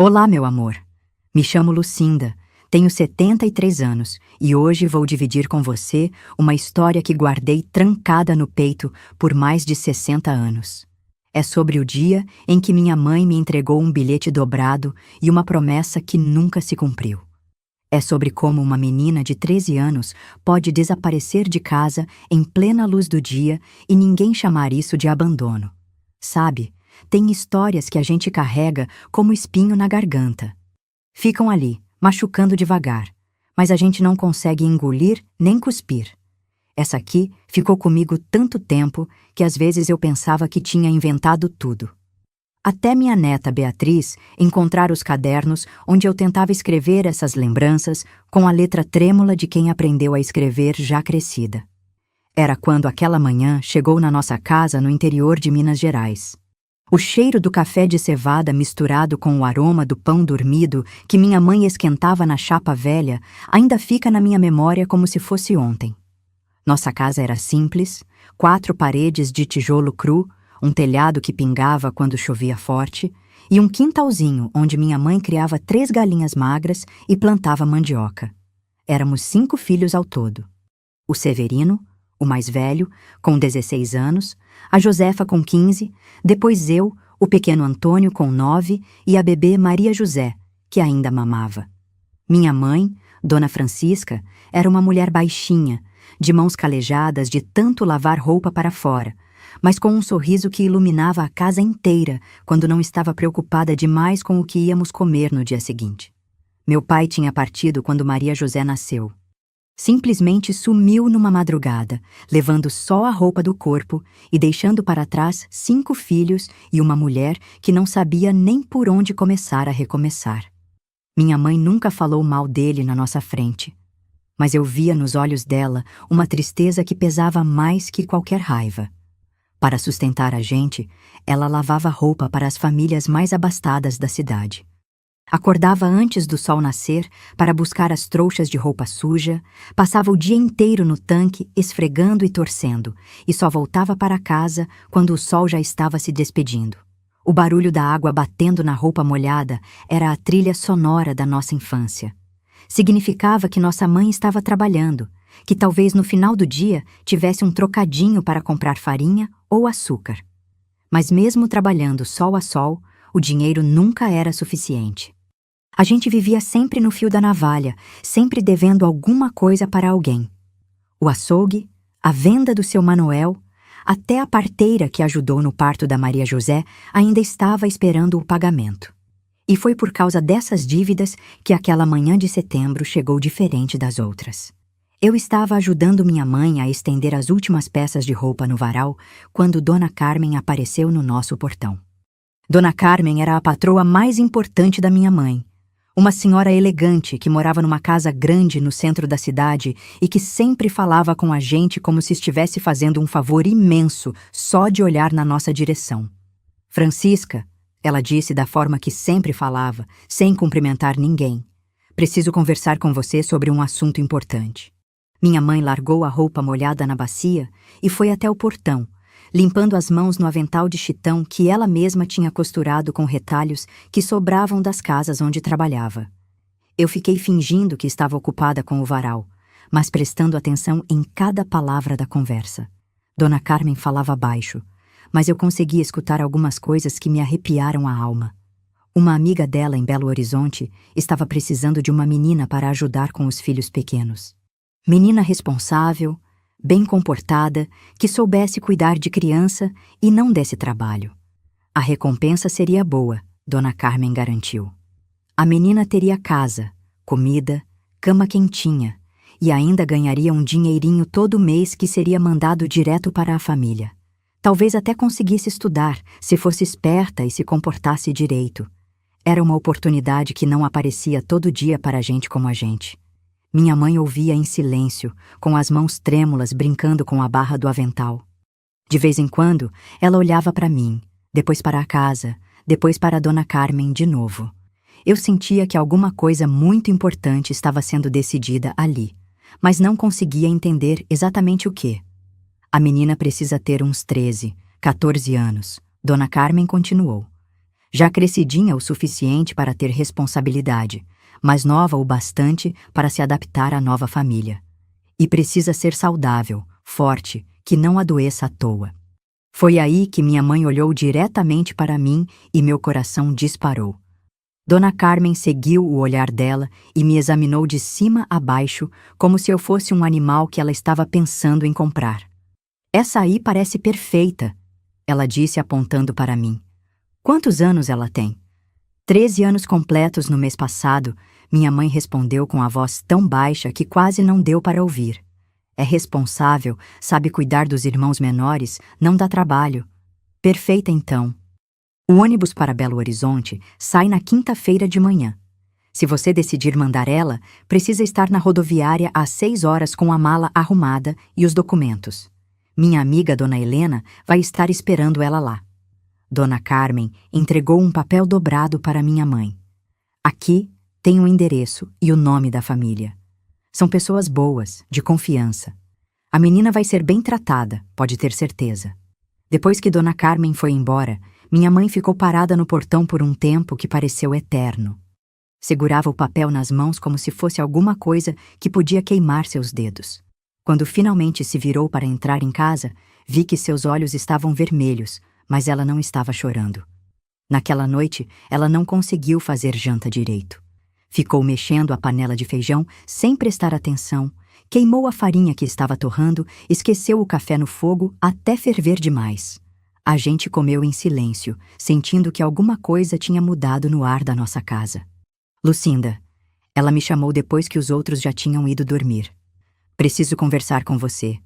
Olá, meu amor. Me chamo Lucinda, tenho 73 anos e hoje vou dividir com você uma história que guardei trancada no peito por mais de 60 anos. É sobre o dia em que minha mãe me entregou um bilhete dobrado e uma promessa que nunca se cumpriu. É sobre como uma menina de 13 anos pode desaparecer de casa em plena luz do dia e ninguém chamar isso de abandono. Sabe? Tem histórias que a gente carrega como espinho na garganta. Ficam ali, machucando devagar, mas a gente não consegue engolir nem cuspir. Essa aqui ficou comigo tanto tempo que às vezes eu pensava que tinha inventado tudo. Até minha neta Beatriz encontrar os cadernos onde eu tentava escrever essas lembranças com a letra trêmula de quem aprendeu a escrever já crescida. Era quando aquela manhã chegou na nossa casa no interior de Minas Gerais. O cheiro do café de cevada misturado com o aroma do pão dormido que minha mãe esquentava na chapa velha ainda fica na minha memória como se fosse ontem. Nossa casa era simples, 4 paredes de tijolo cru, um telhado que pingava quando chovia forte e um quintalzinho onde minha mãe criava 3 galinhas magras e plantava mandioca. Éramos 5 filhos ao todo. O Severino, o mais velho, com 16 anos, a Josefa com 15, depois eu, o pequeno Antônio com 9 e a bebê Maria José, que ainda mamava. Minha mãe, Dona Francisca, era uma mulher baixinha, de mãos calejadas de tanto lavar roupa para fora, mas com um sorriso que iluminava a casa inteira quando não estava preocupada demais com o que íamos comer no dia seguinte. Meu pai tinha partido quando Maria José nasceu. Simplesmente sumiu numa madrugada, levando só a roupa do corpo e deixando para trás 5 filhos e uma mulher que não sabia nem por onde começar a recomeçar. Minha mãe nunca falou mal dele na nossa frente, mas eu via nos olhos dela uma tristeza que pesava mais que qualquer raiva. Para sustentar a gente, ela lavava roupa para as famílias mais abastadas da cidade. Acordava antes do sol nascer para buscar as trouxas de roupa suja, passava o dia inteiro no tanque esfregando e torcendo, e só voltava para casa quando o sol já estava se despedindo. O barulho da água batendo na roupa molhada era a trilha sonora da nossa infância. Significava que nossa mãe estava trabalhando, que talvez no final do dia tivesse um trocadinho para comprar farinha ou açúcar. Mas mesmo trabalhando sol a sol, o dinheiro nunca era suficiente. A gente vivia sempre no fio da navalha, sempre devendo alguma coisa para alguém. O açougue, a venda do seu Manuel, até a parteira que ajudou no parto da Maria José ainda estava esperando o pagamento. E foi por causa dessas dívidas que aquela manhã de setembro chegou diferente das outras. Eu estava ajudando minha mãe a estender as últimas peças de roupa no varal quando Dona Carmen apareceu no nosso portão. Dona Carmen era a patroa mais importante da minha mãe. Uma senhora elegante que morava numa casa grande no centro da cidade e que sempre falava com a gente como se estivesse fazendo um favor imenso só de olhar na nossa direção. Francisca, ela disse da forma que sempre falava, sem cumprimentar ninguém. Preciso conversar com você sobre um assunto importante. Minha mãe largou a roupa molhada na bacia e foi até o portão, limpando as mãos no avental de chitão que ela mesma tinha costurado com retalhos que sobravam das casas onde trabalhava. Eu fiquei fingindo que estava ocupada com o varal, mas prestando atenção em cada palavra da conversa. Dona Carmen falava baixo, mas eu conseguia escutar algumas coisas que me arrepiaram a alma. Uma amiga dela em Belo Horizonte estava precisando de uma menina para ajudar com os filhos pequenos. Menina responsável, bem comportada, que soubesse cuidar de criança e não desse trabalho. A recompensa seria boa, Dona Carmen garantiu. A menina teria casa, comida, cama quentinha e ainda ganharia um dinheirinho todo mês que seria mandado direto para a família. Talvez até conseguisse estudar, se fosse esperta e se comportasse direito. Era uma oportunidade que não aparecia todo dia para gente como a gente. Minha mãe ouvia em silêncio, com as mãos trêmulas brincando com a barra do avental. De vez em quando, ela olhava para mim, depois para a casa, depois para a Dona Carmen de novo. Eu sentia que alguma coisa muito importante estava sendo decidida ali, mas não conseguia entender exatamente o quê. A menina precisa ter uns 13, 14 anos, Dona Carmen continuou. Já crescidinha o suficiente para ter responsabilidade, mas nova o bastante para se adaptar à nova família. E precisa ser saudável, forte, que não adoeça à toa. Foi aí que minha mãe olhou diretamente para mim e meu coração disparou. Dona Carmen seguiu o olhar dela e me examinou de cima a baixo, como se eu fosse um animal que ela estava pensando em comprar. Essa aí parece perfeita, ela disse apontando para mim. Quantos anos ela tem? 13 anos completos no mês passado, minha mãe respondeu com a voz tão baixa que quase não deu para ouvir. É responsável, sabe cuidar dos irmãos menores, não dá trabalho. Perfeita então. O ônibus para Belo Horizonte sai na quinta-feira de manhã. Se você decidir mandar ela, precisa estar na rodoviária às 6 horas com a mala arrumada e os documentos. Minha amiga Dona Helena vai estar esperando ela lá. Dona Carmen entregou um papel dobrado para minha mãe. Aqui tem o endereço e o nome da família. São pessoas boas, de confiança. A menina vai ser bem tratada, pode ter certeza. Depois que Dona Carmen foi embora, minha mãe ficou parada no portão por um tempo que pareceu eterno. Segurava o papel nas mãos como se fosse alguma coisa que podia queimar seus dedos. Quando finalmente se virou para entrar em casa, vi que seus olhos estavam vermelhos, mas ela não estava chorando. Naquela noite, ela não conseguiu fazer janta direito. Ficou mexendo a panela de feijão sem prestar atenção, queimou a farinha que estava torrando, esqueceu o café no fogo até ferver demais. A gente comeu em silêncio, sentindo que alguma coisa tinha mudado no ar da nossa casa. Lucinda, ela me chamou depois que os outros já tinham ido dormir. Preciso conversar com você.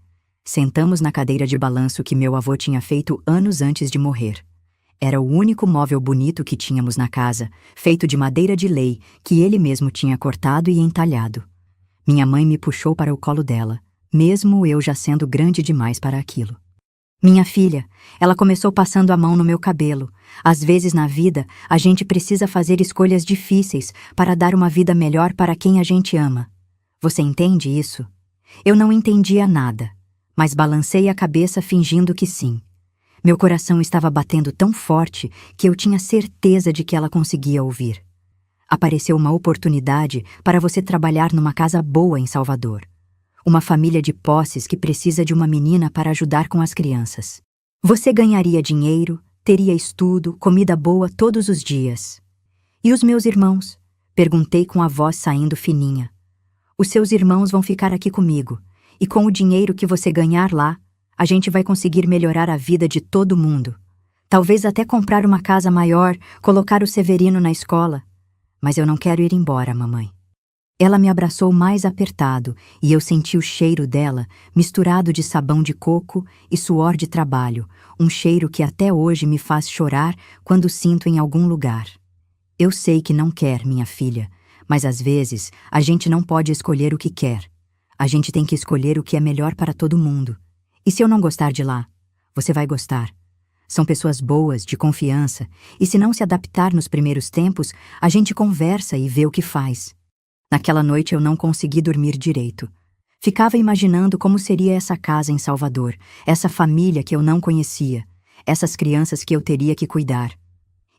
Sentamos na cadeira de balanço que meu avô tinha feito anos antes de morrer. Era o único móvel bonito que tínhamos na casa, feito de madeira de lei, que ele mesmo tinha cortado e entalhado. Minha mãe me puxou para o colo dela, mesmo eu já sendo grande demais para aquilo. Minha filha, ela começou passando a mão no meu cabelo. Às vezes na vida, a gente precisa fazer escolhas difíceis para dar uma vida melhor para quem a gente ama. Você entende isso? Eu não entendia nada, mas balancei a cabeça fingindo que sim. Meu coração estava batendo tão forte que eu tinha certeza de que ela conseguia ouvir. Apareceu uma oportunidade para você trabalhar numa casa boa em Salvador. Uma família de posses que precisa de uma menina para ajudar com as crianças. Você ganharia dinheiro, teria estudo, comida boa todos os dias. E os meus irmãos? Perguntei com a voz saindo fininha. Os seus irmãos vão ficar aqui comigo, e com o dinheiro que você ganhar lá, a gente vai conseguir melhorar a vida de todo mundo. Talvez até comprar uma casa maior, colocar o Severino na escola. Mas eu não quero ir embora, mamãe. Ela me abraçou mais apertado e eu senti o cheiro dela, misturado de sabão de coco e suor de trabalho, um cheiro que até hoje me faz chorar quando sinto em algum lugar. Eu sei que não quer, minha filha, mas às vezes a gente não pode escolher o que quer. A gente tem que escolher o que é melhor para todo mundo. E se eu não gostar de lá? Você vai gostar. São pessoas boas, de confiança, e se não se adaptar nos primeiros tempos, a gente conversa e vê o que faz. Naquela noite eu não consegui dormir direito. Ficava imaginando como seria essa casa em Salvador, essa família que eu não conhecia, essas crianças que eu teria que cuidar.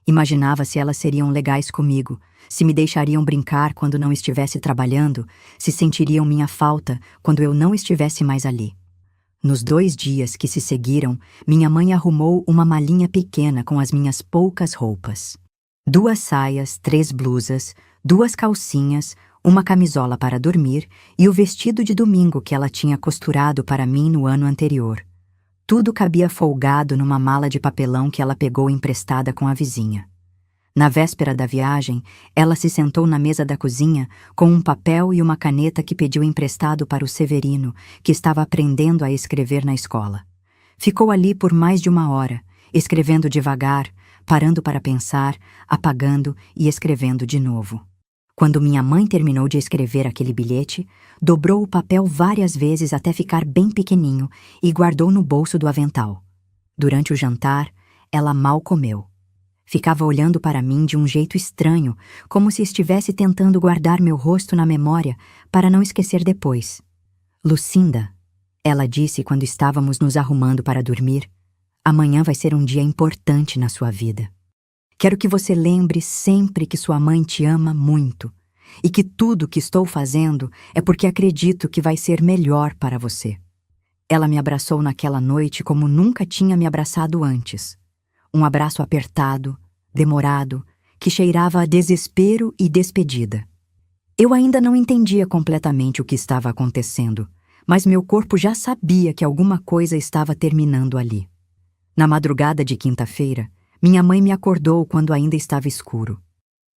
Imaginava se elas seriam legais comigo, se me deixariam brincar quando não estivesse trabalhando, se sentiriam minha falta quando eu não estivesse mais ali. Nos 2 dias que se seguiram, minha mãe arrumou uma malinha pequena com as minhas poucas roupas. 2 saias, 3 blusas, 2 calcinhas, uma camisola para dormir e o vestido de domingo que ela tinha costurado para mim no ano anterior. Tudo cabia folgado numa mala de papelão que ela pegou emprestada com a vizinha. Na véspera da viagem, ela se sentou na mesa da cozinha com um papel e uma caneta que pediu emprestado para o Severino, que estava aprendendo a escrever na escola. Ficou ali por mais de 1 hora, escrevendo devagar, parando para pensar, apagando e escrevendo de novo. Quando minha mãe terminou de escrever aquele bilhete, dobrou o papel várias vezes até ficar bem pequeninho e guardou no bolso do avental. Durante o jantar, ela mal comeu. Ficava olhando para mim de um jeito estranho, como se estivesse tentando guardar meu rosto na memória para não esquecer depois. Lucinda, ela disse quando estávamos nos arrumando para dormir, amanhã vai ser um dia importante na sua vida. Quero que você lembre sempre que sua mãe te ama muito e que tudo que estou fazendo é porque acredito que vai ser melhor para você. Ela me abraçou naquela noite como nunca tinha me abraçado antes. Um abraço apertado, demorado, que cheirava a desespero e despedida. Eu ainda não entendia completamente o que estava acontecendo, mas meu corpo já sabia que alguma coisa estava terminando ali. Na madrugada de quinta-feira, minha mãe me acordou quando ainda estava escuro.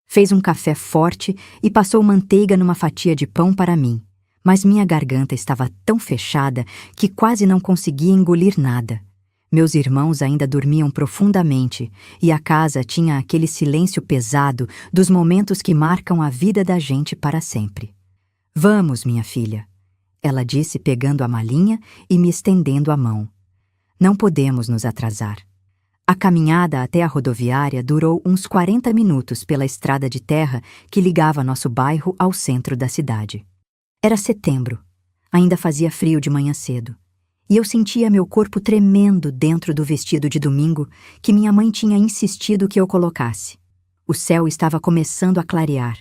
Fez um café forte e passou manteiga numa fatia de pão para mim, mas minha garganta estava tão fechada que quase não conseguia engolir nada. Meus irmãos ainda dormiam profundamente e a casa tinha aquele silêncio pesado dos momentos que marcam a vida da gente para sempre. Vamos, minha filha, ela disse pegando a malinha e me estendendo a mão. Não podemos nos atrasar. A caminhada até a rodoviária durou uns 40 minutos pela estrada de terra que ligava nosso bairro ao centro da cidade. Era setembro. Ainda fazia frio de manhã cedo. E eu sentia meu corpo tremendo dentro do vestido de domingo que minha mãe tinha insistido que eu colocasse. O céu estava começando a clarear,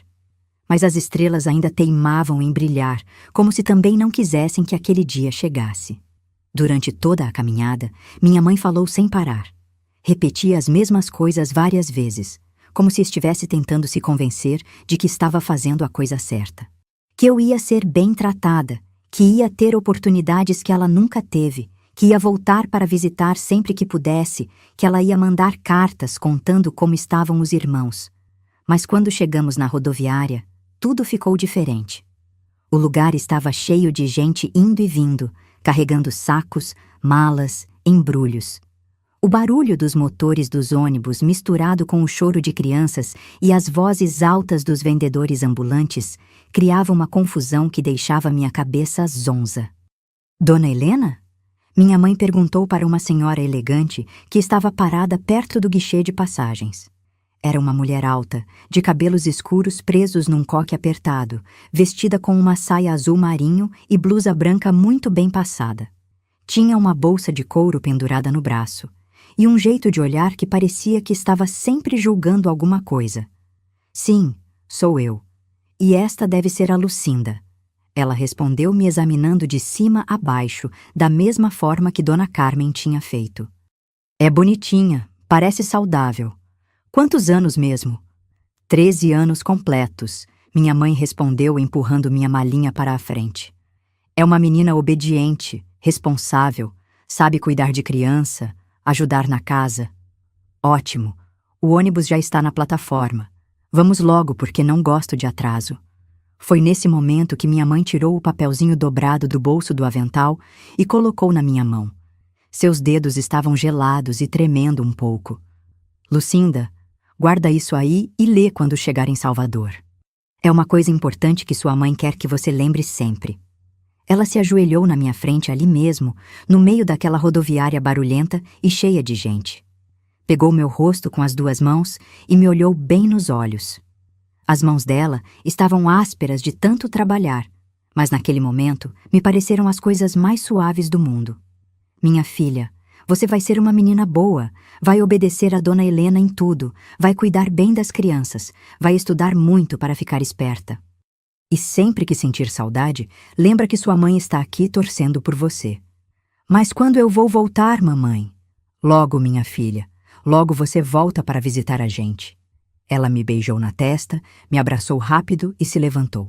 mas as estrelas ainda teimavam em brilhar, como se também não quisessem que aquele dia chegasse. Durante toda a caminhada, minha mãe falou sem parar. Repetia as mesmas coisas várias vezes, como se estivesse tentando se convencer de que estava fazendo a coisa certa. Que eu ia ser bem tratada, que ia ter oportunidades que ela nunca teve, que ia voltar para visitar sempre que pudesse, que ela ia mandar cartas contando como estavam os irmãos. Mas quando chegamos na rodoviária, tudo ficou diferente. O lugar estava cheio de gente indo e vindo, carregando sacos, malas, embrulhos. O barulho dos motores dos ônibus misturado com o choro de crianças e as vozes altas dos vendedores ambulantes criava uma confusão que deixava minha cabeça zonza. Dona Helena? Minha mãe perguntou para uma senhora elegante que estava parada perto do guichê de passagens. Era uma mulher alta, de cabelos escuros presos num coque apertado, vestida com uma saia azul marinho e blusa branca muito bem passada. Tinha uma bolsa de couro pendurada no braço e um jeito de olhar que parecia que estava sempre julgando alguma coisa. Sim, sou eu. E esta deve ser a Lucinda. Ela respondeu me examinando de cima a baixo, da mesma forma que Dona Carmen tinha feito. É bonitinha, parece saudável. Quantos anos mesmo? 13 anos completos, minha mãe respondeu empurrando minha malinha para a frente. É uma menina obediente, responsável, sabe cuidar de criança, ajudar na casa. Ótimo, o ônibus já está na plataforma. Vamos logo porque não gosto de atraso. Foi nesse momento que minha mãe tirou o papelzinho dobrado do bolso do avental e colocou na minha mão. Seus dedos estavam gelados e tremendo um pouco. Lucinda, guarda isso aí e lê quando chegar em Salvador. É uma coisa importante que sua mãe quer que você lembre sempre. Ela se ajoelhou na minha frente ali mesmo, no meio daquela rodoviária barulhenta e cheia de gente. Pegou meu rosto com as duas mãos e me olhou bem nos olhos. As mãos dela estavam ásperas de tanto trabalhar, mas naquele momento me pareceram as coisas mais suaves do mundo. Minha filha, você vai ser uma menina boa, vai obedecer a Dona Helena em tudo, vai cuidar bem das crianças, vai estudar muito para ficar esperta. E sempre que sentir saudade, lembra que sua mãe está aqui torcendo por você. Mas quando eu vou voltar, mamãe? Logo, minha filha, logo você volta para visitar a gente. Ela me beijou na testa, me abraçou rápido e se levantou.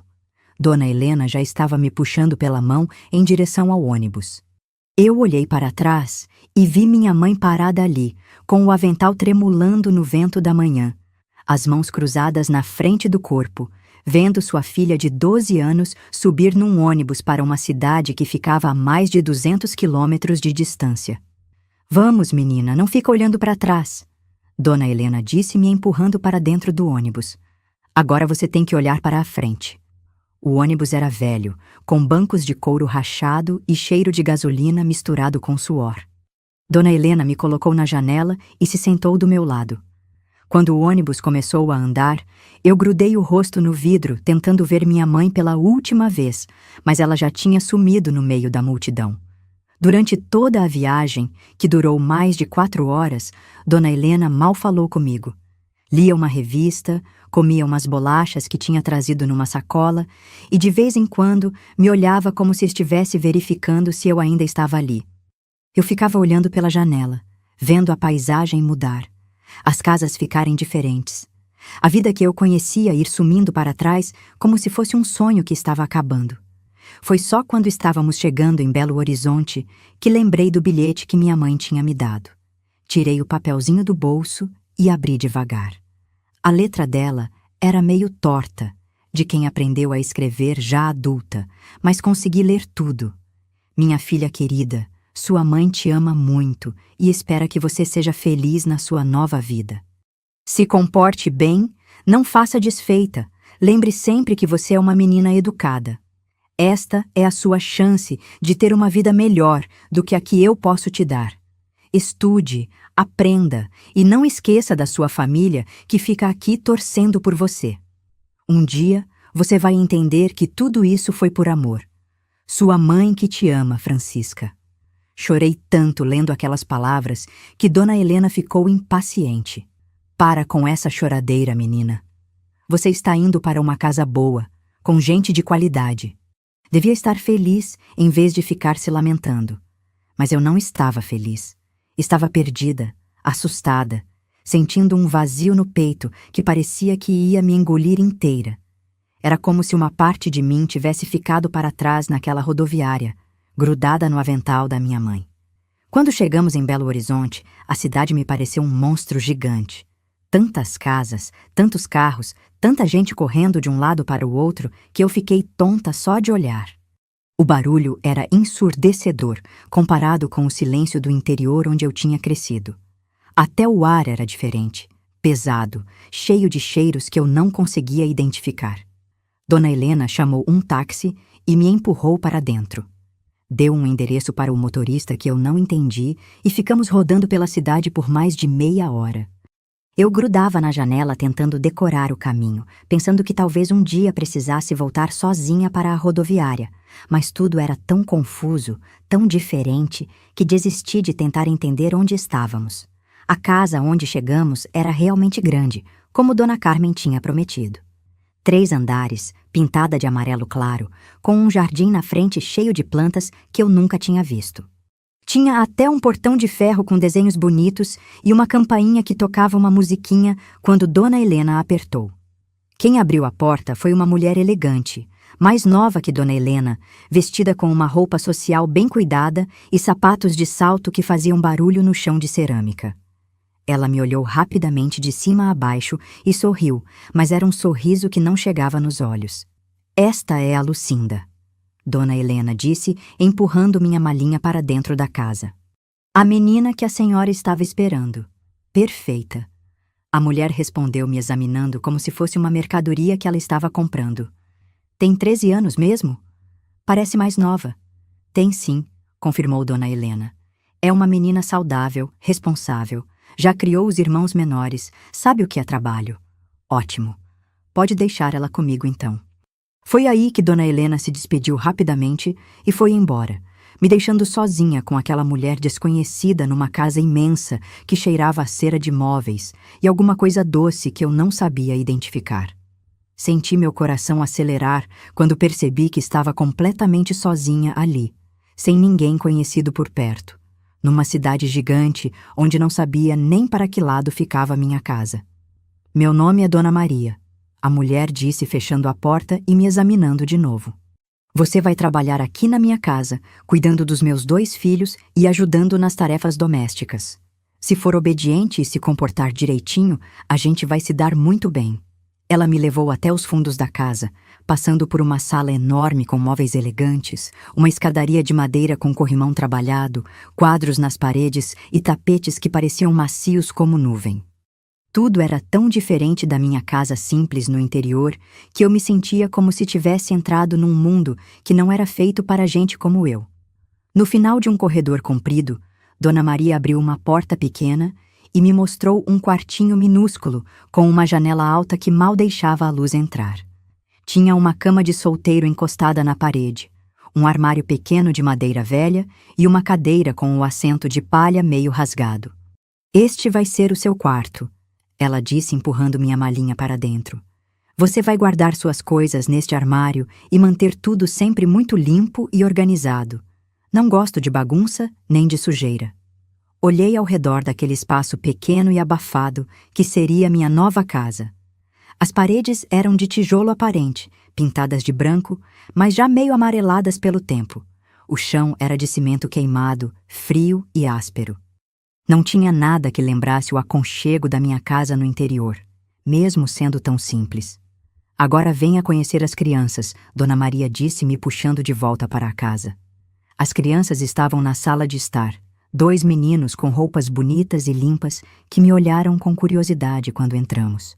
Dona Helena já estava me puxando pela mão em direção ao ônibus. Eu olhei para trás e vi minha mãe parada ali, com o avental tremulando no vento da manhã, as mãos cruzadas na frente do corpo, vendo sua filha de 12 anos subir num ônibus para uma cidade que ficava a mais de 200 quilômetros de distância. Vamos, menina, não fica olhando para trás. Dona Helena disse me empurrando para dentro do ônibus. Agora você tem que olhar para a frente. O ônibus era velho, com bancos de couro rachado e cheiro de gasolina misturado com suor. Dona Helena me colocou na janela e se sentou do meu lado. Quando o ônibus começou a andar, eu grudei o rosto no vidro tentando ver minha mãe pela última vez, mas ela já tinha sumido no meio da multidão. Durante toda a viagem, que durou mais de 4 horas, Dona Helena mal falou comigo. Lia uma revista, comia umas bolachas que tinha trazido numa sacola e de vez em quando me olhava como se estivesse verificando se eu ainda estava ali. Eu ficava olhando pela janela, vendo a paisagem mudar, as casas ficarem diferentes. A vida que eu conhecia ir sumindo para trás como se fosse um sonho que estava acabando. Foi só quando estávamos chegando em Belo Horizonte que lembrei do bilhete que minha mãe tinha me dado. Tirei o papelzinho do bolso e abri devagar. A letra dela era meio torta, de quem aprendeu a escrever já adulta, mas consegui ler tudo. Minha filha querida, sua mãe te ama muito e espera que você seja feliz na sua nova vida. Se comporte bem, não faça desfeita. Lembre sempre que você é uma menina educada. Esta é a sua chance de ter uma vida melhor do que a que eu posso te dar. Estude, aprenda e não esqueça da sua família que fica aqui torcendo por você. Um dia, você vai entender que tudo isso foi por amor. Sua mãe que te ama, Francisca. Chorei tanto lendo aquelas palavras que Dona Helena ficou impaciente. Para com essa choradeira, menina. Você está indo para uma casa boa, com gente de qualidade. Devia estar feliz em vez de ficar se lamentando. Mas eu não estava feliz. Estava perdida, assustada, sentindo um vazio no peito que parecia que ia me engolir inteira. Era como se uma parte de mim tivesse ficado para trás naquela rodoviária, grudada no avental da minha mãe. Quando chegamos em Belo Horizonte, a cidade me pareceu um monstro gigante. Tantas casas, tantos carros, tanta gente correndo de um lado para o outro que eu fiquei tonta só de olhar. O barulho era ensurdecedor comparado com o silêncio do interior onde eu tinha crescido. Até o ar era diferente, pesado, cheio de cheiros que eu não conseguia identificar. Dona Helena chamou um táxi e me empurrou para dentro. Deu um endereço para o motorista que eu não entendi e ficamos rodando pela cidade por mais de meia hora. Eu grudava na janela tentando decorar o caminho, pensando que talvez um dia precisasse voltar sozinha para a rodoviária, mas tudo era tão confuso, tão diferente, que desisti de tentar entender onde estávamos. A casa onde chegamos era realmente grande, como Dona Carmen tinha prometido. 3 andares, pintada de amarelo claro, com um jardim na frente cheio de plantas que eu nunca tinha visto. Tinha até um portão de ferro com desenhos bonitos e uma campainha que tocava uma musiquinha quando Dona Helena apertou. Quem abriu a porta foi uma mulher elegante, mais nova que Dona Helena, vestida com uma roupa social bem cuidada e sapatos de salto que faziam barulho no chão de cerâmica. Ela me olhou rapidamente de cima a baixo e sorriu, mas era um sorriso que não chegava nos olhos. Esta é a Lucinda, Dona Helena disse, empurrando minha malinha para dentro da casa. A menina que a senhora estava esperando. Perfeita. A mulher respondeu me examinando como se fosse uma mercadoria que ela estava comprando. Tem 13 anos mesmo? Parece mais nova. Tem sim, confirmou Dona Helena. É uma menina saudável, responsável. Já criou os irmãos menores, sabe o que é trabalho. Ótimo. Pode deixar ela comigo então. Foi aí que Dona Helena se despediu rapidamente e foi embora, me deixando sozinha com aquela mulher desconhecida numa casa imensa que cheirava a cera de móveis e alguma coisa doce que eu não sabia identificar. Senti meu coração acelerar quando percebi que estava completamente sozinha ali, sem ninguém conhecido por perto, numa cidade gigante onde não sabia nem para que lado ficava a minha casa. Meu nome é Dona Maria. A mulher disse fechando a porta e me examinando de novo. Você vai trabalhar aqui na minha casa, cuidando dos meus 2 filhos e ajudando nas tarefas domésticas. Se for obediente e se comportar direitinho, a gente vai se dar muito bem. Ela me levou até os fundos da casa, passando por uma sala enorme com móveis elegantes, uma escadaria de madeira com corrimão trabalhado, quadros nas paredes e tapetes que pareciam macios como nuvem. Tudo era tão diferente da minha casa simples no interior que eu me sentia como se tivesse entrado num mundo que não era feito para gente como eu. No final de um corredor comprido, Dona Maria abriu uma porta pequena e me mostrou um quartinho minúsculo com uma janela alta que mal deixava a luz entrar. Tinha uma cama de solteiro encostada na parede, um armário pequeno de madeira velha e uma cadeira com o assento de palha meio rasgado. Este vai ser o seu quarto. ela disse empurrando minha malinha para dentro. Você vai guardar suas coisas neste armário e manter tudo sempre muito limpo e organizado. Não gosto de bagunça nem de sujeira. Olhei ao redor daquele espaço pequeno e abafado que seria minha nova casa. As paredes eram de tijolo aparente, pintadas de branco, mas já meio amareladas pelo tempo. O chão era de cimento queimado, frio e áspero. Não tinha nada que lembrasse o aconchego da minha casa no interior, mesmo sendo tão simples. Agora venha conhecer as crianças, Dona Maria disse me puxando de volta para a casa. As crianças estavam na sala de estar, 2 meninos com roupas bonitas e limpas que me olharam com curiosidade quando entramos.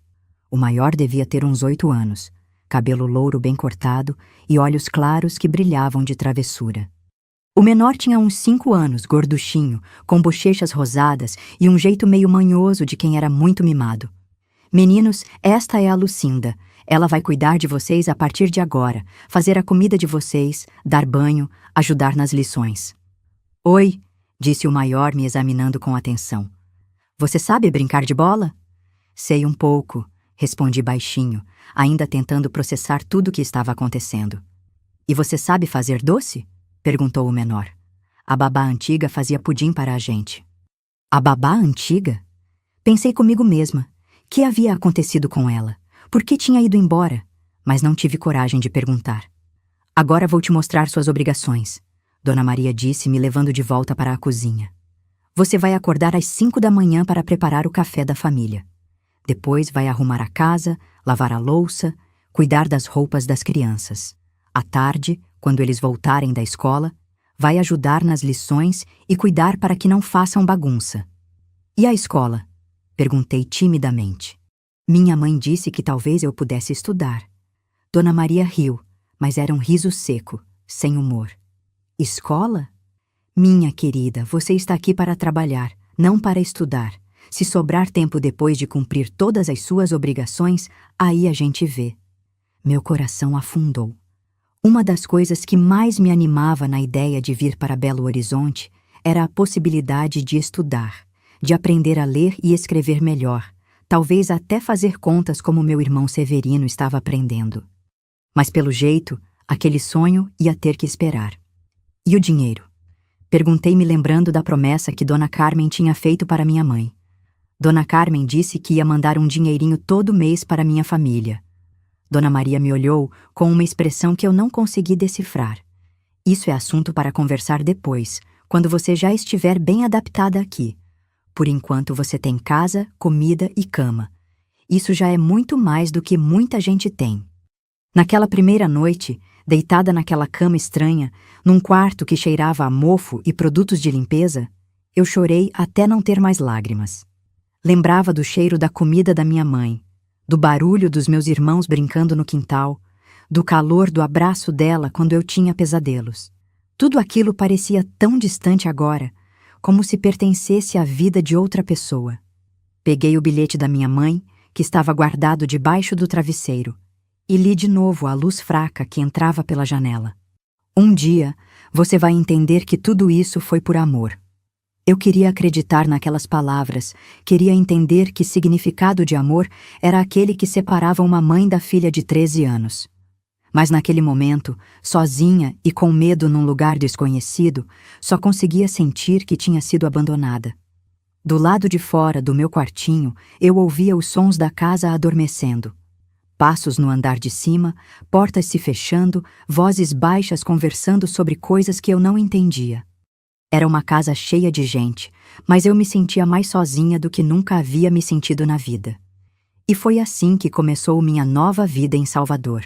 O maior devia ter uns 8 anos, cabelo louro bem cortado e olhos claros que brilhavam de travessura. O menor tinha uns 5 anos, gorduchinho, com bochechas rosadas e um jeito meio manhoso de quem era muito mimado. Meninos, esta é a Lucinda. Ela vai cuidar de vocês a partir de agora, fazer a comida de vocês, dar banho, ajudar nas lições. Oi, disse o maior me examinando com atenção. Você sabe brincar de bola? Sei um pouco, respondi baixinho, ainda tentando processar tudo o que estava acontecendo. E você sabe fazer doce? Perguntou o menor. A babá antiga fazia pudim para a gente. A babá antiga? Pensei comigo mesma. Que havia acontecido com ela? Por que tinha ido embora? Mas não tive coragem de perguntar. Agora vou te mostrar suas obrigações, Dona Maria disse, me levando de volta para a cozinha. Você vai acordar às 5 da manhã para preparar o café da família. Depois vai arrumar a casa, lavar a louça, cuidar das roupas das crianças. À tarde, quando eles voltarem da escola, vai ajudar nas lições e cuidar para que não façam bagunça. E a escola? Perguntei timidamente. Minha mãe disse que talvez eu pudesse estudar. Dona Maria riu, mas era um riso seco, sem humor. Escola? Minha querida, você está aqui para trabalhar, não para estudar. Se sobrar tempo depois de cumprir todas as suas obrigações, aí a gente vê. Meu coração afundou. Uma das coisas que mais me animava na ideia de vir para Belo Horizonte era a possibilidade de estudar, de aprender a ler e escrever melhor, talvez até fazer contas como meu irmão Severino estava aprendendo. Mas pelo jeito, aquele sonho ia ter que esperar. E o dinheiro? Perguntei me lembrando da promessa que Dona Carmen tinha feito para minha mãe. Dona Carmen disse que ia mandar um dinheirinho todo mês para minha família. Dona Maria me olhou com uma expressão que eu não consegui decifrar. Isso é assunto para conversar depois, quando você já estiver bem adaptada aqui. Por enquanto você tem casa, comida e cama. Isso já é muito mais do que muita gente tem. Naquela primeira noite, deitada naquela cama estranha, num quarto que cheirava a mofo e produtos de limpeza, eu chorei até não ter mais lágrimas. Lembrava do cheiro da comida da minha mãe, do barulho dos meus irmãos brincando no quintal, do calor do abraço dela quando eu tinha pesadelos. Tudo aquilo parecia tão distante agora, como se pertencesse à vida de outra pessoa. Peguei o bilhete da minha mãe, que estava guardado debaixo do travesseiro, e li de novo a luz fraca que entrava pela janela. Um dia, você vai entender que tudo isso foi por amor. Eu queria acreditar naquelas palavras, queria entender que significado de amor era aquele que separava uma mãe da filha de 13 anos. Mas naquele momento, sozinha e com medo num lugar desconhecido, só conseguia sentir que tinha sido abandonada. Do lado de fora do meu quartinho, eu ouvia os sons da casa adormecendo. Passos no andar de cima, portas se fechando, vozes baixas conversando sobre coisas que eu não entendia. Era uma casa cheia de gente, mas eu me sentia mais sozinha do que nunca havia me sentido na vida. E foi assim que começou minha nova vida em Salvador.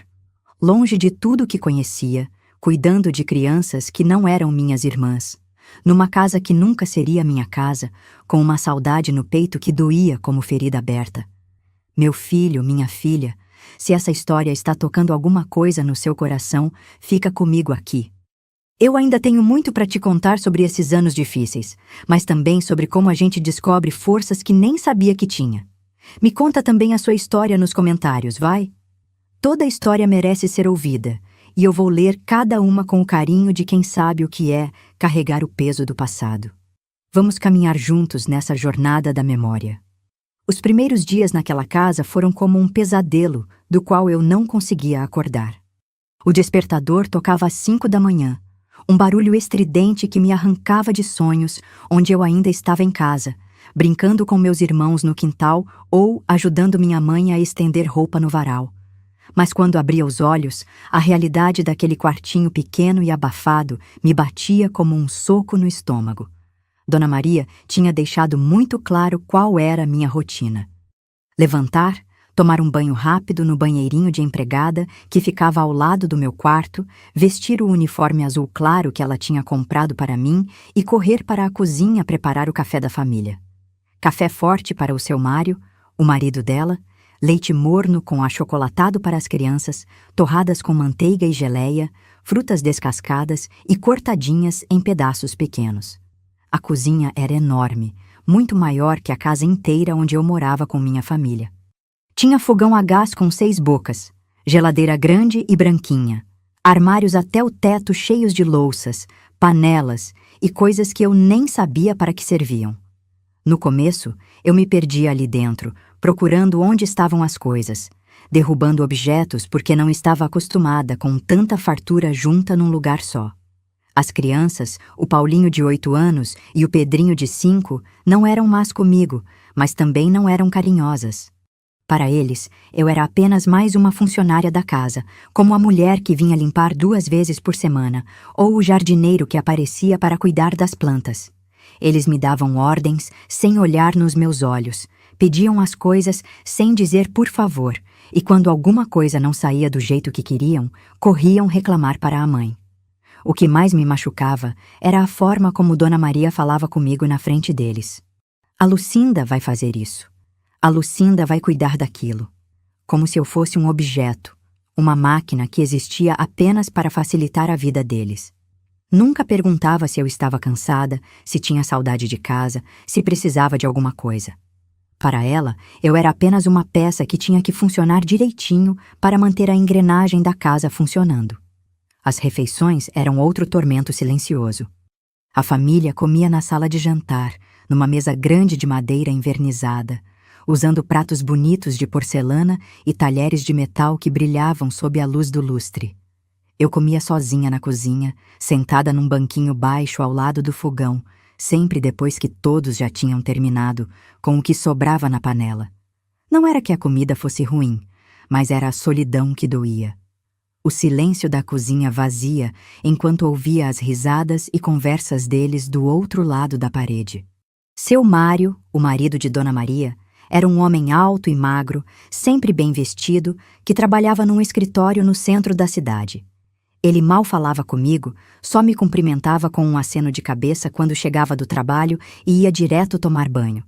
Longe de tudo que conhecia, cuidando de crianças que não eram minhas irmãs, numa casa que nunca seria minha casa, com uma saudade no peito que doía como ferida aberta. Meu filho, minha filha, se essa história está tocando alguma coisa no seu coração, fica comigo aqui. Eu ainda tenho muito para te contar sobre esses anos difíceis, mas também sobre como a gente descobre forças que nem sabia que tinha. Me conta também a sua história nos comentários, vai? Toda história merece ser ouvida, e eu vou ler cada uma com o carinho de quem sabe o que é carregar o peso do passado. Vamos caminhar juntos nessa jornada da memória. Os primeiros dias naquela casa foram como um pesadelo do qual eu não conseguia acordar. O despertador tocava às 5 da manhã, um barulho estridente que me arrancava de sonhos onde eu ainda estava em casa, brincando com meus irmãos no quintal ou ajudando minha mãe a estender roupa no varal. Mas quando abria os olhos, a realidade daquele quartinho pequeno e abafado me batia como um soco no estômago. Dona Maria tinha deixado muito claro qual era a minha rotina. Levantar, tomar um banho rápido no banheirinho de empregada que ficava ao lado do meu quarto, vestir o uniforme azul claro que ela tinha comprado para mim e correr para a cozinha preparar o café da família. Café forte para o seu Mário, o marido dela, leite morno com achocolatado para as crianças, torradas com manteiga e geleia, frutas descascadas e cortadinhas em pedaços pequenos. A cozinha era enorme, muito maior que a casa inteira onde eu morava com minha família. Tinha fogão a gás com 6 bocas, geladeira grande e branquinha, armários até o teto cheios de louças, panelas e coisas que eu nem sabia para que serviam. No começo, eu me perdia ali dentro, procurando onde estavam as coisas, derrubando objetos porque não estava acostumada com tanta fartura junta num lugar só. As crianças, o Paulinho de 8 anos e o Pedrinho de 5, não eram más comigo, mas também não eram carinhosas. Para eles, eu era apenas mais uma funcionária da casa, como a mulher que vinha limpar 2 vezes por semana, ou o jardineiro que aparecia para cuidar das plantas. Eles me davam ordens sem olhar nos meus olhos, pediam as coisas sem dizer por favor, e quando alguma coisa não saía do jeito que queriam, corriam reclamar para a mãe. O que mais me machucava era a forma como Dona Maria falava comigo na frente deles. A Lucinda vai fazer isso. A Lucinda vai cuidar daquilo. Como se eu fosse um objeto, uma máquina que existia apenas para facilitar a vida deles. Nunca perguntava se eu estava cansada, se tinha saudade de casa, se precisava de alguma coisa. Para ela, eu era apenas uma peça que tinha que funcionar direitinho para manter a engrenagem da casa funcionando. As refeições eram outro tormento silencioso. A família comia na sala de jantar, numa mesa grande de madeira envernizada, usando pratos bonitos de porcelana e talheres de metal que brilhavam sob a luz do lustre. Eu comia sozinha na cozinha, sentada num banquinho baixo ao lado do fogão, sempre depois que todos já tinham terminado, com o que sobrava na panela. Não era que a comida fosse ruim, mas era a solidão que doía. O silêncio da cozinha vazia enquanto ouvia as risadas e conversas deles do outro lado da parede. Seu Mário, o marido de Dona Maria, era um homem alto e magro, sempre bem vestido, que trabalhava num escritório no centro da cidade. Ele mal falava comigo, só me cumprimentava com um aceno de cabeça quando chegava do trabalho e ia direto tomar banho.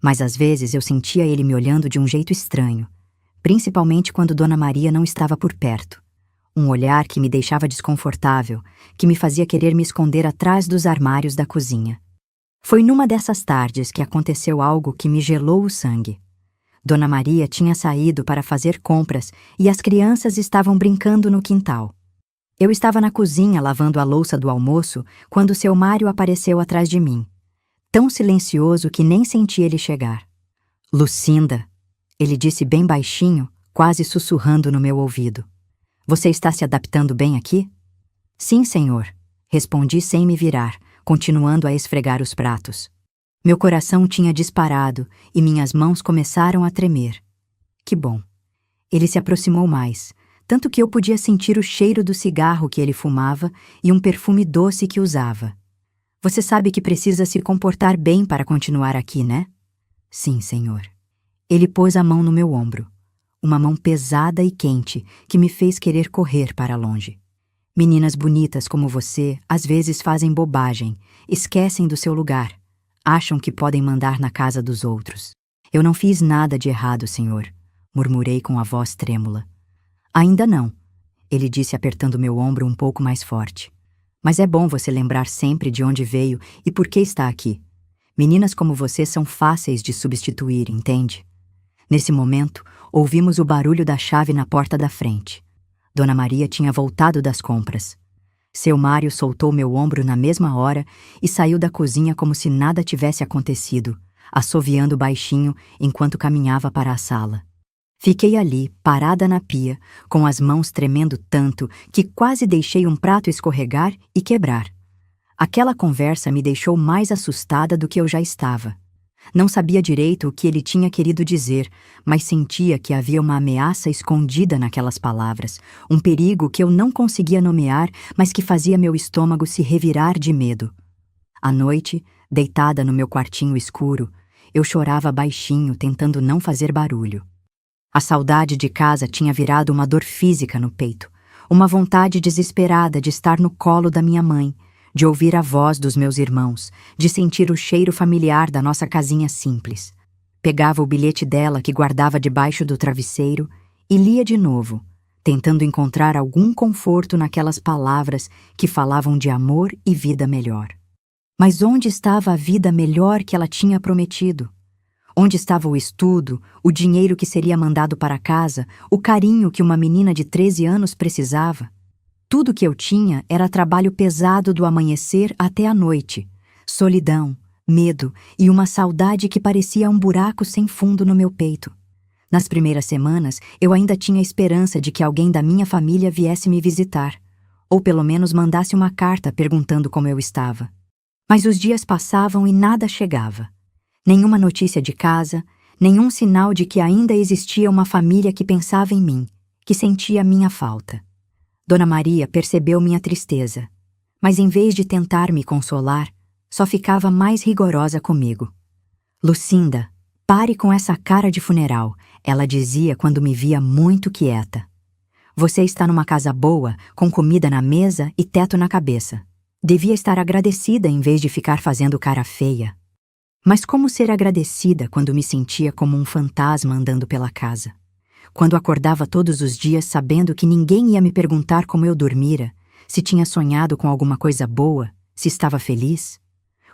Mas às vezes eu sentia ele me olhando de um jeito estranho, principalmente quando Dona Maria não estava por perto. Um olhar que me deixava desconfortável, que me fazia querer me esconder atrás dos armários da cozinha. Foi numa dessas tardes que aconteceu algo que me gelou o sangue. Dona Maria tinha saído para fazer compras e as crianças estavam brincando no quintal. Eu estava na cozinha lavando a louça do almoço quando seu Mário apareceu atrás de mim, tão silencioso que nem senti ele chegar. "Lucinda", ele disse bem baixinho, quase sussurrando no meu ouvido. "Você está se adaptando bem aqui?" "Sim, senhor", respondi sem me virar, continuando a esfregar os pratos. Meu coração tinha disparado e minhas mãos começaram a tremer. Que bom. Ele se aproximou mais, tanto que eu podia sentir o cheiro do cigarro que ele fumava e um perfume doce que usava. "Você sabe que precisa se comportar bem para continuar aqui, né?" "Sim, senhor." Ele pôs a mão no meu ombro. Uma mão pesada e quente que me fez querer correr para longe. "Meninas bonitas como você às vezes fazem bobagem, esquecem do seu lugar, acham que podem mandar na casa dos outros." "Eu não fiz nada de errado, senhor", murmurei com a voz trêmula. "Ainda não", ele disse apertando meu ombro um pouco mais forte. "Mas é bom você lembrar sempre de onde veio e por que está aqui. Meninas como você são fáceis de substituir, entende?" Nesse momento, ouvimos o barulho da chave na porta da frente. Dona Maria tinha voltado das compras. Seu Mário soltou meu ombro na mesma hora e saiu da cozinha como se nada tivesse acontecido, assoviando baixinho enquanto caminhava para a sala. Fiquei ali, parada na pia, com as mãos tremendo tanto que quase deixei um prato escorregar e quebrar. Aquela conversa me deixou mais assustada do que eu já estava. Não sabia direito o que ele tinha querido dizer, mas sentia que havia uma ameaça escondida naquelas palavras, um perigo que eu não conseguia nomear, mas que fazia meu estômago se revirar de medo. À noite, deitada no meu quartinho escuro, eu chorava baixinho, tentando não fazer barulho. A saudade de casa tinha virado uma dor física no peito, uma vontade desesperada de estar no colo da minha mãe, de ouvir a voz dos meus irmãos, de sentir o cheiro familiar da nossa casinha simples. Pegava o bilhete dela que guardava debaixo do travesseiro e lia de novo, tentando encontrar algum conforto naquelas palavras que falavam de amor e vida melhor. Mas onde estava a vida melhor que ela tinha prometido? Onde estava o estudo, o dinheiro que seria mandado para casa, o carinho que uma menina de 13 anos precisava? Tudo que eu tinha era trabalho pesado do amanhecer até a noite, solidão, medo e uma saudade que parecia um buraco sem fundo no meu peito. Nas primeiras semanas, eu ainda tinha esperança de que alguém da minha família viesse me visitar, ou pelo menos mandasse uma carta perguntando como eu estava. Mas os dias passavam e nada chegava. Nenhuma notícia de casa, nenhum sinal de que ainda existia uma família que pensava em mim, que sentia minha falta. Dona Maria percebeu minha tristeza, mas em vez de tentar me consolar, só ficava mais rigorosa comigo. Lucinda, pare com essa cara de funeral, ela dizia quando me via muito quieta. Você está numa casa boa, com comida na mesa e teto na cabeça. Devia estar agradecida em vez de ficar fazendo cara feia. Mas como ser agradecida quando me sentia como um fantasma andando pela casa? Quando acordava todos os dias sabendo que ninguém ia me perguntar como eu dormira, se tinha sonhado com alguma coisa boa, se estava feliz?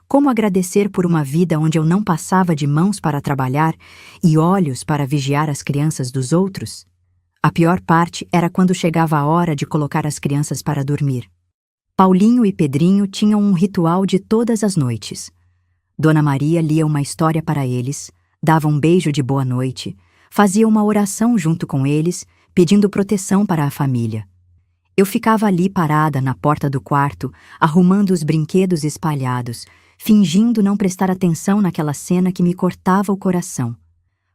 Como agradecer por uma vida onde eu não passava de mãos para trabalhar e olhos para vigiar as crianças dos outros? A pior parte era quando chegava a hora de colocar as crianças para dormir. Paulinho e Pedrinho tinham um ritual de todas as noites. Dona Maria lia uma história para eles, dava um beijo de boa noite, fazia uma oração junto com eles, pedindo proteção para a família. Eu ficava ali parada na porta do quarto, arrumando os brinquedos espalhados, fingindo não prestar atenção naquela cena que me cortava o coração,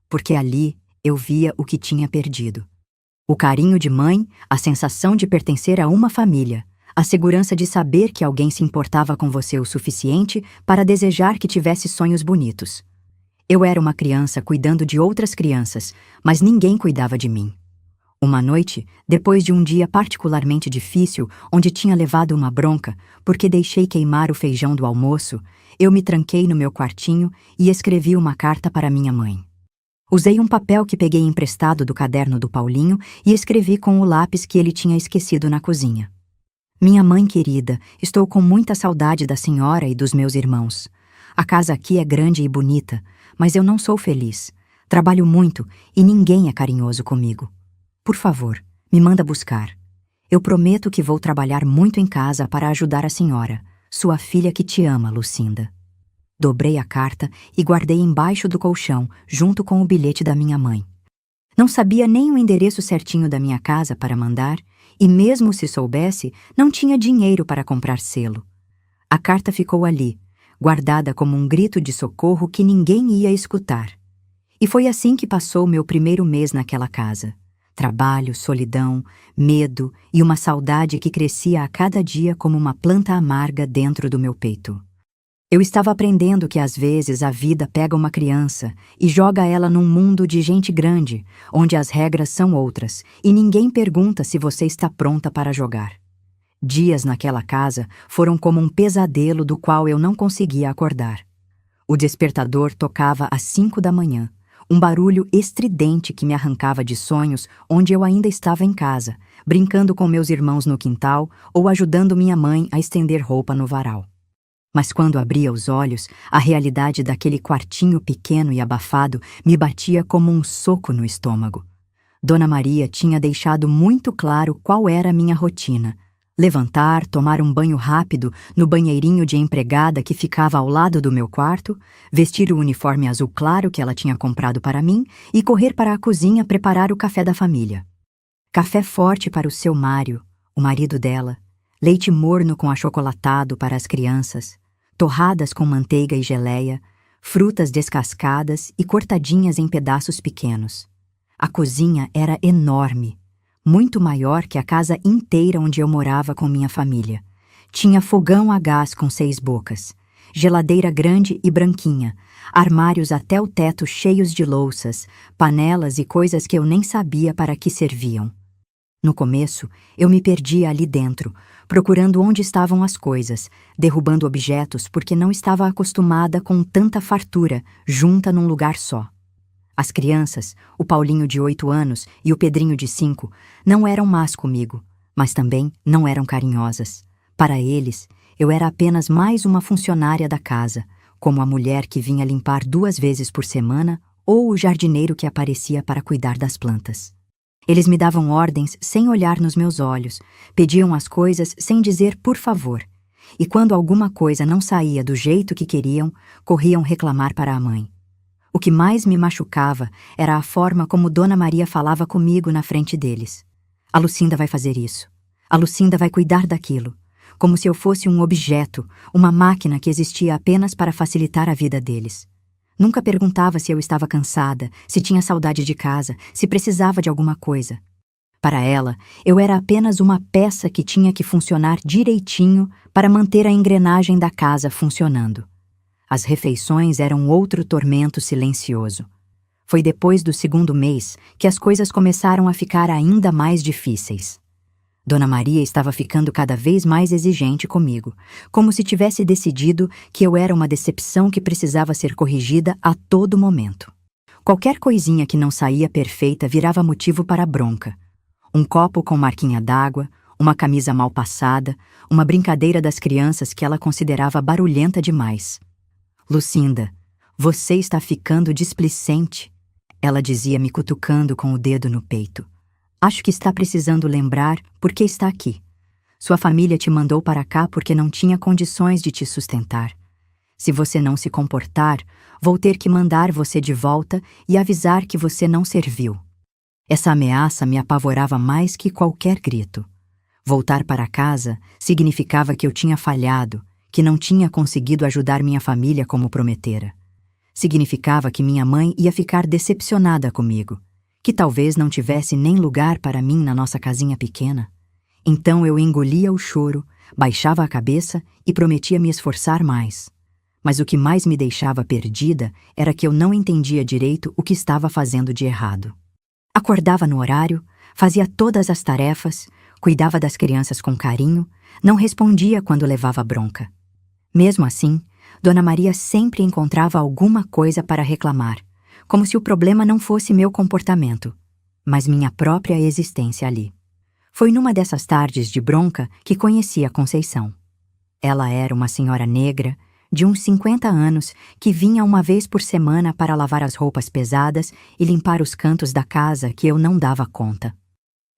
porque ali eu via o que tinha perdido. O carinho de mãe, a sensação de pertencer a uma família, a segurança de saber que alguém se importava com você o suficiente para desejar que tivesse sonhos bonitos. Eu era uma criança cuidando de outras crianças, mas ninguém cuidava de mim. Uma noite, depois de um dia particularmente difícil, onde tinha levado uma bronca porque deixei queimar o feijão do almoço, eu me tranquei no meu quartinho e escrevi uma carta para minha mãe. Usei um papel que peguei emprestado do caderno do Paulinho e escrevi com o lápis que ele tinha esquecido na cozinha. Minha mãe querida, estou com muita saudade da senhora e dos meus irmãos. A casa aqui é grande e bonita, mas eu não sou feliz. Trabalho muito e ninguém é carinhoso comigo. Por favor, me manda buscar. Eu prometo que vou trabalhar muito em casa para ajudar a senhora, sua filha que te ama, Lucinda. Dobrei a carta e guardei embaixo do colchão, junto com o bilhete da minha mãe. Não sabia nem o endereço certinho da minha casa para mandar, e mesmo se soubesse, não tinha dinheiro para comprar selo. A carta ficou ali, guardada como um grito de socorro que ninguém ia escutar. E foi assim que passou meu primeiro mês naquela casa. Trabalho, solidão, medo e uma saudade que crescia a cada dia como uma planta amarga dentro do meu peito. Eu estava aprendendo que às vezes a vida pega uma criança e joga ela num mundo de gente grande, onde as regras são outras e ninguém pergunta se você está pronta para jogar. Dias naquela casa foram como um pesadelo do qual eu não conseguia acordar. O despertador tocava às 5 da manhã, um barulho estridente que me arrancava de sonhos onde eu ainda estava em casa, brincando com meus irmãos no quintal ou ajudando minha mãe a estender roupa no varal. Mas quando abria os olhos, a realidade daquele quartinho pequeno e abafado me batia como um soco no estômago. Dona Maria tinha deixado muito claro qual era a minha rotina: Levantar, tomar um banho rápido no banheirinho de empregada que ficava ao lado do meu quarto, vestir o uniforme azul claro que ela tinha comprado para mim e correr para a cozinha preparar o café da família. Café forte para o seu Mário, o marido dela, leite morno com achocolatado para as crianças, torradas com manteiga e geleia, frutas descascadas e cortadinhas em pedaços pequenos. A cozinha era enorme, muito maior que a casa inteira onde eu morava com minha família. Tinha fogão a gás com 6 bocas, geladeira grande e branquinha, armários até o teto cheios de louças, panelas e coisas que eu nem sabia para que serviam. No começo, eu me perdia ali dentro, procurando onde estavam as coisas, derrubando objetos porque não estava acostumada com tanta fartura junta num lugar só. As crianças, o Paulinho de 8 anos e o Pedrinho de 5, não eram más comigo, mas também não eram carinhosas. Para eles, eu era apenas mais uma funcionária da casa, como a mulher que vinha limpar 2 vezes por semana ou o jardineiro que aparecia para cuidar das plantas. Eles me davam ordens sem olhar nos meus olhos, pediam as coisas sem dizer por favor, e quando alguma coisa não saía do jeito que queriam, corriam reclamar para a mãe. O que mais me machucava era a forma como Dona Maria falava comigo na frente deles. A Lucinda vai fazer isso. A Lucinda vai cuidar daquilo. Como se eu fosse um objeto, uma máquina que existia apenas para facilitar a vida deles. Nunca perguntava se eu estava cansada, se tinha saudade de casa, se precisava de alguma coisa. Para ela, eu era apenas uma peça que tinha que funcionar direitinho para manter a engrenagem da casa funcionando. As refeições eram outro tormento silencioso. Foi depois do 2º mês que as coisas começaram a ficar ainda mais difíceis. Dona Maria estava ficando cada vez mais exigente comigo, como se tivesse decidido que eu era uma decepção que precisava ser corrigida a todo momento. Qualquer coisinha que não saía perfeita virava motivo para bronca. Um copo com marquinha d'água, uma camisa mal passada, uma brincadeira das crianças que ela considerava barulhenta demais. Lucinda, você está ficando displicente, ela dizia me cutucando com o dedo no peito. Acho que está precisando lembrar por que está aqui. Sua família te mandou para cá porque não tinha condições de te sustentar. Se você não se comportar, vou ter que mandar você de volta e avisar que você não serviu. Essa ameaça me apavorava mais que qualquer grito. Voltar para casa significava que eu tinha falhado, que não tinha conseguido ajudar minha família como prometera. Significava que minha mãe ia ficar decepcionada comigo, que talvez não tivesse nem lugar para mim na nossa casinha pequena. Então eu engolia o choro, baixava a cabeça e prometia me esforçar mais. Mas o que mais me deixava perdida era que eu não entendia direito o que estava fazendo de errado. Acordava no horário, fazia todas as tarefas, cuidava das crianças com carinho, não respondia quando levava bronca. Mesmo assim, Dona Maria sempre encontrava alguma coisa para reclamar, como se o problema não fosse meu comportamento, mas minha própria existência ali. Foi numa dessas tardes de bronca que conheci a Conceição. Ela era uma senhora negra, de uns 50 anos, que vinha uma vez por semana para lavar as roupas pesadas e limpar os cantos da casa que eu não dava conta.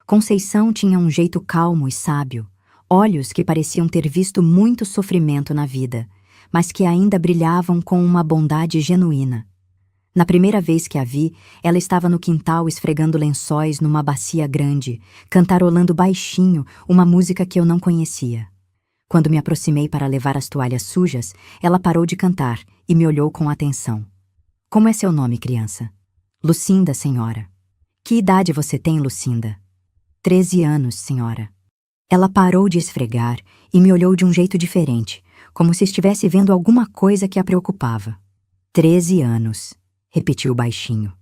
Conceição tinha um jeito calmo e sábio, olhos que pareciam ter visto muito sofrimento na vida, mas que ainda brilhavam com uma bondade genuína. Na primeira vez que a vi, ela estava no quintal esfregando lençóis numa bacia grande, cantarolando baixinho uma música que eu não conhecia. Quando me aproximei para levar as toalhas sujas, ela parou de cantar e me olhou com atenção. Como é seu nome, criança? Lucinda, senhora. Que idade você tem, Lucinda? 13 anos, senhora. Ela parou de esfregar e me olhou de um jeito diferente, como se estivesse vendo alguma coisa que a preocupava. 13 anos, repetiu baixinho.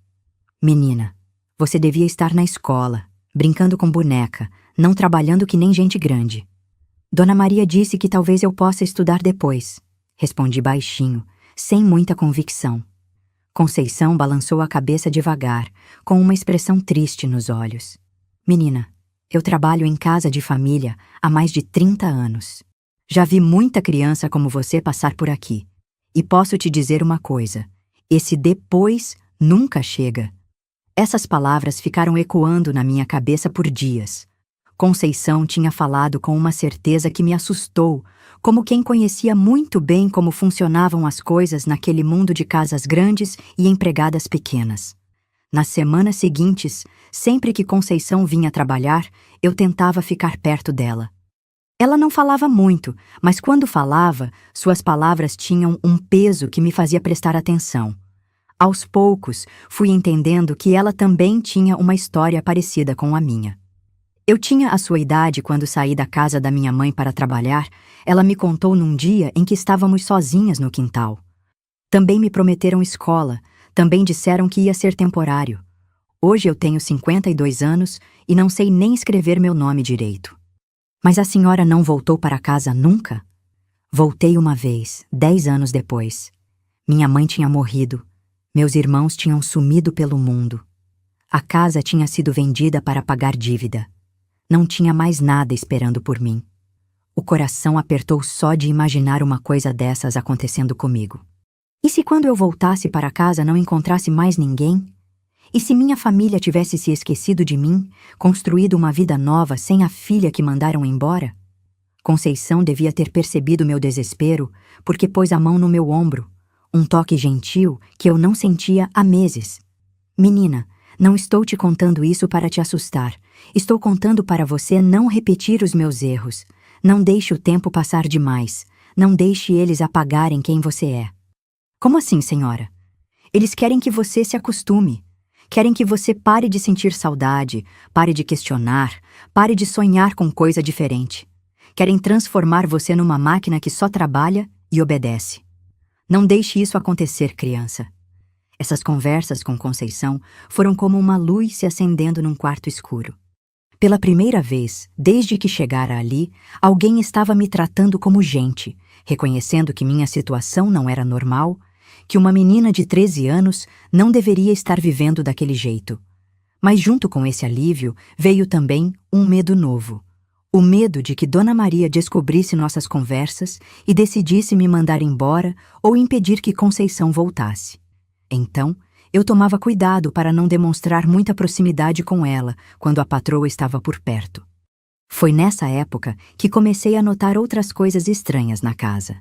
Menina, você devia estar na escola, brincando com boneca, não trabalhando que nem gente grande. Dona Maria disse que talvez eu possa estudar depois, respondi baixinho, sem muita convicção. Conceição balançou a cabeça devagar, com uma expressão triste nos olhos. Menina, eu trabalho em casa de família há mais de 30 anos. Já vi muita criança como você passar por aqui. E posso te dizer uma coisa, esse depois nunca chega. Essas palavras ficaram ecoando na minha cabeça por dias. Conceição tinha falado com uma certeza que me assustou, como quem conhecia muito bem como funcionavam as coisas naquele mundo de casas grandes e empregadas pequenas. Nas semanas seguintes, sempre que Conceição vinha trabalhar, eu tentava ficar perto dela. Ela não falava muito, mas quando falava, suas palavras tinham um peso que me fazia prestar atenção. Aos poucos, fui entendendo que ela também tinha uma história parecida com a minha. Eu tinha a sua idade quando saí da casa da minha mãe para trabalhar. Ela me contou num dia em que estávamos sozinhas no quintal. Também me prometeram escola, também disseram que ia ser temporário. Hoje eu tenho 52 anos e não sei nem escrever meu nome direito. Mas a senhora não voltou para casa nunca? Voltei uma vez, 10 anos depois. Minha mãe tinha morrido. Meus irmãos tinham sumido pelo mundo. A casa tinha sido vendida para pagar dívida. Não tinha mais nada esperando por mim. O coração apertou só de imaginar uma coisa dessas acontecendo comigo. E se quando eu voltasse para casa não encontrasse mais ninguém? E se minha família tivesse se esquecido de mim, construído uma vida nova sem a filha que mandaram embora? Conceição devia ter percebido meu desespero, porque pôs a mão no meu ombro, um toque gentil que eu não sentia há meses. Menina, não estou te contando isso para te assustar. Estou contando para você não repetir os meus erros. Não deixe o tempo passar demais. Não deixe eles apagarem quem você é. Como assim, senhora? Eles querem que você se acostume. Querem que você pare de sentir saudade, pare de questionar, pare de sonhar com coisa diferente. Querem transformar você numa máquina que só trabalha e obedece. Não deixe isso acontecer, criança. Essas conversas com Conceição foram como uma luz se acendendo num quarto escuro. Pela primeira vez, desde que chegara ali, alguém estava me tratando como gente, reconhecendo que minha situação não era normal, que uma menina de 13 anos não deveria estar vivendo daquele jeito. Mas junto com esse alívio veio também um medo novo. O medo de que Dona Maria descobrisse nossas conversas e decidisse me mandar embora ou impedir que Conceição voltasse. Então, eu tomava cuidado para não demonstrar muita proximidade com ela quando a patroa estava por perto. Foi nessa época que comecei a notar outras coisas estranhas na casa.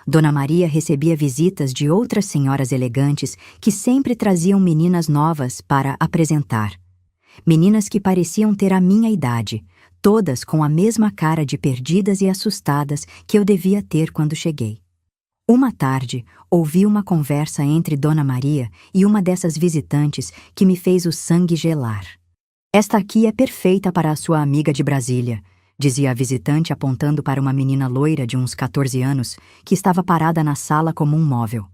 Dona Maria recebia visitas de outras senhoras elegantes que sempre traziam meninas novas para apresentar. Meninas que pareciam ter a minha idade, todas com a mesma cara de perdidas e assustadas que eu devia ter quando cheguei. Uma tarde, ouvi uma conversa entre Dona Maria e uma dessas visitantes que me fez o sangue gelar. Esta aqui é perfeita para a sua amiga de Brasília, dizia a visitante apontando para uma menina loira de uns 14 anos que estava parada na sala como um móvel.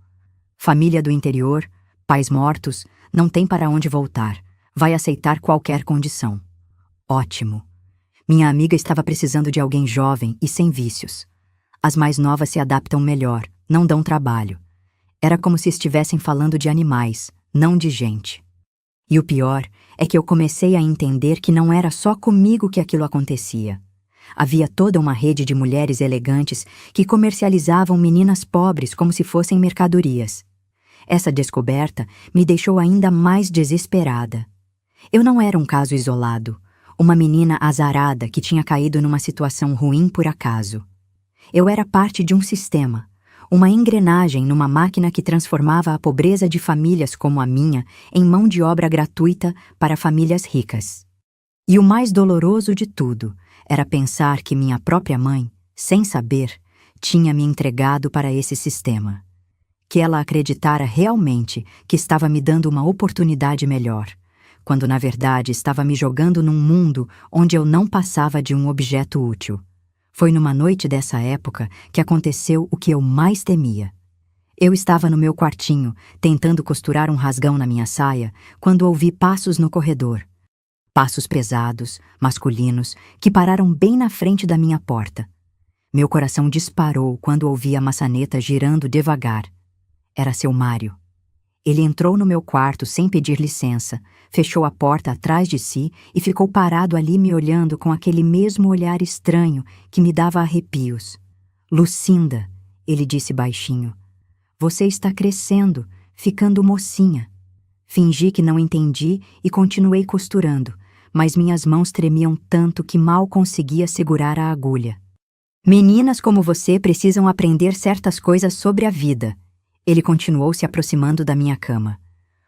Família do interior, pais mortos, não tem para onde voltar, vai aceitar qualquer condição. Ótimo. Minha amiga estava precisando de alguém jovem e sem vícios. As mais novas se adaptam melhor, não dão trabalho. Era como se estivessem falando de animais, não de gente. E o pior é que eu comecei a entender que não era só comigo que aquilo acontecia. Havia toda uma rede de mulheres elegantes que comercializavam meninas pobres como se fossem mercadorias. Essa descoberta me deixou ainda mais desesperada. Eu não era um caso isolado, uma menina azarada que tinha caído numa situação ruim por acaso. Eu era parte de um sistema, uma engrenagem numa máquina que transformava a pobreza de famílias como a minha em mão de obra gratuita para famílias ricas. E o mais doloroso de tudo era pensar que minha própria mãe, sem saber, tinha me entregado para esse sistema. Que ela acreditara realmente que estava me dando uma oportunidade melhor, quando na verdade estava me jogando num mundo onde eu não passava de um objeto útil. Foi numa noite dessa época que aconteceu o que eu mais temia. Eu estava no meu quartinho, tentando costurar um rasgão na minha saia, quando ouvi passos no corredor. Passos pesados, masculinos, que pararam bem na frente da minha porta. Meu coração disparou quando ouvi a maçaneta girando devagar. Era seu Mário. Ele entrou no meu quarto sem pedir licença, fechou a porta atrás de si e ficou parado ali me olhando com aquele mesmo olhar estranho que me dava arrepios. Lucinda, ele disse baixinho, você está crescendo, ficando mocinha. Fingi que não entendi e continuei costurando, mas minhas mãos tremiam tanto que mal conseguia segurar a agulha. Meninas como você precisam aprender certas coisas sobre a vida. Ele continuou se aproximando da minha cama.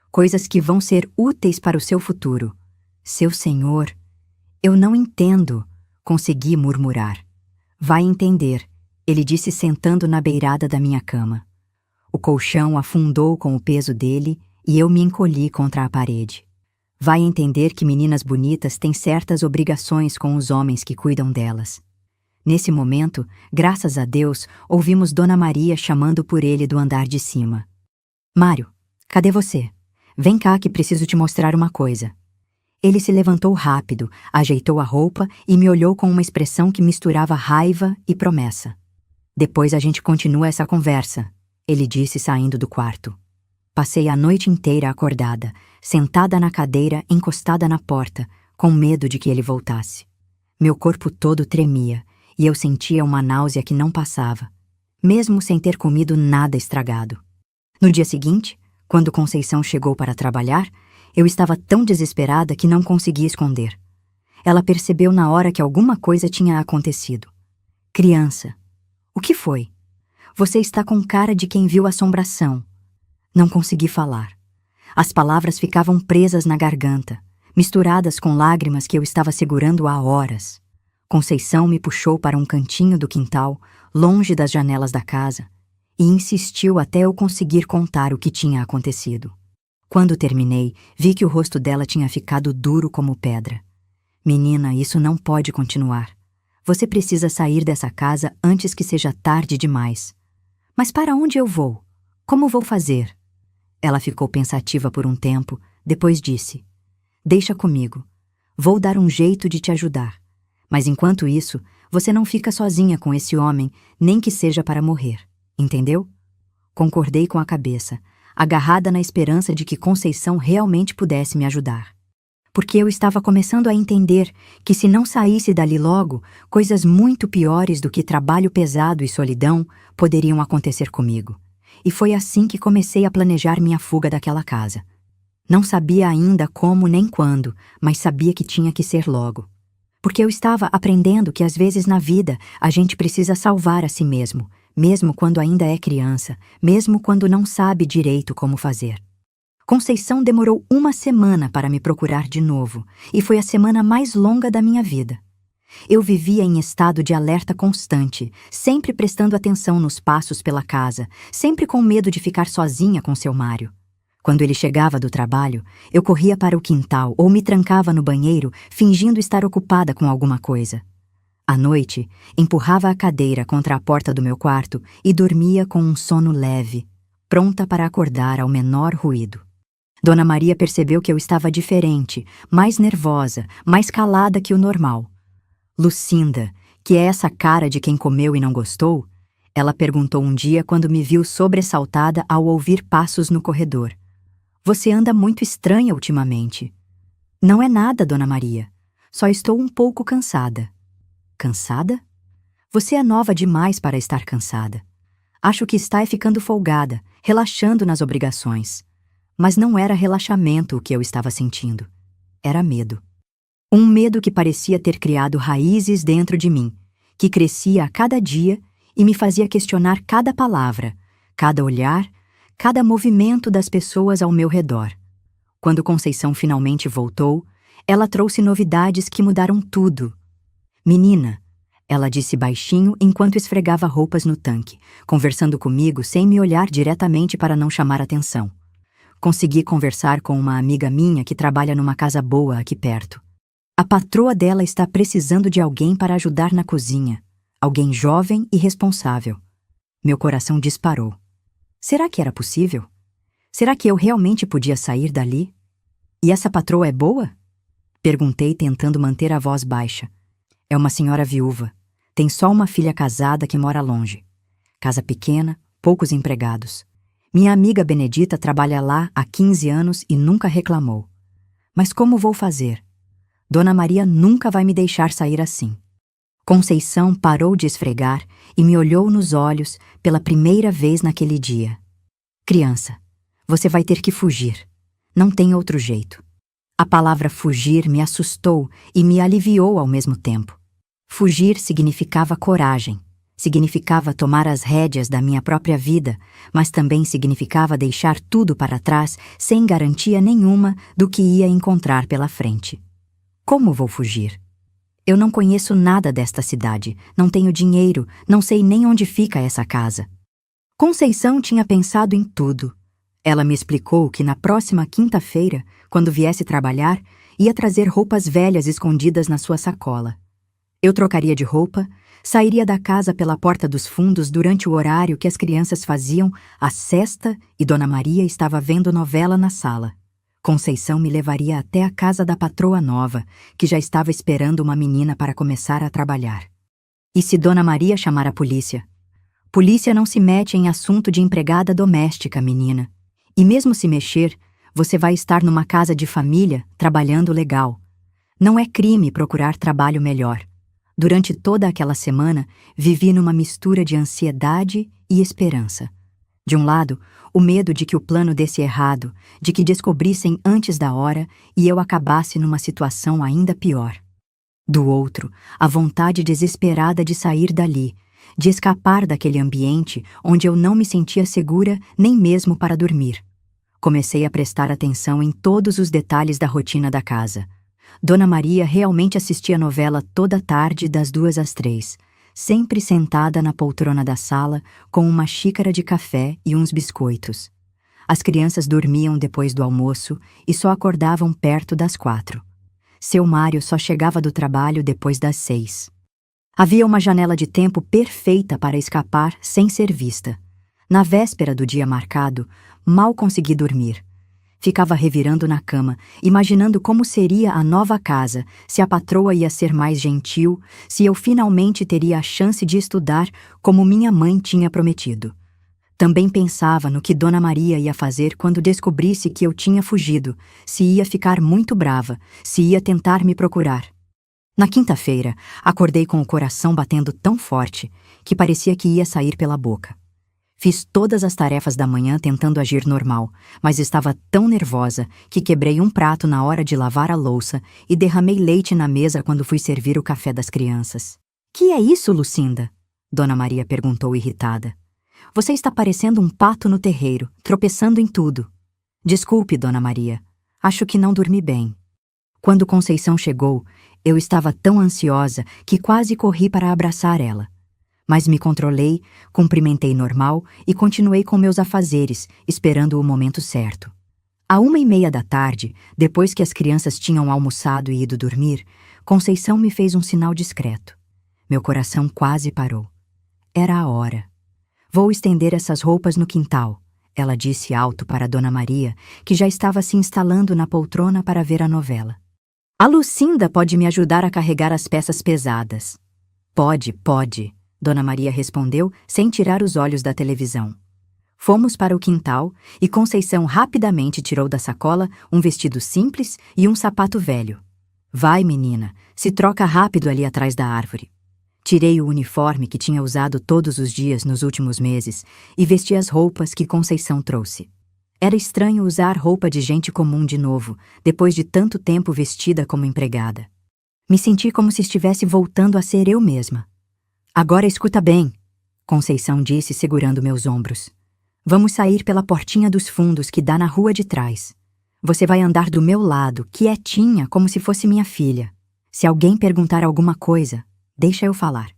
Coisas que vão ser úteis para o seu futuro. Seu senhor... Eu não entendo, consegui murmurar. Vai entender, ele disse sentando na beirada da minha cama. O colchão afundou com o peso dele e eu me encolhi contra a parede. Vai entender que meninas bonitas têm certas obrigações com os homens que cuidam delas. Nesse momento, graças a Deus, ouvimos Dona Maria chamando por ele do andar de cima. Mário, cadê você? Vem cá que preciso te mostrar uma coisa. Ele se levantou rápido, ajeitou a roupa e me olhou com uma expressão que misturava raiva e promessa. Depois a gente continua essa conversa, ele disse saindo do quarto. Passei a noite inteira acordada, sentada na cadeira, encostada na porta, com medo de que ele voltasse. Meu corpo todo tremia e eu sentia uma náusea que não passava, mesmo sem ter comido nada estragado. No dia seguinte, quando Conceição chegou para trabalhar, eu estava tão desesperada que não conseguia esconder. Ela percebeu na hora que alguma coisa tinha acontecido. Criança, o que foi? Você está com cara de quem viu assombração. Não consegui falar. As palavras ficavam presas na garganta, misturadas com lágrimas que eu estava segurando há horas. Conceição me puxou para um cantinho do quintal, longe das janelas da casa, e insistiu até eu conseguir contar o que tinha acontecido. Quando terminei, vi que o rosto dela tinha ficado duro como pedra. Menina, isso não pode continuar. Você precisa sair dessa casa antes que seja tarde demais. Mas para onde eu vou? Como vou fazer? Ela ficou pensativa por um tempo, depois disse: Deixa comigo. Vou dar um jeito de te ajudar. Mas enquanto isso, você não fica sozinha com esse homem, nem que seja para morrer. Entendeu? Concordei com a cabeça, agarrada na esperança de que Conceição realmente pudesse me ajudar. Porque eu estava começando a entender que se não saísse dali logo, coisas muito piores do que trabalho pesado e solidão poderiam acontecer comigo. E foi assim que comecei a planejar minha fuga daquela casa. Não sabia ainda como nem quando, mas sabia que tinha que ser logo. Porque eu estava aprendendo que às vezes na vida a gente precisa salvar a si mesmo, mesmo quando ainda é criança, mesmo quando não sabe direito como fazer. Conceição demorou 1 semana para me procurar de novo, e foi a semana mais longa da minha vida. Eu vivia em estado de alerta constante, sempre prestando atenção nos passos pela casa, sempre com medo de ficar sozinha com seu Mário. Quando ele chegava do trabalho, eu corria para o quintal ou me trancava no banheiro, fingindo estar ocupada com alguma coisa. À noite, empurrava a cadeira contra a porta do meu quarto e dormia com um sono leve, pronta para acordar ao menor ruído. Dona Maria percebeu que eu estava diferente, mais nervosa, mais calada que o normal. Lucinda, que é essa cara de quem comeu e não gostou? Ela perguntou um dia quando me viu sobressaltada ao ouvir passos no corredor. Você anda muito estranha ultimamente. Não é nada, Dona Maria. Só estou um pouco cansada. Cansada? Você é nova demais para estar cansada. Acho que está ficando folgada, relaxando nas obrigações. Mas não era relaxamento o que eu estava sentindo. Era medo. Um medo que parecia ter criado raízes dentro de mim, que crescia a cada dia e me fazia questionar cada palavra, cada olhar, cada movimento das pessoas ao meu redor. Quando Conceição finalmente voltou, ela trouxe novidades que mudaram tudo. Menina, ela disse baixinho enquanto esfregava roupas no tanque, conversando comigo sem me olhar diretamente para não chamar atenção. Consegui conversar com uma amiga minha que trabalha numa casa boa aqui perto. A patroa dela está precisando de alguém para ajudar na cozinha, alguém jovem e responsável. Meu coração disparou. Será que era possível? Será que eu realmente podia sair dali? E essa patroa é boa? Perguntei tentando manter a voz baixa. É uma senhora viúva. Tem só uma filha casada que mora longe. Casa pequena, poucos empregados. Minha amiga Benedita trabalha lá há 15 anos e nunca reclamou. Mas como vou fazer? Dona Maria nunca vai me deixar sair assim. Conceição parou de esfregar e me olhou nos olhos pela primeira vez naquele dia. Criança, você vai ter que fugir. Não tem outro jeito. A palavra fugir me assustou e me aliviou ao mesmo tempo. Fugir significava coragem, significava tomar as rédeas da minha própria vida, mas também significava deixar tudo para trás sem garantia nenhuma do que ia encontrar pela frente. Como vou fugir? Eu não conheço nada desta cidade, não tenho dinheiro, não sei nem onde fica essa casa. Conceição tinha pensado em tudo. Ela me explicou que na próxima quinta-feira, quando viesse trabalhar, ia trazer roupas velhas escondidas na sua sacola. Eu trocaria de roupa, sairia da casa pela porta dos fundos durante o horário que as crianças faziam a sesta e Dona Maria estava vendo novela na sala. Conceição me levaria até a casa da patroa nova, que já estava esperando uma menina para começar a trabalhar. E se Dona Maria chamar a polícia? Polícia não se mete em assunto de empregada doméstica, menina. E mesmo se mexer, você vai estar numa casa de família, trabalhando legal. Não é crime procurar trabalho melhor. Durante toda aquela semana, vivi numa mistura de ansiedade e esperança. De um lado, o medo de que o plano desse errado, de que descobrissem antes da hora e eu acabasse numa situação ainda pior. Do outro, a vontade desesperada de sair dali, de escapar daquele ambiente onde eu não me sentia segura nem mesmo para dormir. Comecei a prestar atenção em todos os detalhes da rotina da casa. Dona Maria realmente assistia a novela toda tarde das 2 às 3, sempre sentada na poltrona da sala com uma xícara de café e uns biscoitos. As crianças dormiam depois do almoço e só acordavam perto das 4. Seu Mário só chegava do trabalho depois das 6. Havia uma janela de tempo perfeita para escapar sem ser vista. Na véspera do dia marcado, mal consegui dormir. Ficava revirando na cama, imaginando como seria a nova casa, se a patroa ia ser mais gentil, se eu finalmente teria a chance de estudar como minha mãe tinha prometido. Também pensava no que Dona Maria ia fazer quando descobrisse que eu tinha fugido, se ia ficar muito brava, se ia tentar me procurar. Na quinta-feira, acordei com o coração batendo tão forte que parecia que ia sair pela boca. Fiz todas as tarefas da manhã tentando agir normal, mas estava tão nervosa que quebrei um prato na hora de lavar a louça e derramei leite na mesa quando fui servir o café das crianças. "Que é isso, Lucinda?" Dona Maria perguntou irritada. "Você está parecendo um pato no terreiro, tropeçando em tudo." "Desculpe, Dona Maria. Acho que não dormi bem." Quando Conceição chegou, eu estava tão ansiosa que quase corri para abraçar ela. Mas me controlei, cumprimentei normal e continuei com meus afazeres, esperando o momento certo. À 1:30 da tarde, depois que as crianças tinham almoçado e ido dormir, Conceição me fez um sinal discreto. Meu coração quase parou. Era a hora. "Vou estender essas roupas no quintal", ela disse alto para Dona Maria, que já estava se instalando na poltrona para ver a novela. "A Lucinda pode me ajudar a carregar as peças pesadas." Pode. Dona Maria respondeu sem tirar os olhos da televisão. Fomos para o quintal e Conceição rapidamente tirou da sacola um vestido simples e um sapato velho. "Vai, menina, se troca rápido ali atrás da árvore." Tirei o uniforme que tinha usado todos os dias nos últimos meses e vesti as roupas que Conceição trouxe. Era estranho usar roupa de gente comum de novo, depois de tanto tempo vestida como empregada. Me senti como se estivesse voltando a ser eu mesma. "Agora escuta bem", Conceição disse segurando meus ombros. "Vamos sair pela portinha dos fundos que dá na rua de trás. Você vai andar do meu lado, quietinha, como se fosse minha filha. Se alguém perguntar alguma coisa, deixa eu falar.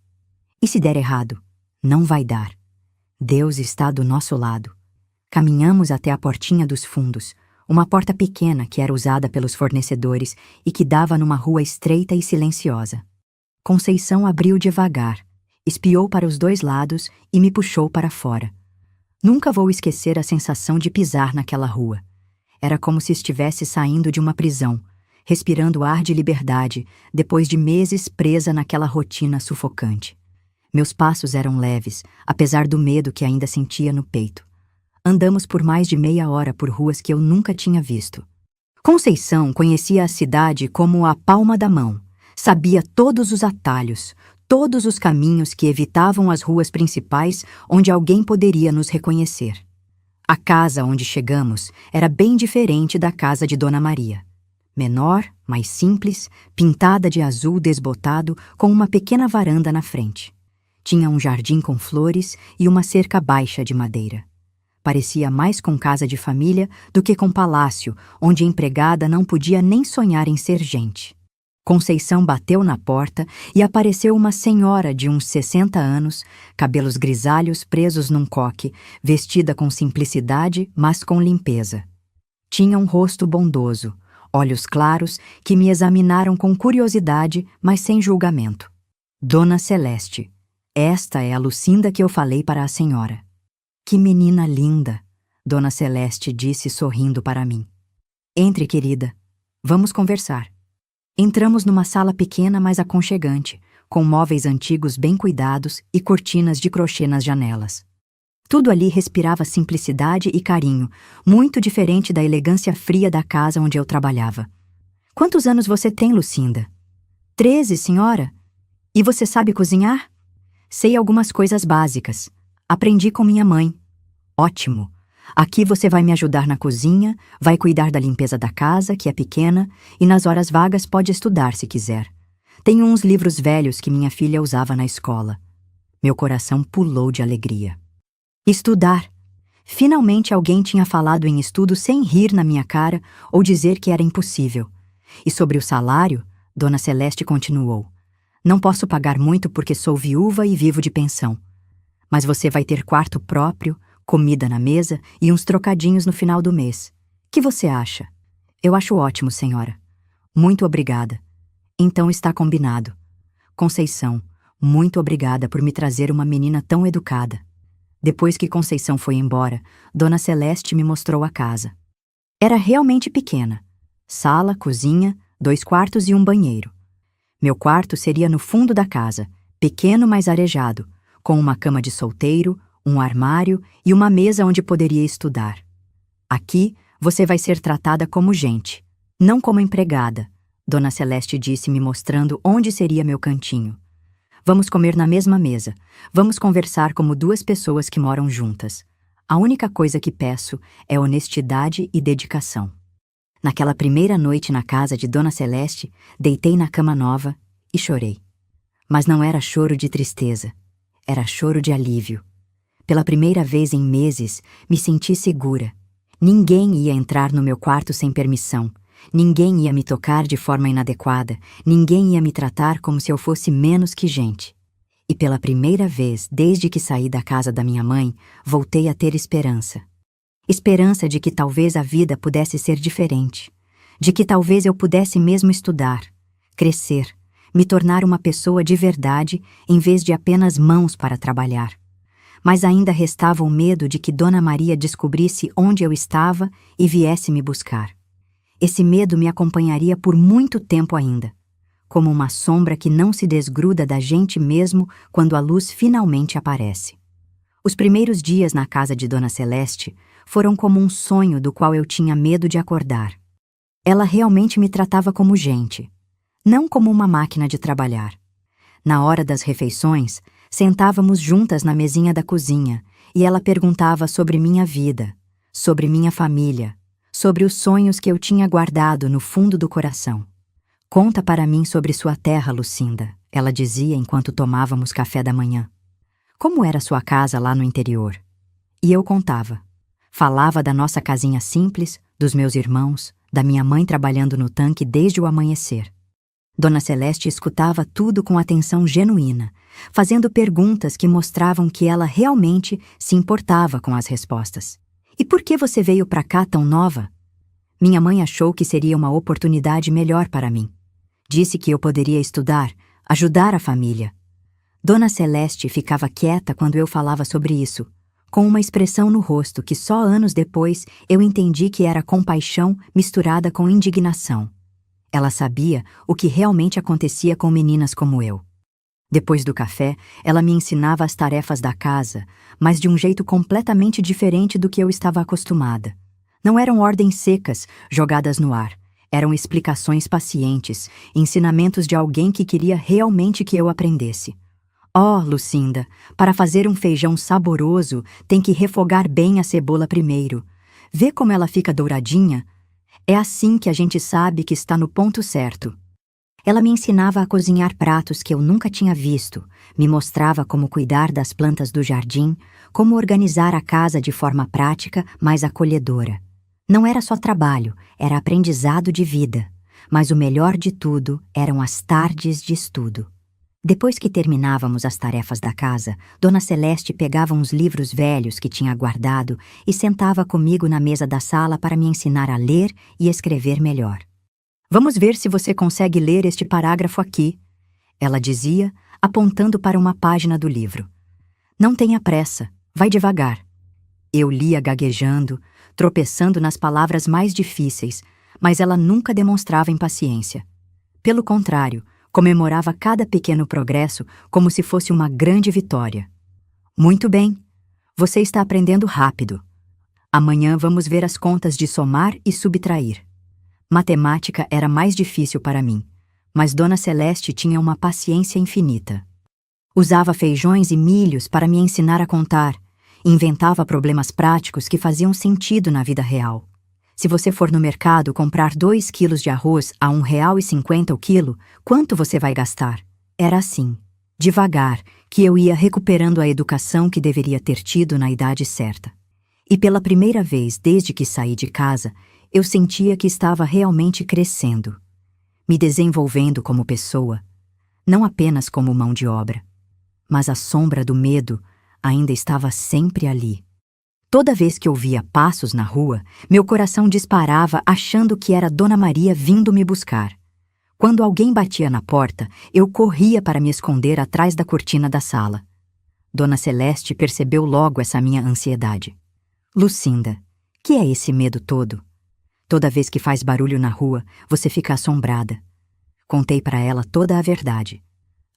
E se der errado? Não vai dar. Deus está do nosso lado." Caminhamos até a portinha dos fundos, uma porta pequena que era usada pelos fornecedores e que dava numa rua estreita e silenciosa. Conceição abriu devagar, espiou para os 2 lados e me puxou para fora. Nunca vou esquecer a sensação de pisar naquela rua. Era como se estivesse saindo de uma prisão, respirando ar de liberdade, depois de meses presa naquela rotina sufocante. Meus passos eram leves, apesar do medo que ainda sentia no peito. Andamos por mais de meia hora por ruas que eu nunca tinha visto. Conceição conhecia a cidade como a palma da mão. Sabia todos os atalhos, todos os caminhos que evitavam as ruas principais onde alguém poderia nos reconhecer. A casa onde chegamos era bem diferente da casa de Dona Maria. menor, mais simples, pintada de azul desbotado, com uma pequena varanda na frente. Tinha um jardim com flores e uma cerca baixa de madeira. Parecia mais com casa de família do que com palácio, onde a empregada não podia nem sonhar em ser gente. Conceição bateu na porta e apareceu uma senhora de uns 60 anos, cabelos grisalhos presos num coque, vestida com simplicidade, mas com limpeza. Tinha um rosto bondoso, olhos claros que me examinaram com curiosidade, mas sem julgamento. Dona Celeste, esta é a Lucinda que eu falei para a senhora. Que menina linda, Dona Celeste disse sorrindo para mim. Entre, querida. Vamos conversar. Entramos numa sala pequena, mas aconchegante, com móveis antigos bem cuidados e cortinas de crochê nas janelas. Tudo ali respirava simplicidade e carinho, muito diferente da elegância fria da casa onde eu trabalhava. Quantos anos você tem, Lucinda? 13, senhora. E você sabe cozinhar? Sei algumas coisas básicas. Aprendi com minha mãe. Ótimo. Aqui você vai me ajudar na cozinha, vai cuidar da limpeza da casa, que é pequena, e nas horas vagas pode estudar se quiser. Tenho uns livros velhos que minha filha usava na escola. Meu coração pulou de alegria. Estudar. Finalmente alguém tinha falado em estudo sem rir na minha cara ou dizer que era impossível. E sobre o salário, Dona Celeste continuou. Não posso pagar muito porque sou viúva e vivo de pensão. Mas você vai ter quarto próprio, comida na mesa e uns trocadinhos no final do mês. Que você acha? Eu acho ótimo, senhora. Muito obrigada. Então está combinado. Conceição, muito obrigada por me trazer uma menina tão educada. Depois que Conceição foi embora, Dona Celeste me mostrou a casa. Era realmente pequena. Sala, cozinha, 2 quartos e um banheiro. Meu quarto seria no fundo da casa, pequeno mas arejado, com uma cama de solteiro, um armário e uma mesa onde poderia estudar. Aqui, você vai ser tratada como gente, não como empregada, Dona Celeste disse me mostrando onde seria meu cantinho. Vamos comer na mesma mesa. Vamos conversar como 2 pessoas que moram juntas. A única coisa que peço é honestidade e dedicação. Naquela primeira noite na casa de Dona Celeste, deitei na cama nova e chorei. Mas não era choro de tristeza. Era choro de alívio. Pela primeira vez em meses, me senti segura. Ninguém ia entrar no meu quarto sem permissão. Ninguém ia me tocar de forma inadequada. Ninguém ia me tratar como se eu fosse menos que gente. E pela primeira vez, desde que saí da casa da minha mãe, voltei a ter esperança. Esperança de que talvez a vida pudesse ser diferente. De que talvez eu pudesse mesmo estudar, crescer, me tornar uma pessoa de verdade em vez de apenas mãos para trabalhar. Mas ainda restava o medo de que Dona Maria descobrisse onde eu estava e viesse me buscar. Esse medo me acompanharia por muito tempo ainda, como uma sombra que não se desgruda da gente mesmo quando a luz finalmente aparece. Os primeiros dias na casa de Dona Celeste foram como um sonho do qual eu tinha medo de acordar. Ela realmente me tratava como gente, não como uma máquina de trabalhar. Na hora das refeições, sentávamos juntas na mesinha da cozinha e ela perguntava sobre minha vida, sobre minha família, sobre os sonhos que eu tinha guardado no fundo do coração. Conta para mim sobre sua terra, Lucinda, ela dizia enquanto tomávamos café da manhã. Como era sua casa lá no interior? E eu contava. Falava da nossa casinha simples, dos meus irmãos, da minha mãe trabalhando no tanque desde o amanhecer. Dona Celeste escutava tudo com atenção genuína, fazendo perguntas que mostravam que ela realmente se importava com as respostas. E por que você veio para cá tão nova? Minha mãe achou que seria uma oportunidade melhor para mim. Disse que eu poderia estudar, ajudar a família. Dona Celeste ficava quieta quando eu falava sobre isso, com uma expressão no rosto que só anos depois eu entendi que era compaixão misturada com indignação. Ela sabia o que realmente acontecia com meninas como eu. Depois do café, ela me ensinava as tarefas da casa, mas de um jeito completamente diferente do que eu estava acostumada. Não eram ordens secas, jogadas no ar. Eram explicações pacientes, ensinamentos de alguém que queria realmente que eu aprendesse. Oh, Lucinda, para fazer um feijão saboroso, tem que refogar bem a cebola primeiro. Vê como ela fica douradinha? É assim que a gente sabe que está no ponto certo. Ela me ensinava a cozinhar pratos que eu nunca tinha visto, me mostrava como cuidar das plantas do jardim, como organizar a casa de forma prática, mas acolhedora. Não era só trabalho, era aprendizado de vida, mas o melhor de tudo eram as tardes de estudo. Depois que terminávamos as tarefas da casa, Dona Celeste pegava uns livros velhos que tinha guardado e sentava comigo na mesa da sala para me ensinar a ler e escrever melhor. Vamos ver se você consegue ler este parágrafo aqui, ela dizia, apontando para uma página do livro. Não tenha pressa, vai devagar. Eu lia gaguejando, tropeçando nas palavras mais difíceis, mas ela nunca demonstrava impaciência. Pelo contrário, comemorava cada pequeno progresso como se fosse uma grande vitória. Muito bem, você está aprendendo rápido. Amanhã vamos ver as contas de somar e subtrair. Matemática era mais difícil para mim, mas Dona Celeste tinha uma paciência infinita. Usava feijões e milhos para me ensinar a contar, inventava problemas práticos que faziam sentido na vida real. Se você for no mercado comprar 2 quilos de arroz a R$ 1,50 o quilo, quanto você vai gastar? Era assim, devagar, que eu ia recuperando a educação que deveria ter tido na idade certa. E pela primeira vez desde que saí de casa, eu sentia que estava realmente crescendo, me desenvolvendo como pessoa, não apenas como mão de obra. Mas a sombra do medo ainda estava sempre ali. Toda vez que ouvia passos na rua, meu coração disparava achando que era Dona Maria vindo me buscar. Quando alguém batia na porta, eu corria para me esconder atrás da cortina da sala. Dona Celeste percebeu logo essa minha ansiedade. Lucinda, que é esse medo todo? Toda vez que faz barulho na rua, você fica assombrada. Contei para ela toda a verdade.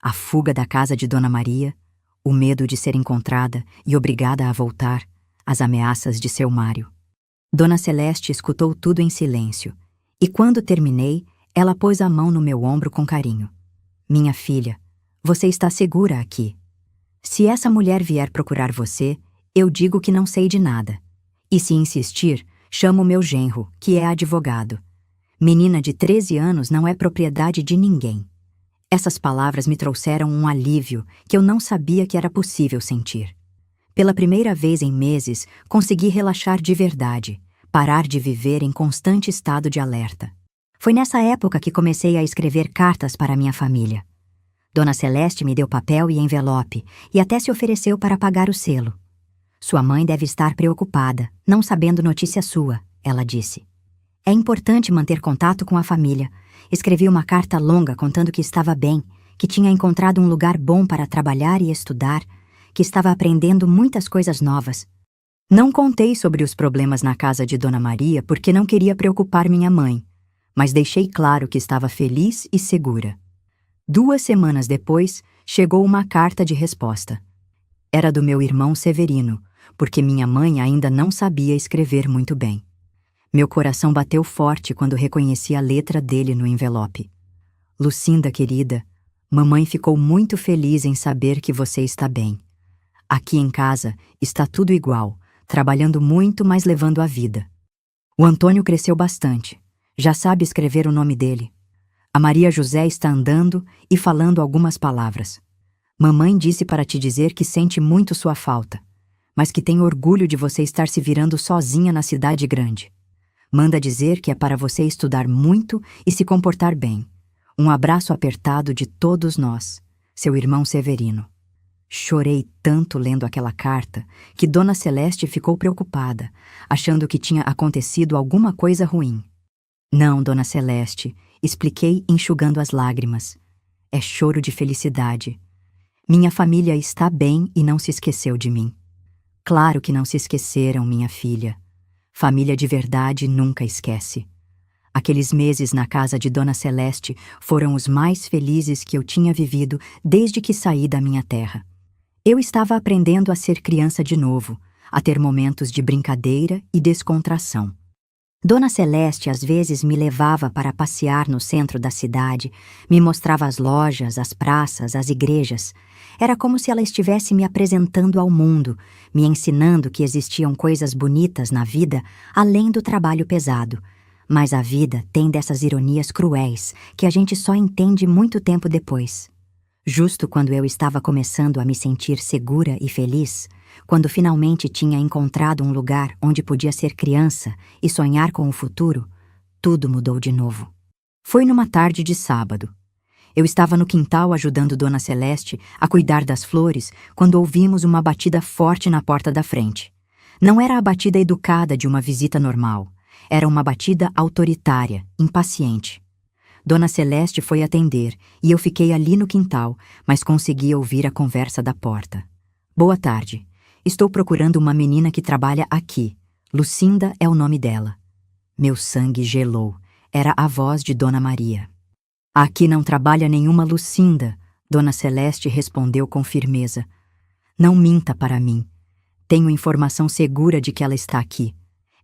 A fuga da casa de Dona Maria, o medo de ser encontrada e obrigada a voltar, as ameaças de seu Mário. Dona Celeste escutou tudo em silêncio, e quando terminei, ela pôs a mão no meu ombro com carinho. Minha filha, você está segura aqui. Se essa mulher vier procurar você, eu digo que não sei de nada. E se insistir, chamo meu genro, que é advogado. Menina de 13 anos não é propriedade de ninguém. Essas palavras me trouxeram um alívio que eu não sabia que era possível sentir. Pela primeira vez em meses, consegui relaxar de verdade, parar de viver em constante estado de alerta. Foi nessa época que comecei a escrever cartas para minha família. Dona Celeste me deu papel e envelope e até se ofereceu para pagar o selo. Sua mãe deve estar preocupada, não sabendo notícia sua, ela disse. É importante manter contato com a família. Escrevi uma carta longa contando que estava bem, que tinha encontrado um lugar bom para trabalhar e estudar, que estava aprendendo muitas coisas novas. Não contei sobre os problemas na casa de Dona Maria porque não queria preocupar minha mãe, mas deixei claro que estava feliz e segura. 2 semanas depois, chegou uma carta de resposta. Era do meu irmão Severino, porque minha mãe ainda não sabia escrever muito bem. Meu coração bateu forte quando reconheci a letra dele no envelope. Lucinda, querida, mamãe ficou muito feliz em saber que você está bem. Aqui em casa está tudo igual, trabalhando muito, mas levando a vida. O Antônio cresceu bastante. Já sabe escrever o nome dele. A Maria José está andando e falando algumas palavras. Mamãe disse para te dizer que sente muito sua falta, mas que tem orgulho de você estar se virando sozinha na cidade grande. Manda dizer que é para você estudar muito e se comportar bem. Um abraço apertado de todos nós, seu irmão Severino. Chorei tanto lendo aquela carta que Dona Celeste ficou preocupada, achando que tinha acontecido alguma coisa ruim. Não, Dona Celeste, expliquei enxugando as lágrimas. É choro de felicidade. Minha família está bem e não se esqueceu de mim. Claro que não se esqueceram, minha filha. Família de verdade nunca esquece. Aqueles meses na casa de Dona Celeste foram os mais felizes que eu tinha vivido desde que saí da minha terra. Eu estava aprendendo a ser criança de novo, a ter momentos de brincadeira e descontração. Dona Celeste às vezes me levava para passear no centro da cidade, me mostrava as lojas, as praças, as igrejas. Era como se ela estivesse me apresentando ao mundo, me ensinando que existiam coisas bonitas na vida além do trabalho pesado, Mas a vida tem dessas ironias cruéis que a gente só entende muito tempo depois. Justo quando eu estava começando a me sentir segura e feliz, quando finalmente tinha encontrado um lugar onde podia ser criança e sonhar com o futuro, tudo mudou de novo. Foi numa tarde de sábado. Eu estava no quintal ajudando Dona Celeste a cuidar das flores quando ouvimos uma batida forte na porta da frente. Não era a batida educada de uma visita normal. Era uma batida autoritária, impaciente. Dona Celeste foi atender e eu fiquei ali no quintal, mas consegui ouvir a conversa da porta. Boa tarde. Estou procurando uma menina que trabalha aqui. Lucinda é o nome dela. Meu sangue gelou. Era a voz de Dona Maria. Aqui não trabalha nenhuma Lucinda, Dona Celeste respondeu com firmeza. Não minta para mim. Tenho informação segura de que ela está aqui.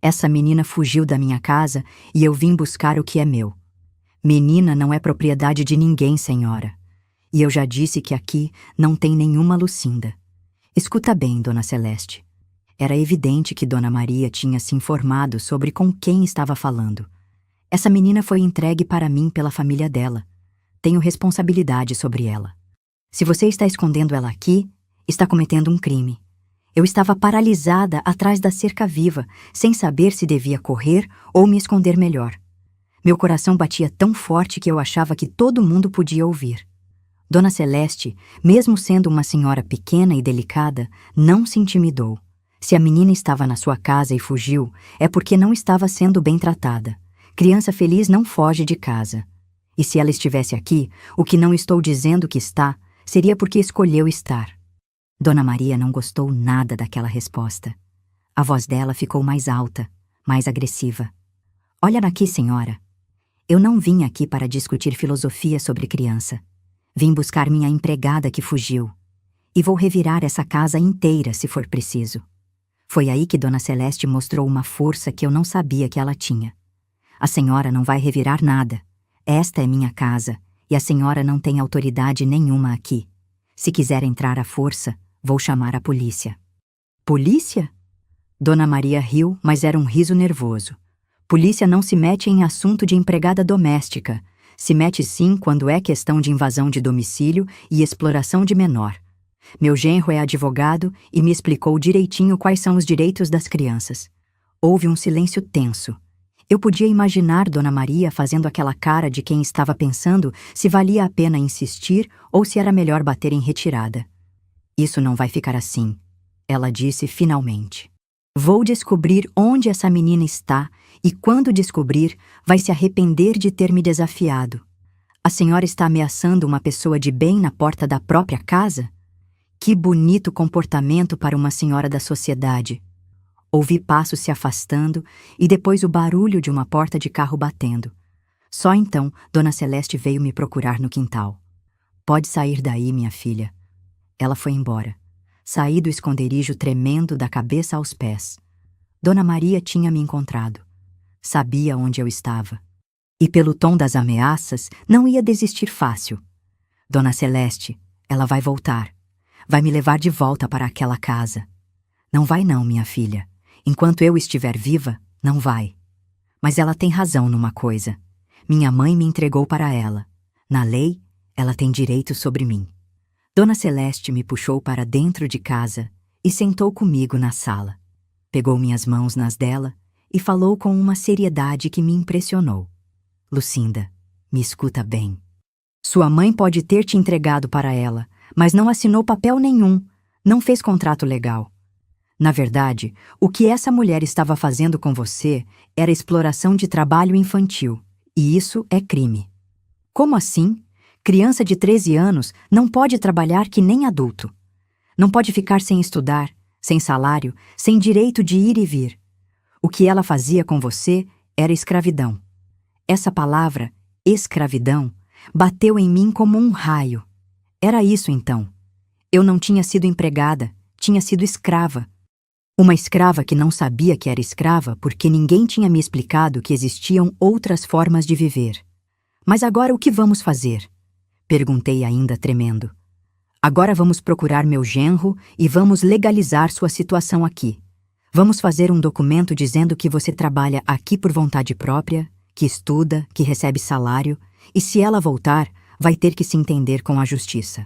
Essa menina fugiu da minha casa e eu vim buscar o que é meu. Menina não é propriedade de ninguém, senhora. E eu já disse que aqui não tem nenhuma Lucinda. Escuta bem, Dona Celeste. Era evidente que Dona Maria tinha se informado sobre com quem estava falando. Essa menina foi entregue para mim pela família dela. Tenho responsabilidade sobre ela. Se você está escondendo ela aqui, está cometendo um crime. Eu estava paralisada atrás da cerca viva, sem saber se devia correr ou me esconder melhor. Meu coração batia tão forte que eu achava que todo mundo podia ouvir. Dona Celeste, mesmo sendo uma senhora pequena e delicada, não se intimidou. Se a menina estava na sua casa e fugiu, é porque não estava sendo bem tratada. Criança feliz não foge de casa. E se ela estivesse aqui, o que não estou dizendo que está, seria porque escolheu estar. Dona Maria não gostou nada daquela resposta. A voz dela ficou mais alta, mais agressiva. Olha aqui, senhora. Eu não vim aqui para discutir filosofia sobre criança. Vim buscar minha empregada que fugiu. E vou revirar essa casa inteira se for preciso. Foi aí que Dona Celeste mostrou uma força que eu não sabia que ela tinha. A senhora não vai revirar nada. Esta é minha casa, e a senhora não tem autoridade nenhuma aqui. Se quiser entrar à força, vou chamar a polícia. Polícia? Dona Maria riu, mas era um riso nervoso. Polícia não se mete em assunto de empregada doméstica. Se mete sim quando é questão de invasão de domicílio e exploração de menor. Meu genro é advogado e me explicou direitinho quais são os direitos das crianças. Houve um silêncio tenso. Eu podia imaginar Dona Maria fazendo aquela cara de quem estava pensando se valia a pena insistir ou se era melhor bater em retirada. Isso não vai ficar assim, ela disse finalmente. Vou descobrir onde essa menina está e quando descobrir, vai se arrepender de ter me desafiado. A senhora está ameaçando uma pessoa de bem na porta da própria casa? Que bonito comportamento para uma senhora da sociedade. Ouvi passos se afastando e depois o barulho de uma porta de carro batendo. Só então, Dona Celeste veio me procurar no quintal. Pode sair daí, minha filha. Ela foi embora. Saí do esconderijo tremendo da cabeça aos pés. Dona Maria tinha me encontrado. Sabia onde eu estava. E pelo tom das ameaças, não ia desistir fácil. Dona Celeste, ela vai voltar. Vai me levar de volta para aquela casa. Não vai não, minha filha. Enquanto eu estiver viva, não vai. Mas ela tem razão numa coisa. Minha mãe me entregou para ela. Na lei, ela tem direito sobre mim. Dona Celeste me puxou para dentro de casa e sentou comigo na sala. Pegou minhas mãos nas dela e falou com uma seriedade que me impressionou. Lucinda, me escuta bem. Sua mãe pode ter te entregado para ela, mas não assinou papel nenhum, não fez contrato legal. Na verdade, o que essa mulher estava fazendo com você era exploração de trabalho infantil, e isso é crime. Como assim? Criança de 13 anos não pode trabalhar que nem adulto. Não pode ficar sem estudar, sem salário, sem direito de ir e vir. O que ela fazia com você era escravidão. Essa palavra, escravidão, bateu em mim como um raio. Era isso então. Eu não tinha sido empregada, tinha sido escrava. Uma escrava que não sabia que era escrava porque ninguém tinha me explicado que existiam outras formas de viver. Mas agora o que vamos fazer? Perguntei ainda tremendo. Agora vamos procurar meu genro e vamos legalizar sua situação aqui. Vamos fazer um documento dizendo que você trabalha aqui por vontade própria, que estuda, que recebe salário, e se ela voltar, vai ter que se entender com a justiça.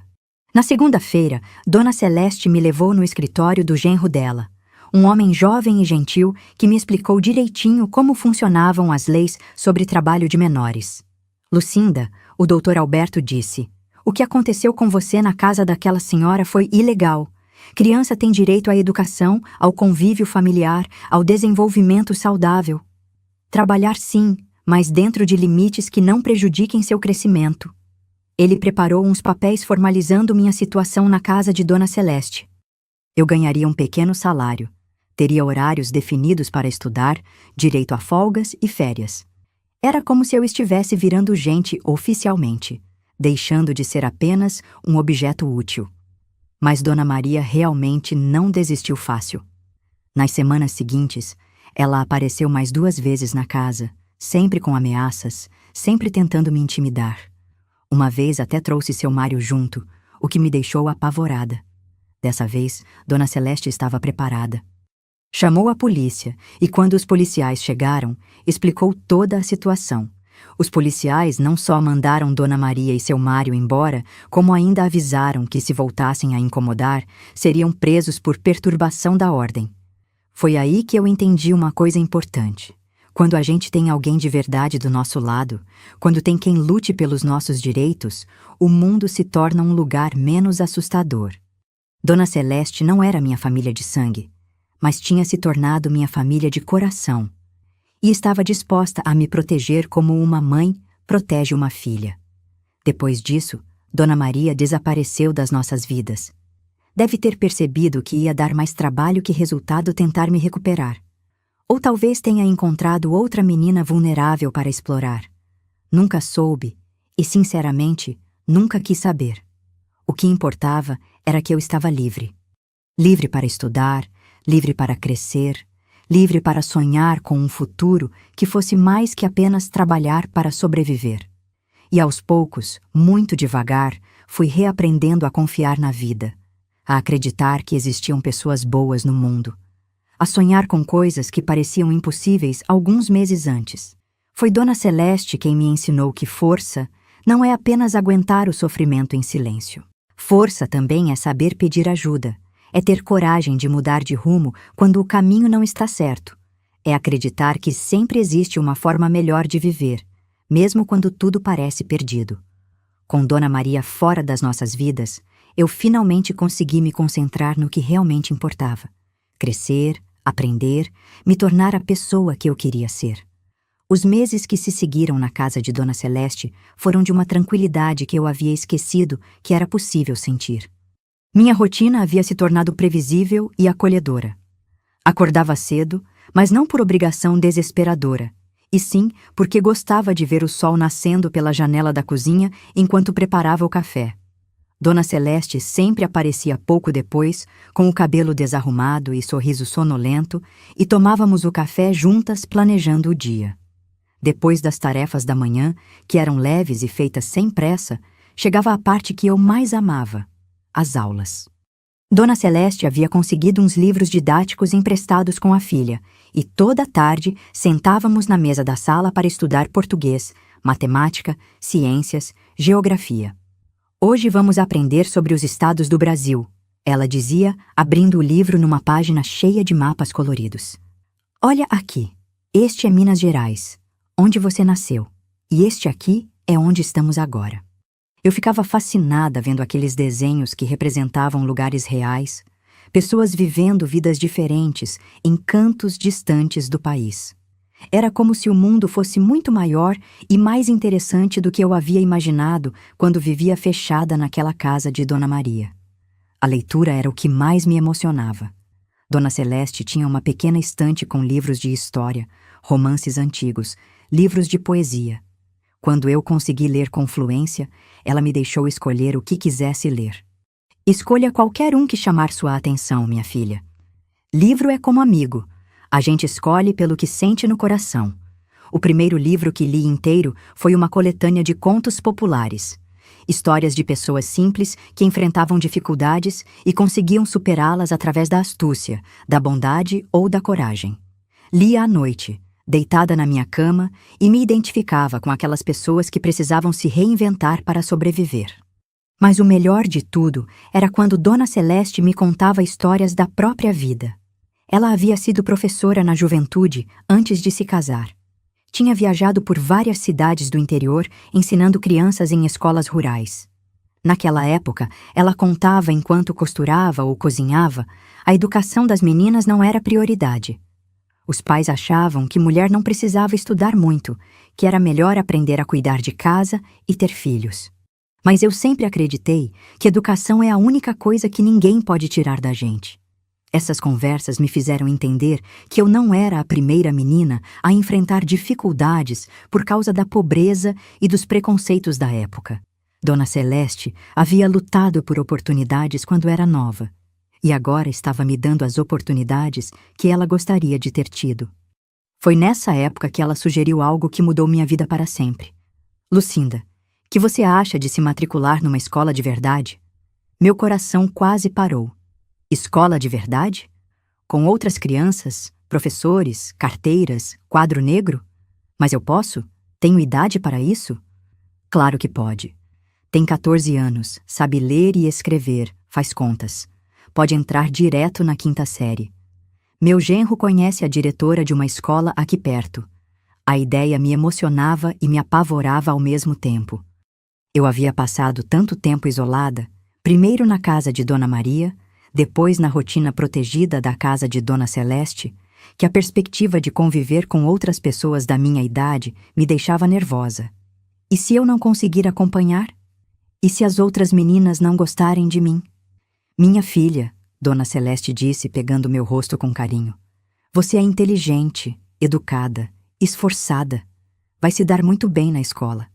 Na segunda-feira, Dona Celeste me levou no escritório do genro dela, um homem jovem e gentil que me explicou direitinho como funcionavam as leis sobre trabalho de menores. Lucinda, o Dr. Alberto disse, o que aconteceu com você na casa daquela senhora foi ilegal. Criança tem direito à educação, ao convívio familiar, ao desenvolvimento saudável. Trabalhar sim, mas dentro de limites que não prejudiquem seu crescimento. Ele preparou uns papéis formalizando minha situação na casa de Dona Celeste. Eu ganharia um pequeno salário, teria horários definidos para estudar, direito a folgas e férias. Era como se eu estivesse virando gente oficialmente, deixando de ser apenas um objeto útil. Mas Dona Maria realmente não desistiu fácil. Nas semanas seguintes, ela apareceu mais 2 vezes na casa, sempre com ameaças, sempre tentando me intimidar. Uma vez até trouxe seu Mário junto, o que me deixou apavorada. Dessa vez, Dona Celeste estava preparada. Chamou a polícia e, quando os policiais chegaram, explicou toda a situação. Os policiais não só mandaram Dona Maria e seu Mário embora, como ainda avisaram que, se voltassem a incomodar, seriam presos por perturbação da ordem. Foi aí que eu entendi uma coisa importante. Quando a gente tem alguém de verdade do nosso lado, quando tem quem lute pelos nossos direitos, o mundo se torna um lugar menos assustador. Dona Celeste não era minha família de sangue, mas tinha se tornado minha família de coração. E estava disposta a me proteger como uma mãe protege uma filha. Depois disso, Dona Maria desapareceu das nossas vidas. Deve ter percebido que ia dar mais trabalho que resultado tentar me recuperar. Ou talvez tenha encontrado outra menina vulnerável para explorar. Nunca soube e, sinceramente, nunca quis saber. O que importava era que eu estava livre. Livre para estudar, livre para crescer, livre para sonhar com um futuro que fosse mais que apenas trabalhar para sobreviver. E aos poucos, muito devagar, fui reaprendendo a confiar na vida, a acreditar que existiam pessoas boas no mundo, a sonhar com coisas que pareciam impossíveis alguns meses antes. Foi Dona Celeste quem me ensinou que força não é apenas aguentar o sofrimento em silêncio. Força também é saber pedir ajuda. É ter coragem de mudar de rumo quando o caminho não está certo. É acreditar que sempre existe uma forma melhor de viver, mesmo quando tudo parece perdido. Com Dona Maria fora das nossas vidas, eu finalmente consegui me concentrar no que realmente importava. Crescer, aprender, me tornar a pessoa que eu queria ser. Os meses que se seguiram na casa de Dona Celeste foram de uma tranquilidade que eu havia esquecido que era possível sentir. Minha rotina havia se tornado previsível e acolhedora. Acordava cedo, mas não por obrigação desesperadora, e sim porque gostava de ver o sol nascendo pela janela da cozinha enquanto preparava o café. Dona Celeste sempre aparecia pouco depois, com o cabelo desarrumado e sorriso sonolento, e tomávamos o café juntas planejando o dia. Depois das tarefas da manhã, que eram leves e feitas sem pressa, chegava a parte que eu mais amava: as aulas. Dona Celeste havia conseguido uns livros didáticos emprestados com a filha, e toda tarde sentávamos na mesa da sala para estudar português, matemática, ciências, geografia. Hoje vamos aprender sobre os estados do Brasil, ela dizia, abrindo o livro numa página cheia de mapas coloridos. Olha aqui, este é Minas Gerais, onde você nasceu, e este aqui é onde estamos agora. Eu ficava fascinada vendo aqueles desenhos que representavam lugares reais, pessoas vivendo vidas diferentes em cantos distantes do país. Era como se o mundo fosse muito maior e mais interessante do que eu havia imaginado quando vivia fechada naquela casa de Dona Maria. A leitura era o que mais me emocionava. Dona Celeste tinha uma pequena estante com livros de história, romances antigos, livros de poesia. Quando eu consegui ler com fluência, ela me deixou escolher o que quisesse ler. Escolha qualquer um que chamar sua atenção, minha filha. Livro é como amigo. A gente escolhe pelo que sente no coração. O primeiro livro que li inteiro foi uma coletânea de contos populares. Histórias de pessoas simples que enfrentavam dificuldades e conseguiam superá-las através da astúcia, da bondade ou da coragem. Lia à noite, deitada na minha cama, e me identificava com aquelas pessoas que precisavam se reinventar para sobreviver. Mas o melhor de tudo era quando Dona Celeste me contava histórias da própria vida. Ela havia sido professora na juventude antes de se casar. Tinha viajado por várias cidades do interior, ensinando crianças em escolas rurais. Naquela época, ela contava enquanto costurava ou cozinhava, a educação das meninas não era prioridade. Os pais achavam que mulher não precisava estudar muito, que era melhor aprender a cuidar de casa e ter filhos. Mas eu sempre acreditei que educação é a única coisa que ninguém pode tirar da gente. Essas conversas me fizeram entender que eu não era a primeira menina a enfrentar dificuldades por causa da pobreza e dos preconceitos da época. Dona Celeste havia lutado por oportunidades quando era nova, e agora estava me dando as oportunidades que ela gostaria de ter tido. Foi nessa época que ela sugeriu algo que mudou minha vida para sempre. Lucinda, que você acha de se matricular numa escola de verdade? Meu coração quase parou. Escola de verdade? Com outras crianças, professores, carteiras, quadro negro? Mas eu posso? Tenho idade para isso? Claro que pode. Tem 14 anos, sabe ler e escrever, faz contas. Pode entrar direto na 5ª série. Meu genro conhece a diretora de uma escola aqui perto. A ideia me emocionava e me apavorava ao mesmo tempo. Eu havia passado tanto tempo isolada, primeiro na casa de Dona Maria, depois na rotina protegida da casa de Dona Celeste, que a perspectiva de conviver com outras pessoas da minha idade me deixava nervosa. E se eu não conseguir acompanhar? E se as outras meninas não gostarem de mim? Minha filha, Dona Celeste disse, pegando meu rosto com carinho, você é inteligente, educada, esforçada. Vai se dar muito bem na escola.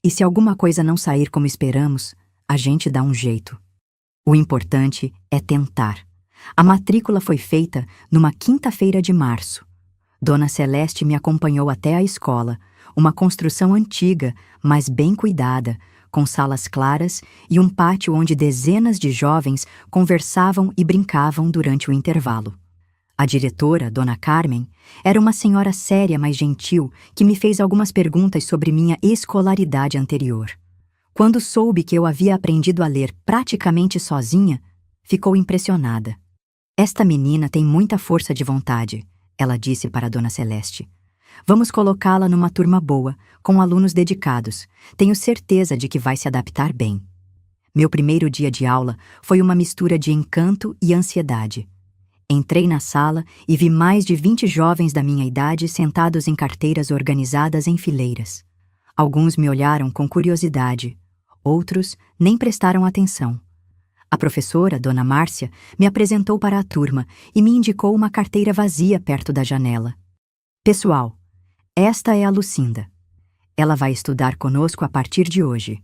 E se alguma coisa não sair como esperamos, a gente dá um jeito. O importante é tentar. A matrícula foi feita numa quinta-feira de março. Dona Celeste me acompanhou até a escola, uma construção antiga, mas bem cuidada, com salas claras e um pátio onde dezenas de jovens conversavam e brincavam durante o intervalo. A diretora, Dona Carmen, era uma senhora séria, mas gentil, que me fez algumas perguntas sobre minha escolaridade anterior. Quando soube que eu havia aprendido a ler praticamente sozinha, ficou impressionada. Esta menina tem muita força de vontade, ela disse para Dona Celeste. Vamos colocá-la numa turma boa, com alunos dedicados. Tenho certeza de que vai se adaptar bem. Meu primeiro dia de aula foi uma mistura de encanto e ansiedade. Entrei na sala e vi mais de 20 jovens da minha idade sentados em carteiras organizadas em fileiras. Alguns me olharam com curiosidade, outros nem prestaram atenção. A professora, Dona Márcia, me apresentou para a turma e me indicou uma carteira vazia perto da janela. Pessoal, esta é a Lucinda. Ela vai estudar conosco a partir de hoje.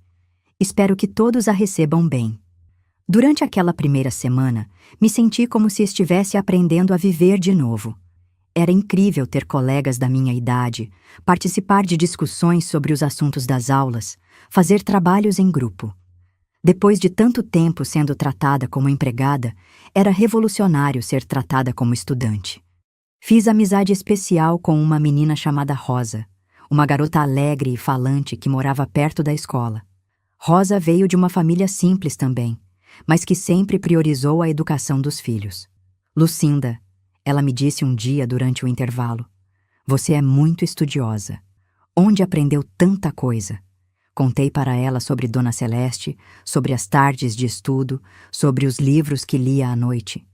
Espero que todos a recebam bem. Durante aquela primeira semana, me senti como se estivesse aprendendo a viver de novo. Era incrível ter colegas da minha idade, participar de discussões sobre os assuntos das aulas, fazer trabalhos em grupo. Depois de tanto tempo sendo tratada como empregada, era revolucionário ser tratada como estudante. Fiz amizade especial com uma menina chamada Rosa, uma garota alegre e falante que morava perto da escola. Rosa veio de uma família simples também, mas que sempre priorizou a educação dos filhos. Lucinda, ela me disse um dia durante o intervalo, você é muito estudiosa. Onde aprendeu tanta coisa? Contei para ela sobre Dona Celeste, sobre as tardes de estudo, sobre os livros que lia à noite.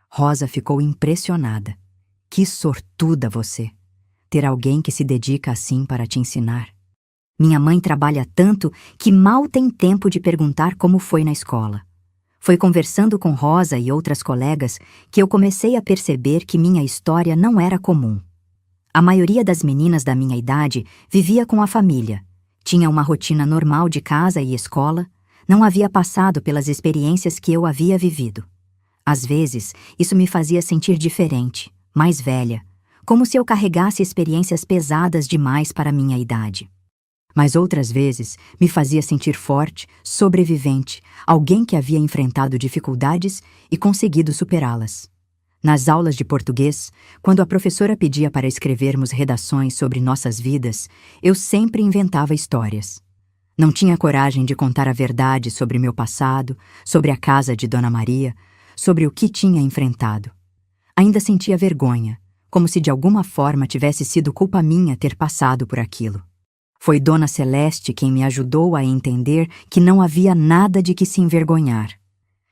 Rosa ficou impressionada. Que sortuda você! Ter alguém que se dedica assim para te ensinar. Minha mãe trabalha tanto que mal tem tempo de perguntar como foi na escola. Foi conversando com Rosa e outras colegas que eu comecei a perceber que minha história não era comum. A maioria das meninas da minha idade vivia com a família, tinha uma rotina normal de casa e escola, não havia passado pelas experiências que eu havia vivido. Às vezes, isso me fazia sentir diferente, mais velha, como se eu carregasse experiências pesadas demais para minha idade. Mas outras vezes me fazia sentir forte, sobrevivente, alguém que havia enfrentado dificuldades e conseguido superá-las. Nas aulas de português, quando a professora pedia para escrevermos redações sobre nossas vidas, eu sempre inventava histórias. Não tinha coragem de contar a verdade sobre meu passado, sobre a casa de Dona Maria, sobre o que tinha enfrentado. Ainda sentia vergonha, como se de alguma forma tivesse sido culpa minha ter passado por aquilo. Foi Dona Celeste quem me ajudou a entender que não havia nada de que se envergonhar.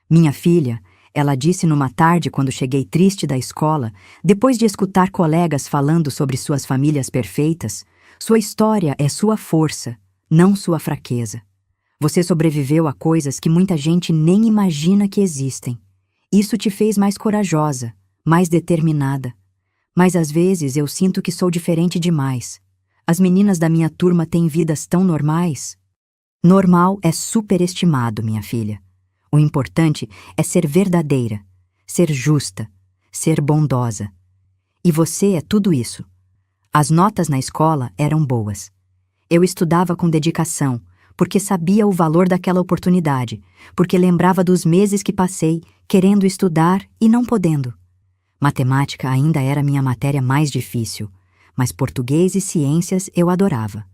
Minha filha, ela disse numa tarde quando cheguei triste da escola, depois de escutar colegas falando sobre suas famílias perfeitas, sua história é sua força, não sua fraqueza. Você sobreviveu a coisas que muita gente nem imagina que existem. Isso te fez mais corajosa, mais determinada. Mas às vezes eu sinto que sou diferente demais. As meninas da minha turma têm vidas tão normais. Normal é superestimado, minha filha. O importante é ser verdadeira, ser justa, ser bondosa. E você é tudo isso. As notas na escola eram boas. Eu estudava com dedicação, porque sabia o valor daquela oportunidade, porque lembrava dos meses que passei querendo estudar e não podendo. Matemática ainda era minha matéria mais difícil, mas português e ciências eu adorava.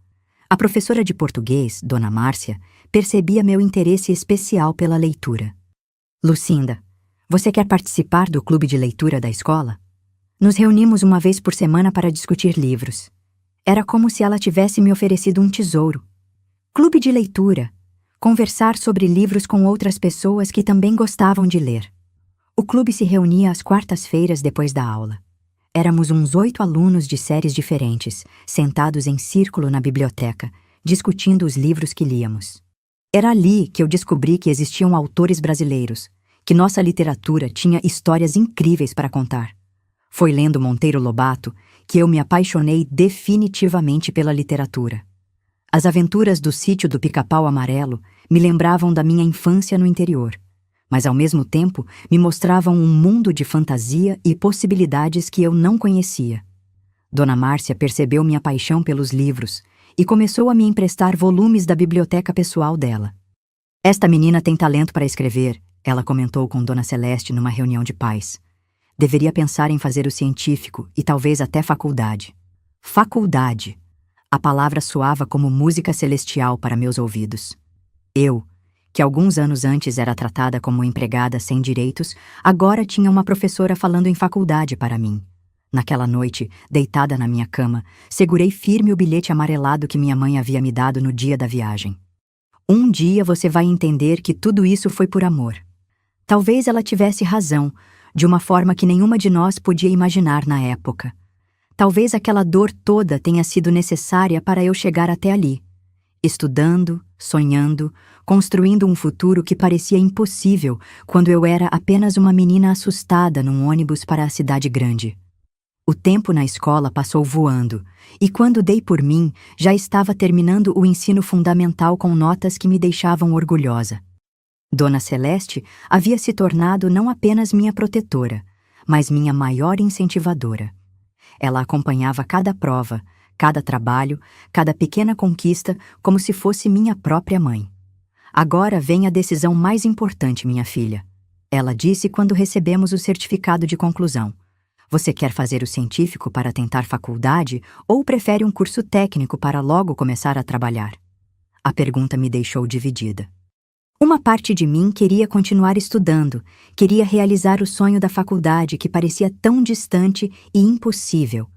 A professora de português, Dona Márcia, percebia meu interesse especial pela leitura. Lucinda, você quer participar do clube de leitura da escola? Nos reunimos uma vez por semana para discutir livros. Era como se ela tivesse me oferecido um tesouro. Clube de leitura. Conversar sobre livros com outras pessoas que também gostavam de ler. O clube se reunia às quartas-feiras depois da aula. Éramos uns 8 alunos de séries diferentes, sentados em círculo na biblioteca, discutindo os livros que líamos. Era ali que eu descobri que existiam autores brasileiros, que nossa literatura tinha histórias incríveis para contar. Foi lendo Monteiro Lobato que eu me apaixonei definitivamente pela literatura. As aventuras do Sítio do Pica-Pau Amarelo me lembravam da minha infância no interior, mas ao mesmo tempo me mostravam um mundo de fantasia e possibilidades que eu não conhecia. Dona Márcia percebeu minha paixão pelos livros e começou a me emprestar volumes da biblioteca pessoal dela. Esta menina tem talento para escrever, ela comentou com Dona Celeste numa reunião de pais. Deveria pensar em fazer o científico e talvez até faculdade. Faculdade! A palavra soava como música celestial para meus ouvidos. Eu, que alguns anos antes era tratada como empregada sem direitos, agora tinha uma professora falando em faculdade para mim. Naquela noite, deitada na minha cama, segurei firme o bilhete amarelado que minha mãe havia me dado no dia da viagem. Um dia você vai entender que tudo isso foi por amor. Talvez ela tivesse razão, de uma forma que nenhuma de nós podia imaginar na época. Talvez aquela dor toda tenha sido necessária para eu chegar até ali, estudando, sonhando, construindo um futuro que parecia impossível quando eu era apenas uma menina assustada num ônibus para a cidade grande. O tempo na escola passou voando, e quando dei por mim, já estava terminando o ensino fundamental com notas que me deixavam orgulhosa. Dona Celeste havia se tornado não apenas minha protetora, mas minha maior incentivadora. Ela acompanhava cada prova, cada trabalho, cada pequena conquista como se fosse minha própria mãe. Agora vem a decisão mais importante, minha filha. Ela disse quando recebemos o certificado de conclusão. Você quer fazer o científico para tentar faculdade ou prefere um curso técnico para logo começar a trabalhar? A pergunta me deixou dividida. Uma parte de mim queria continuar estudando, queria realizar o sonho da faculdade que parecia tão distante e impossível.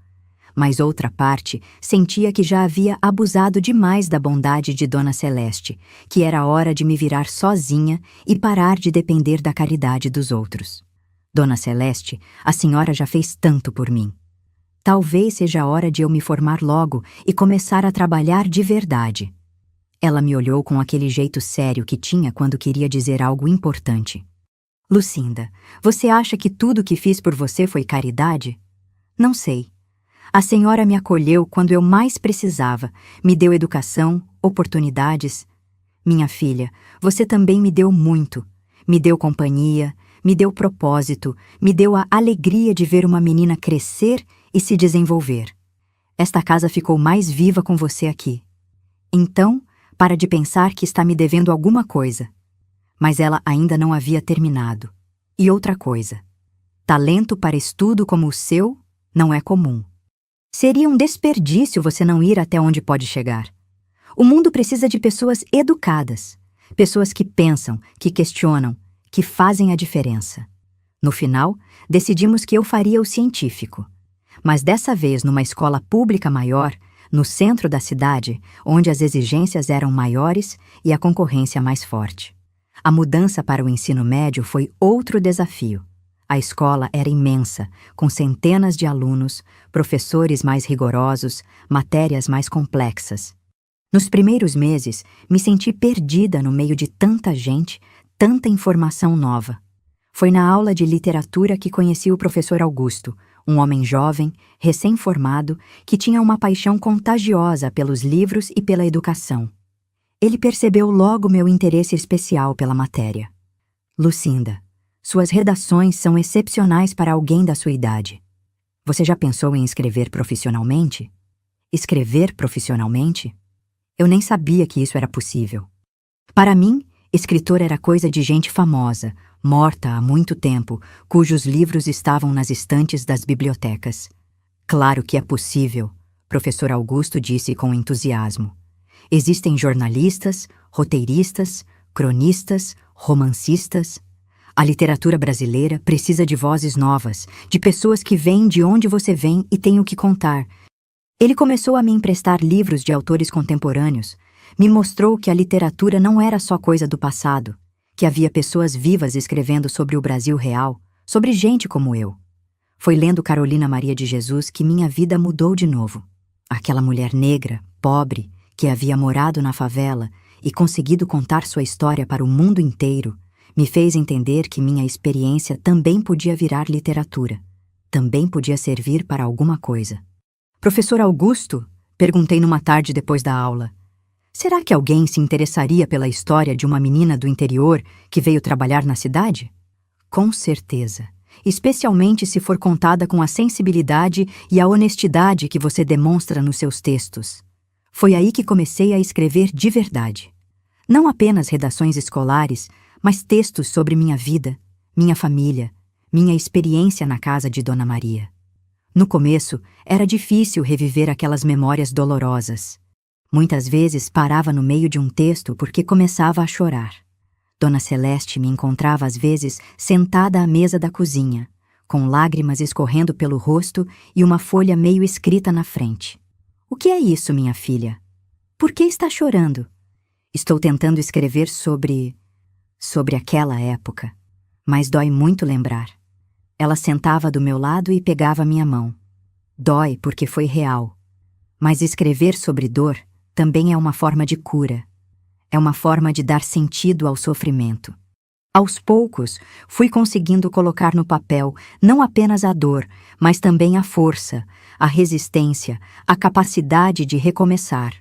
Mas outra parte sentia que já havia abusado demais da bondade de Dona Celeste, que era hora de me virar sozinha e parar de depender da caridade dos outros. Dona Celeste, a senhora já fez tanto por mim. Talvez seja a hora de eu me formar logo e começar a trabalhar de verdade. Ela me olhou com aquele jeito sério que tinha quando queria dizer algo importante. Lucinda, você acha que tudo que fiz por você foi caridade? Não sei. A senhora me acolheu quando eu mais precisava, me deu educação, oportunidades. Minha filha, você também me deu muito. Me deu companhia, me deu propósito, me deu a alegria de ver uma menina crescer e se desenvolver. Esta casa ficou mais viva com você aqui. Então, para de pensar que está me devendo alguma coisa. Mas ela ainda não havia terminado. E outra coisa. Talento para estudo como o seu não é comum. Seria um desperdício você não ir até onde pode chegar. O mundo precisa de pessoas educadas, pessoas que pensam, que questionam, que fazem a diferença. No final, decidimos que eu faria o científico. Mas dessa vez numa escola pública maior, no centro da cidade, onde as exigências eram maiores e a concorrência mais forte. A mudança para o ensino médio foi outro desafio. A escola era imensa, com centenas de alunos, professores mais rigorosos, matérias mais complexas. Nos primeiros meses, me senti perdida no meio de tanta gente, tanta informação nova. Foi na aula de literatura que conheci o professor Augusto, um homem jovem, recém-formado, que tinha uma paixão contagiosa pelos livros e pela educação. Ele percebeu logo meu interesse especial pela matéria. Lucinda, suas redações são excepcionais para alguém da sua idade. Você já pensou em escrever profissionalmente? Escrever profissionalmente? Eu nem sabia que isso era possível. Para mim, escritor era coisa de gente famosa, morta há muito tempo, cujos livros estavam nas estantes das bibliotecas. Claro que é possível, professor Augusto disse com entusiasmo. Existem jornalistas, roteiristas, cronistas, romancistas. A literatura brasileira precisa de vozes novas, de pessoas que vêm de onde você vem e têm o que contar. Ele começou a me emprestar livros de autores contemporâneos, me mostrou que a literatura não era só coisa do passado, que havia pessoas vivas escrevendo sobre o Brasil real, sobre gente como eu. Foi lendo Carolina Maria de Jesus que minha vida mudou de novo. Aquela mulher negra, pobre, que havia morado na favela e conseguido contar sua história para o mundo inteiro, me fez entender que minha experiência também podia virar literatura, também podia servir para alguma coisa. Professor Augusto? Perguntei numa tarde depois da aula. Será que alguém se interessaria pela história de uma menina do interior que veio trabalhar na cidade? Com certeza, especialmente se for contada com a sensibilidade e a honestidade que você demonstra nos seus textos. Foi aí que comecei a escrever de verdade. Não apenas redações escolares, mas textos sobre minha vida, minha família, minha experiência na casa de Dona Maria. No começo, era difícil reviver aquelas memórias dolorosas. Muitas vezes parava no meio de um texto porque começava a chorar. Dona Celeste me encontrava às vezes sentada à mesa da cozinha, com lágrimas escorrendo pelo rosto e uma folha meio escrita na frente. O que é isso, minha filha? Por que está chorando? Estou tentando escrever sobre aquela época, mas dói muito lembrar. Ela sentava do meu lado e pegava minha mão. Dói porque foi real. Mas escrever sobre dor também é uma forma de cura. É uma forma de dar sentido ao sofrimento. Aos poucos, fui conseguindo colocar no papel não apenas a dor, mas também a força, a resistência, a capacidade de recomeçar.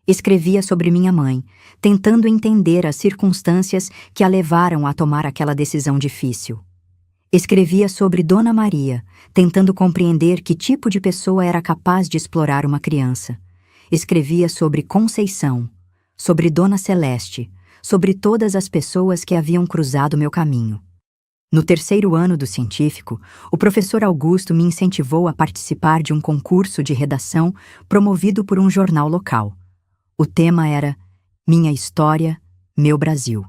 Escrevia sobre minha mãe, tentando entender as circunstâncias que a levaram a tomar aquela decisão difícil. Escrevia sobre Dona Maria, tentando compreender que tipo de pessoa era capaz de explorar uma criança. Escrevia sobre Conceição, sobre Dona Celeste, sobre todas as pessoas que haviam cruzado meu caminho. No terceiro ano do científico, o professor Augusto me incentivou a participar de um concurso de redação promovido por um jornal local. O tema era Minha História, Meu Brasil.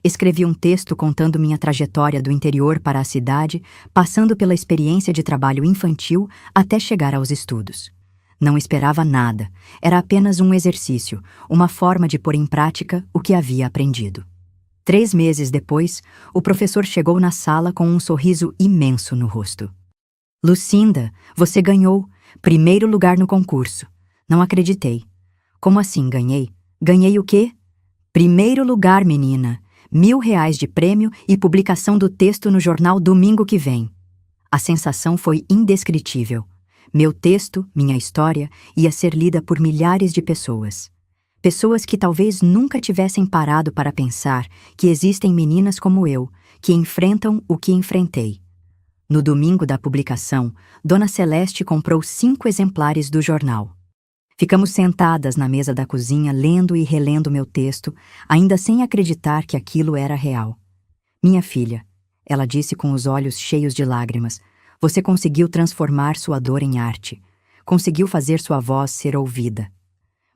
Escrevi um texto contando minha trajetória do interior para a cidade, passando pela experiência de trabalho infantil até chegar aos estudos. Não esperava nada, era apenas um exercício, uma forma de pôr em prática o que havia aprendido. 3 meses depois, o professor chegou na sala com um sorriso imenso no rosto. Lucinda, você ganhou, primeiro lugar no concurso. Não acreditei. Como assim ganhei? Ganhei o quê? Primeiro lugar, menina. R$ 1.000 de prêmio e publicação do texto no jornal domingo que vem. A sensação foi indescritível. Meu texto, minha história, ia ser lida por milhares de pessoas. Pessoas que talvez nunca tivessem parado para pensar que existem meninas como eu, que enfrentam o que enfrentei. No domingo da publicação, Dona Celeste comprou 5 exemplares do jornal. Ficamos sentadas na mesa da cozinha, lendo e relendo meu texto, ainda sem acreditar que aquilo era real. Minha filha, ela disse com os olhos cheios de lágrimas, você conseguiu transformar sua dor em arte. Conseguiu fazer sua voz ser ouvida.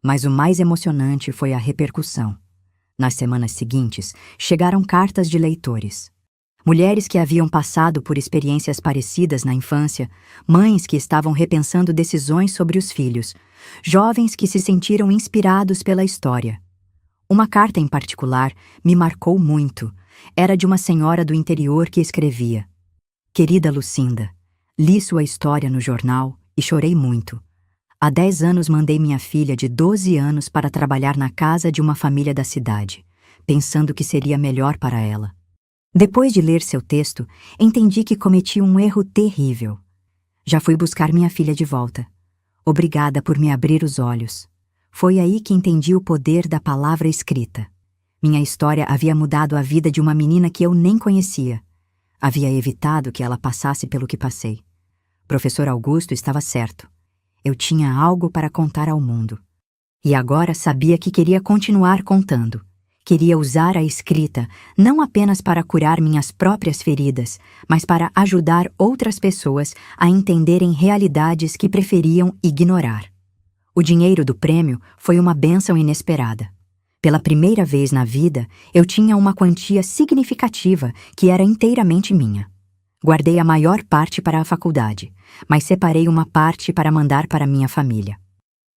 Mas o mais emocionante foi a repercussão. Nas semanas seguintes, chegaram cartas de leitores. Mulheres que haviam passado por experiências parecidas na infância, mães que estavam repensando decisões sobre os filhos, jovens que se sentiram inspirados pela história. Uma carta em particular me marcou muito. Era de uma senhora do interior que escrevia: Querida Lucinda, li sua história no jornal e chorei muito. Há 10 anos mandei minha filha de 12 anos para trabalhar na casa de uma família da cidade, pensando que seria melhor para ela. Depois de ler seu texto, entendi que cometi um erro terrível. Já fui buscar minha filha de volta. Obrigada por me abrir os olhos. Foi aí que entendi o poder da palavra escrita. Minha história havia mudado a vida de uma menina que eu nem conhecia. Havia evitado que ela passasse pelo que passei. Professor Augusto estava certo. Eu tinha algo para contar ao mundo. E agora sabia que queria continuar contando. Queria usar a escrita não apenas para curar minhas próprias feridas, mas para ajudar outras pessoas a entenderem realidades que preferiam ignorar. O dinheiro do prêmio foi uma bênção inesperada. Pela primeira vez na vida, eu tinha uma quantia significativa que era inteiramente minha. Guardei a maior parte para a faculdade, mas separei uma parte para mandar para minha família.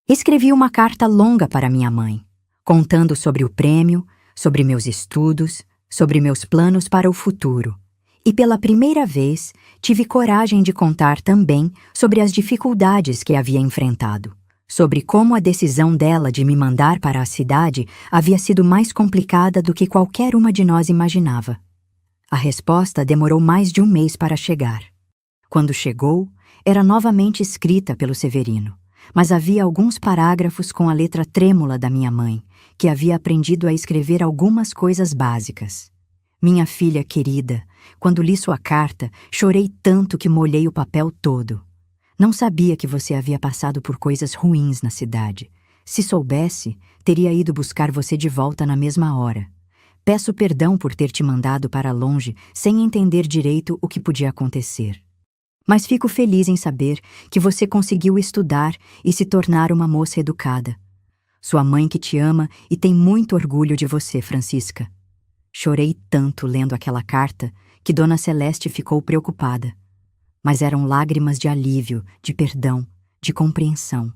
Escrevi uma carta longa para minha mãe, contando sobre o prêmio, sobre meus estudos, sobre meus planos para o futuro. E pela primeira vez, tive coragem de contar também sobre as dificuldades que havia enfrentado, sobre como a decisão dela de me mandar para a cidade havia sido mais complicada do que qualquer uma de nós imaginava. A resposta demorou mais de 1 mês para chegar. Quando chegou, era novamente escrita pelo Severino, mas havia alguns parágrafos com a letra trêmula da minha mãe, que havia aprendido a escrever algumas coisas básicas. Minha filha querida, quando li sua carta, chorei tanto que molhei o papel todo. Não sabia que você havia passado por coisas ruins na cidade. Se soubesse, teria ido buscar você de volta na mesma hora. Peço perdão por ter te mandado para longe sem entender direito o que podia acontecer. Mas fico feliz em saber que você conseguiu estudar e se tornar uma moça educada. Sua mãe que te ama e tem muito orgulho de você, Francisca. Chorei tanto lendo aquela carta que Dona Celeste ficou preocupada. Mas eram lágrimas de alívio, de perdão, de compreensão.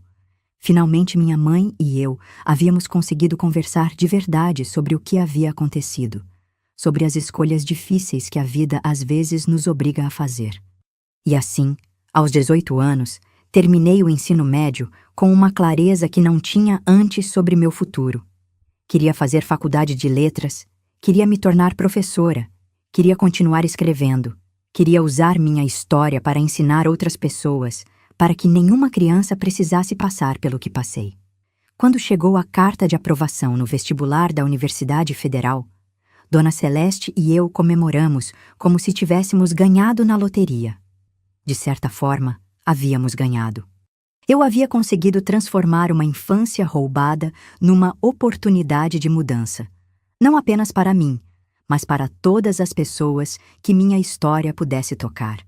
Finalmente minha mãe e eu havíamos conseguido conversar de verdade sobre o que havia acontecido, sobre as escolhas difíceis que a vida às vezes nos obriga a fazer. E assim, aos 18 anos, terminei o ensino médio com uma clareza que não tinha antes sobre meu futuro. Queria fazer faculdade de letras, queria me tornar professora, queria continuar escrevendo, queria usar minha história para ensinar outras pessoas, para que nenhuma criança precisasse passar pelo que passei. Quando chegou a carta de aprovação no vestibular da Universidade Federal, Dona Celeste e eu comemoramos como se tivéssemos ganhado na loteria. De certa forma, havíamos ganhado. Eu havia conseguido transformar uma infância roubada numa oportunidade de mudança, não apenas para mim, mas para todas as pessoas que minha história pudesse tocar.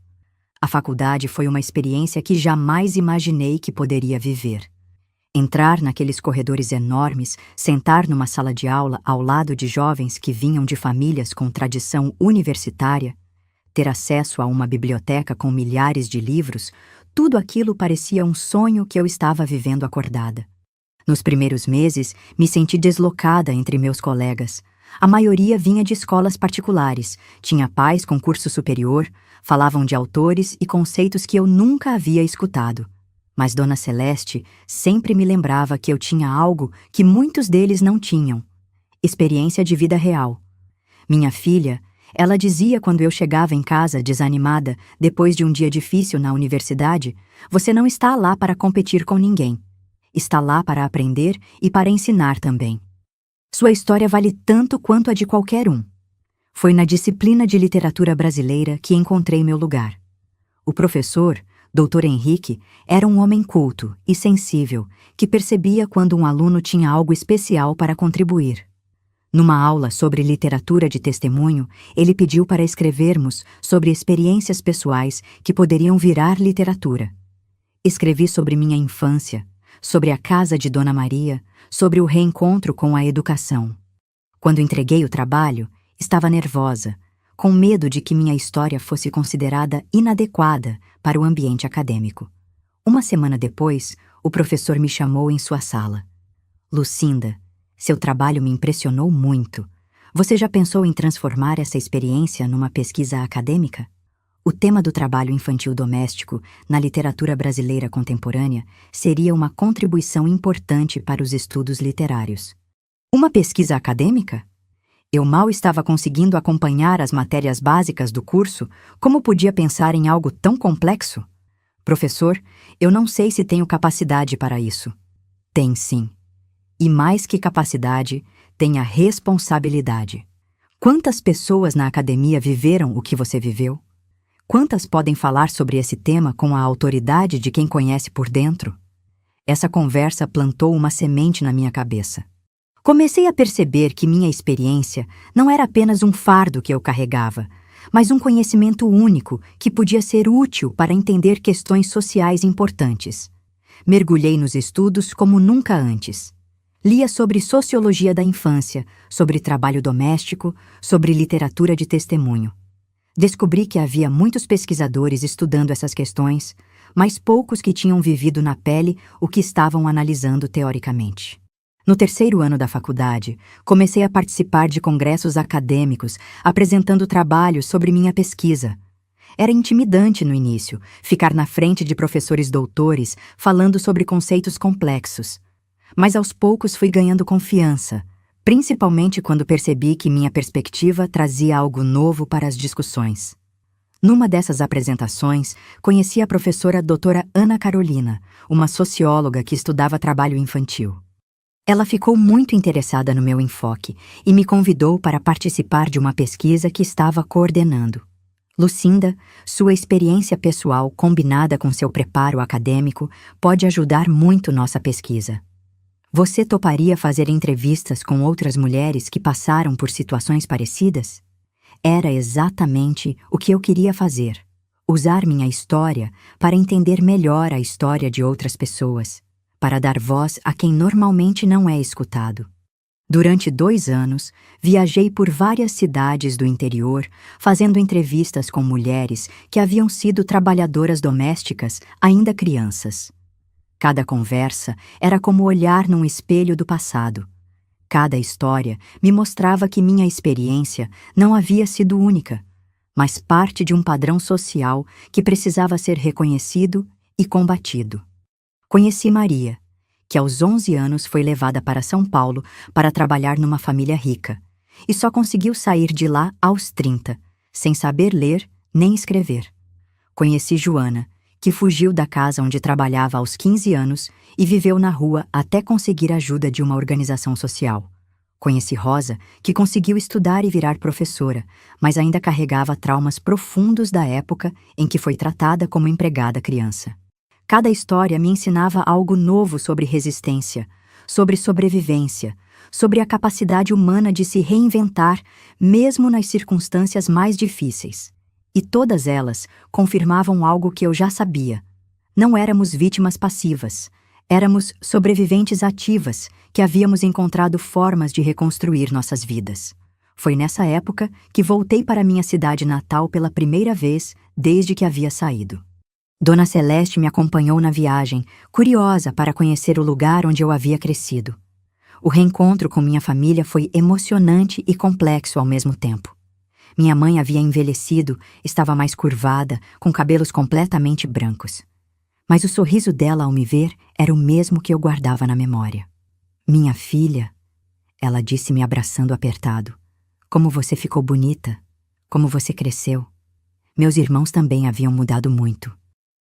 A faculdade foi uma experiência que jamais imaginei que poderia viver. Entrar naqueles corredores enormes, sentar numa sala de aula ao lado de jovens que vinham de famílias com tradição universitária, ter acesso a uma biblioteca com milhares de livros, tudo aquilo parecia um sonho que eu estava vivendo acordada. Nos primeiros meses, me senti deslocada entre meus colegas. A maioria vinha de escolas particulares, tinha pais com curso superior, falavam de autores e conceitos que eu nunca havia escutado. Mas Dona Celeste sempre me lembrava que eu tinha algo que muitos deles não tinham: experiência de vida real. Minha filha, ela dizia quando eu chegava em casa desanimada, depois de um dia difícil na universidade, você não está lá para competir com ninguém. Está lá para aprender e para ensinar também. Sua história vale tanto quanto a de qualquer um. Foi na disciplina de literatura brasileira que encontrei meu lugar. O professor, Dr. Henrique era um homem culto e sensível, que percebia quando um aluno tinha algo especial para contribuir. Numa aula sobre literatura de testemunho, ele pediu para escrevermos sobre experiências pessoais que poderiam virar literatura. Escrevi sobre minha infância, sobre a casa de Dona Maria, sobre o reencontro com a educação. Quando entreguei o trabalho, estava nervosa, com medo de que minha história fosse considerada inadequada para o ambiente acadêmico. Uma semana depois, o professor me chamou em sua sala. Lucinda, seu trabalho me impressionou muito. Você já pensou em transformar essa experiência numa pesquisa acadêmica? O tema do trabalho infantil doméstico na literatura brasileira contemporânea seria uma contribuição importante para os estudos literários. Uma pesquisa acadêmica? Eu mal estava conseguindo acompanhar as matérias básicas do curso, como podia pensar em algo tão complexo? Professor, eu não sei se tenho capacidade para isso. Tem sim. E mais que capacidade, tem a responsabilidade. Quantas pessoas na academia viveram o que você viveu? Quantas podem falar sobre esse tema com a autoridade de quem conhece por dentro? Essa conversa plantou uma semente na minha cabeça. Comecei a perceber que minha experiência não era apenas um fardo que eu carregava, mas um conhecimento único que podia ser útil para entender questões sociais importantes. Mergulhei nos estudos como nunca antes. Lia sobre sociologia da infância, sobre trabalho doméstico, sobre literatura de testemunho. Descobri que havia muitos pesquisadores estudando essas questões, mas poucos que tinham vivido na pele o que estavam analisando teoricamente. No terceiro ano da faculdade, comecei a participar de congressos acadêmicos, apresentando trabalhos sobre minha pesquisa. Era intimidante no início, ficar na frente de professores doutores falando sobre conceitos complexos. Mas aos poucos fui ganhando confiança, principalmente quando percebi que minha perspectiva trazia algo novo para as discussões. Numa dessas apresentações, conheci a professora doutora Ana Carolina, uma socióloga que estudava trabalho infantil. Ela ficou muito interessada no meu enfoque e me convidou para participar de uma pesquisa que estava coordenando. Lucinda, sua experiência pessoal combinada com seu preparo acadêmico pode ajudar muito nossa pesquisa. Você toparia fazer entrevistas com outras mulheres que passaram por situações parecidas? Era exatamente o que eu queria fazer. Usar minha história para entender melhor a história de outras pessoas, para dar voz a quem normalmente não é escutado. Durante 2 anos, viajei por várias cidades do interior, fazendo entrevistas com mulheres que haviam sido trabalhadoras domésticas ainda crianças. Cada conversa era como olhar num espelho do passado. Cada história me mostrava que minha experiência não havia sido única, mas parte de um padrão social que precisava ser reconhecido e combatido. Conheci Maria, que aos 11 anos foi levada para São Paulo para trabalhar numa família rica, e só conseguiu sair de lá aos 30, sem saber ler nem escrever. Conheci Joana, que fugiu da casa onde trabalhava aos 15 anos e viveu na rua até conseguir ajuda de uma organização social. Conheci Rosa, que conseguiu estudar e virar professora, mas ainda carregava traumas profundos da época em que foi tratada como empregada criança. Cada história me ensinava algo novo sobre resistência, sobre sobrevivência, sobre a capacidade humana de se reinventar, mesmo nas circunstâncias mais difíceis. E todas elas confirmavam algo que eu já sabia. Não éramos vítimas passivas, éramos sobreviventes ativas que havíamos encontrado formas de reconstruir nossas vidas. Foi nessa época que voltei para minha cidade natal pela primeira vez desde que havia saído. Dona Celeste me acompanhou na viagem, curiosa para conhecer o lugar onde eu havia crescido. O reencontro com minha família foi emocionante e complexo ao mesmo tempo. Minha mãe havia envelhecido, estava mais curvada, com cabelos completamente brancos. Mas o sorriso dela ao me ver era o mesmo que eu guardava na memória. Minha filha, ela disse me abraçando apertado. Como você ficou bonita, como você cresceu. Meus irmãos também haviam mudado muito.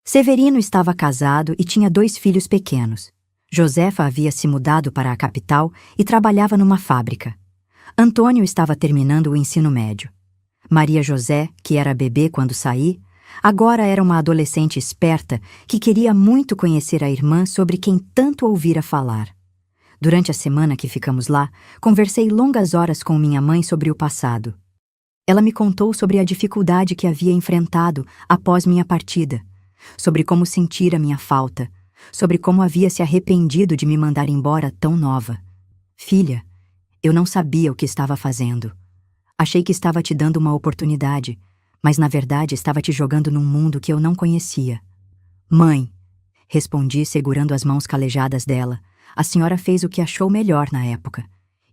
Severino estava casado e tinha 2 filhos pequenos. Josefa havia se mudado para a capital e trabalhava numa fábrica. Antônio estava terminando o ensino médio. Maria José, que era bebê quando saí, Agora era uma adolescente esperta que queria muito conhecer a irmã sobre quem tanto ouvira falar. Durante a semana que ficamos lá, conversei longas horas com minha mãe sobre o passado. Ela me contou sobre a dificuldade que havia enfrentado após minha partida, sobre como sentira minha falta, sobre como havia se arrependido de me mandar embora tão nova. Filha, eu não sabia o que estava fazendo. Achei que estava te dando uma oportunidade, mas na verdade estava te jogando num mundo que eu não conhecia. Mãe, respondi segurando as mãos calejadas dela, a senhora fez o que achou melhor na época.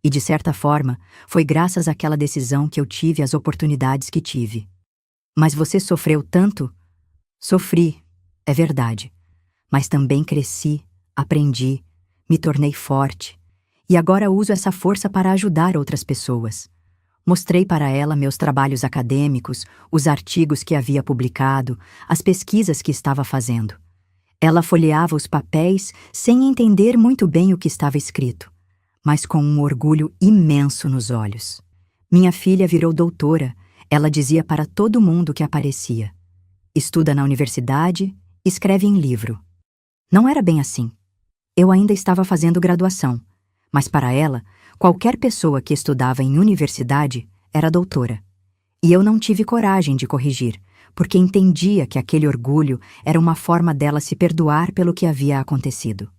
E de certa forma, foi graças àquela decisão que eu tive as oportunidades que tive. Mas você sofreu tanto? Sofri, é verdade. Mas também cresci, aprendi, me tornei forte. E agora uso essa força para ajudar outras pessoas. Mostrei para ela meus trabalhos acadêmicos, os artigos que havia publicado, as pesquisas que estava fazendo. Ela folheava os papéis sem entender muito bem o que estava escrito, mas com um orgulho imenso nos olhos. Minha filha virou doutora, ela dizia para todo mundo que aparecia. Estuda na universidade, escreve em livro. Não era bem assim. Eu ainda estava fazendo graduação, mas para ela, qualquer pessoa que estudava em universidade era doutora. E eu não tive coragem de corrigir, porque entendia que aquele orgulho era uma forma dela se perdoar pelo que havia acontecido.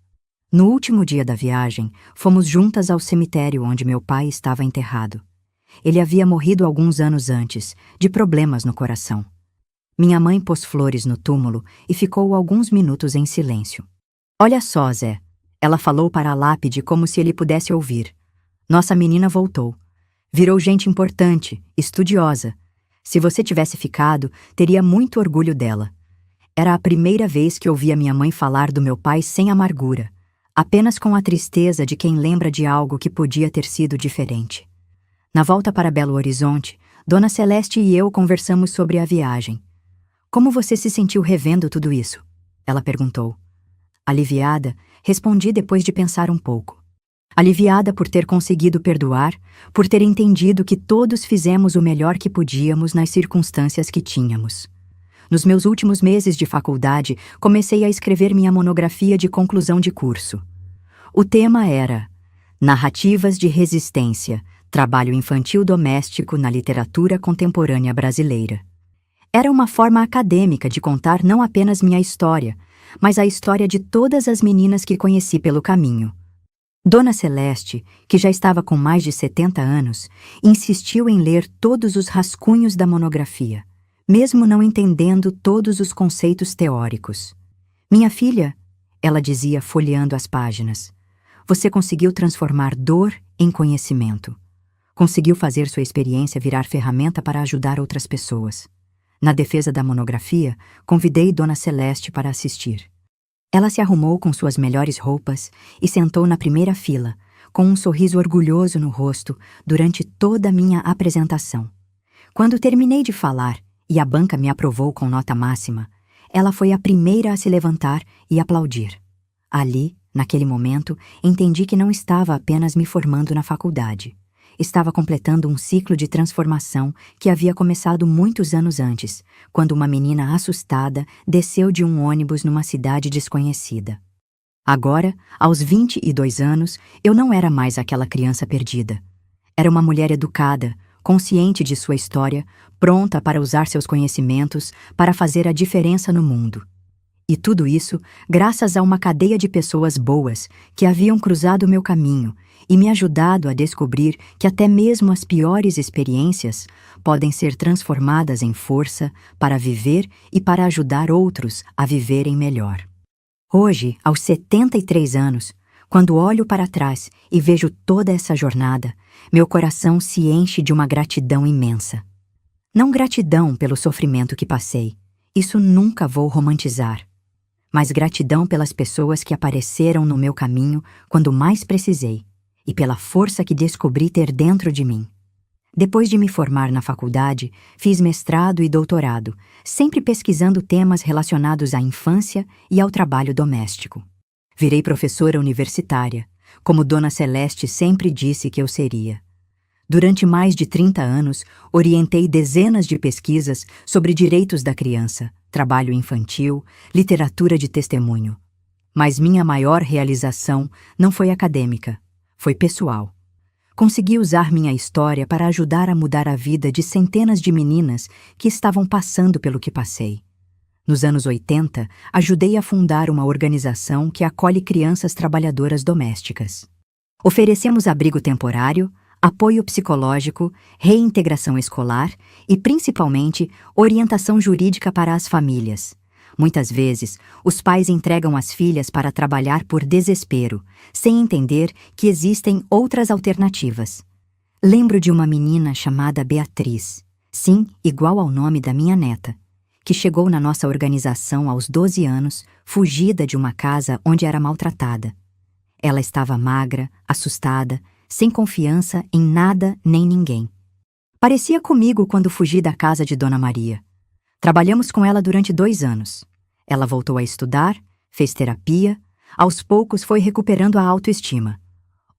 No último dia da viagem, fomos juntas ao cemitério onde meu pai estava enterrado. Ele havia morrido alguns anos antes, de problemas no coração. Minha mãe pôs flores no túmulo e ficou alguns minutos em silêncio. Olha só, Zé, ela falou para a lápide como se ele pudesse ouvir. Nossa menina voltou. Virou gente importante, estudiosa. Se você tivesse ficado, teria muito orgulho dela. Era a primeira vez que ouvia minha mãe falar do meu pai sem amargura, apenas com a tristeza de quem lembra de algo que podia ter sido diferente. Na volta para Belo Horizonte, Dona Celeste e eu conversamos sobre a viagem. Como você se sentiu revendo tudo isso? Ela perguntou. Aliviada, respondi depois de pensar um pouco. Aliviada por ter conseguido perdoar, por ter entendido que todos fizemos o melhor que podíamos nas circunstâncias que tínhamos. Nos meus últimos meses de faculdade, comecei a escrever minha monografia de conclusão de curso. O tema era Narrativas de Resistência, Trabalho Infantil Doméstico na Literatura Contemporânea Brasileira. Era uma forma acadêmica de contar não apenas minha história, mas a história de todas as meninas que conheci pelo caminho. Dona Celeste, que já estava com mais de 70 anos, insistiu em ler todos os rascunhos da monografia, mesmo não entendendo todos os conceitos teóricos. Minha filha, ela dizia folheando as páginas, você conseguiu transformar dor em conhecimento. Conseguiu fazer sua experiência virar ferramenta para ajudar outras pessoas. Na defesa da monografia, convidei Dona Celeste para assistir. Ela se arrumou com suas melhores roupas e sentou na primeira fila, com um sorriso orgulhoso no rosto durante toda a minha apresentação. Quando terminei de falar e a banca me aprovou com nota máxima, ela foi a primeira a se levantar e aplaudir. Ali, naquele momento, entendi que não estava apenas me formando na faculdade. Estava completando um ciclo de transformação que havia começado muitos anos antes, quando uma menina assustada desceu de um ônibus numa cidade desconhecida. Agora, aos 22 anos, eu não era mais aquela criança perdida. Era uma mulher educada, consciente de sua história, pronta para usar seus conhecimentos para fazer a diferença no mundo. E tudo isso graças a uma cadeia de pessoas boas que haviam cruzado meu caminho e me ajudado a descobrir que até mesmo as piores experiências podem ser transformadas em força para viver e para ajudar outros a viverem melhor. Hoje, aos 73 anos, quando olho para trás e vejo toda essa jornada, meu coração se enche de uma gratidão imensa. Não gratidão pelo sofrimento que passei, isso nunca vou romantizar, mas gratidão pelas pessoas que apareceram no meu caminho quando mais precisei, e pela força que descobri ter dentro de mim. Depois de me formar na faculdade, fiz mestrado e doutorado, sempre pesquisando temas relacionados à infância e ao trabalho doméstico. Virei professora universitária, como Dona Celeste sempre disse que eu seria. Durante mais de 30 anos, orientei dezenas de pesquisas sobre direitos da criança, trabalho infantil, literatura de testemunho. Mas minha maior realização não foi acadêmica, foi pessoal. Consegui usar minha história para ajudar a mudar a vida de centenas de meninas que estavam passando pelo que passei. Nos anos 80, ajudei a fundar uma organização que acolhe crianças trabalhadoras domésticas. Oferecemos abrigo temporário, apoio psicológico, reintegração escolar e, principalmente, orientação jurídica para as famílias. Muitas vezes, os pais entregam as filhas para trabalhar por desespero, sem entender que existem outras alternativas. Lembro de uma menina chamada Beatriz, sim, igual ao nome da minha neta, que chegou na nossa organização aos 12 anos, fugida de uma casa onde era maltratada. Ela estava magra, assustada, sem confiança em nada nem ninguém. Parecia comigo quando fugi da casa de Dona Maria. Trabalhamos com ela durante 2 anos. Ela voltou a estudar, fez terapia, aos poucos foi recuperando a autoestima.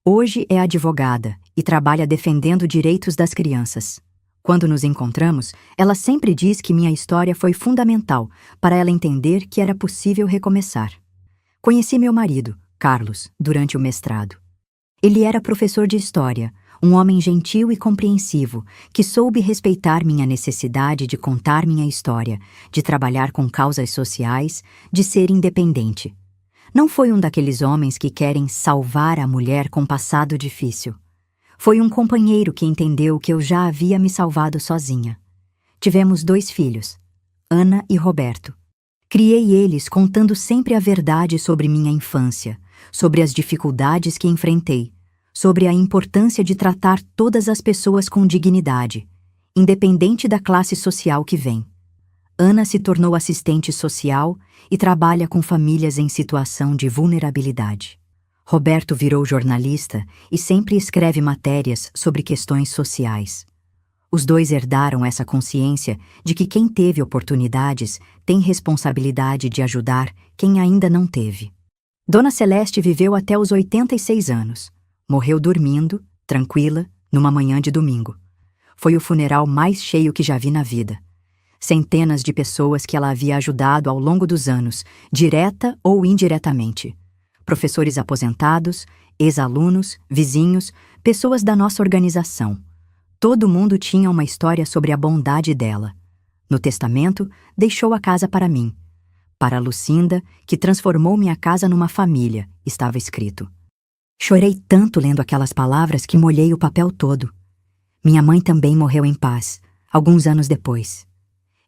Hoje é advogada e trabalha defendendo direitos das crianças. Quando nos encontramos, ela sempre diz que minha história foi fundamental para ela entender que era possível recomeçar. Conheci meu marido, Carlos, durante o mestrado. Ele era professor de história, um homem gentil e compreensivo, que soube respeitar minha necessidade de contar minha história, de trabalhar com causas sociais, de ser independente. Não foi um daqueles homens que querem salvar a mulher com passado difícil. Foi um companheiro que entendeu que eu já havia me salvado sozinha. Tivemos 2 filhos, Ana e Roberto. Criei eles contando sempre a verdade sobre minha infância, sobre as dificuldades que enfrentei, sobre a importância de tratar todas as pessoas com dignidade, independente da classe social que vem. Ana se tornou assistente social e trabalha com famílias em situação de vulnerabilidade. Roberto virou jornalista e sempre escreve matérias sobre questões sociais. Os 2 herdaram essa consciência de que quem teve oportunidades tem responsabilidade de ajudar quem ainda não teve. Dona Celeste viveu até os 86 anos. Morreu dormindo, tranquila, numa manhã de domingo. Foi o funeral mais cheio que já vi na vida. Centenas de pessoas que ela havia ajudado ao longo dos anos, direta ou indiretamente. Professores aposentados, ex-alunos, vizinhos, pessoas da nossa organização. Todo mundo tinha uma história sobre a bondade dela. No testamento, deixou a casa para mim. Para Lucinda, que transformou minha casa numa família, estava escrito. Chorei tanto lendo aquelas palavras que molhei o papel todo. Minha mãe também morreu em paz, alguns anos depois.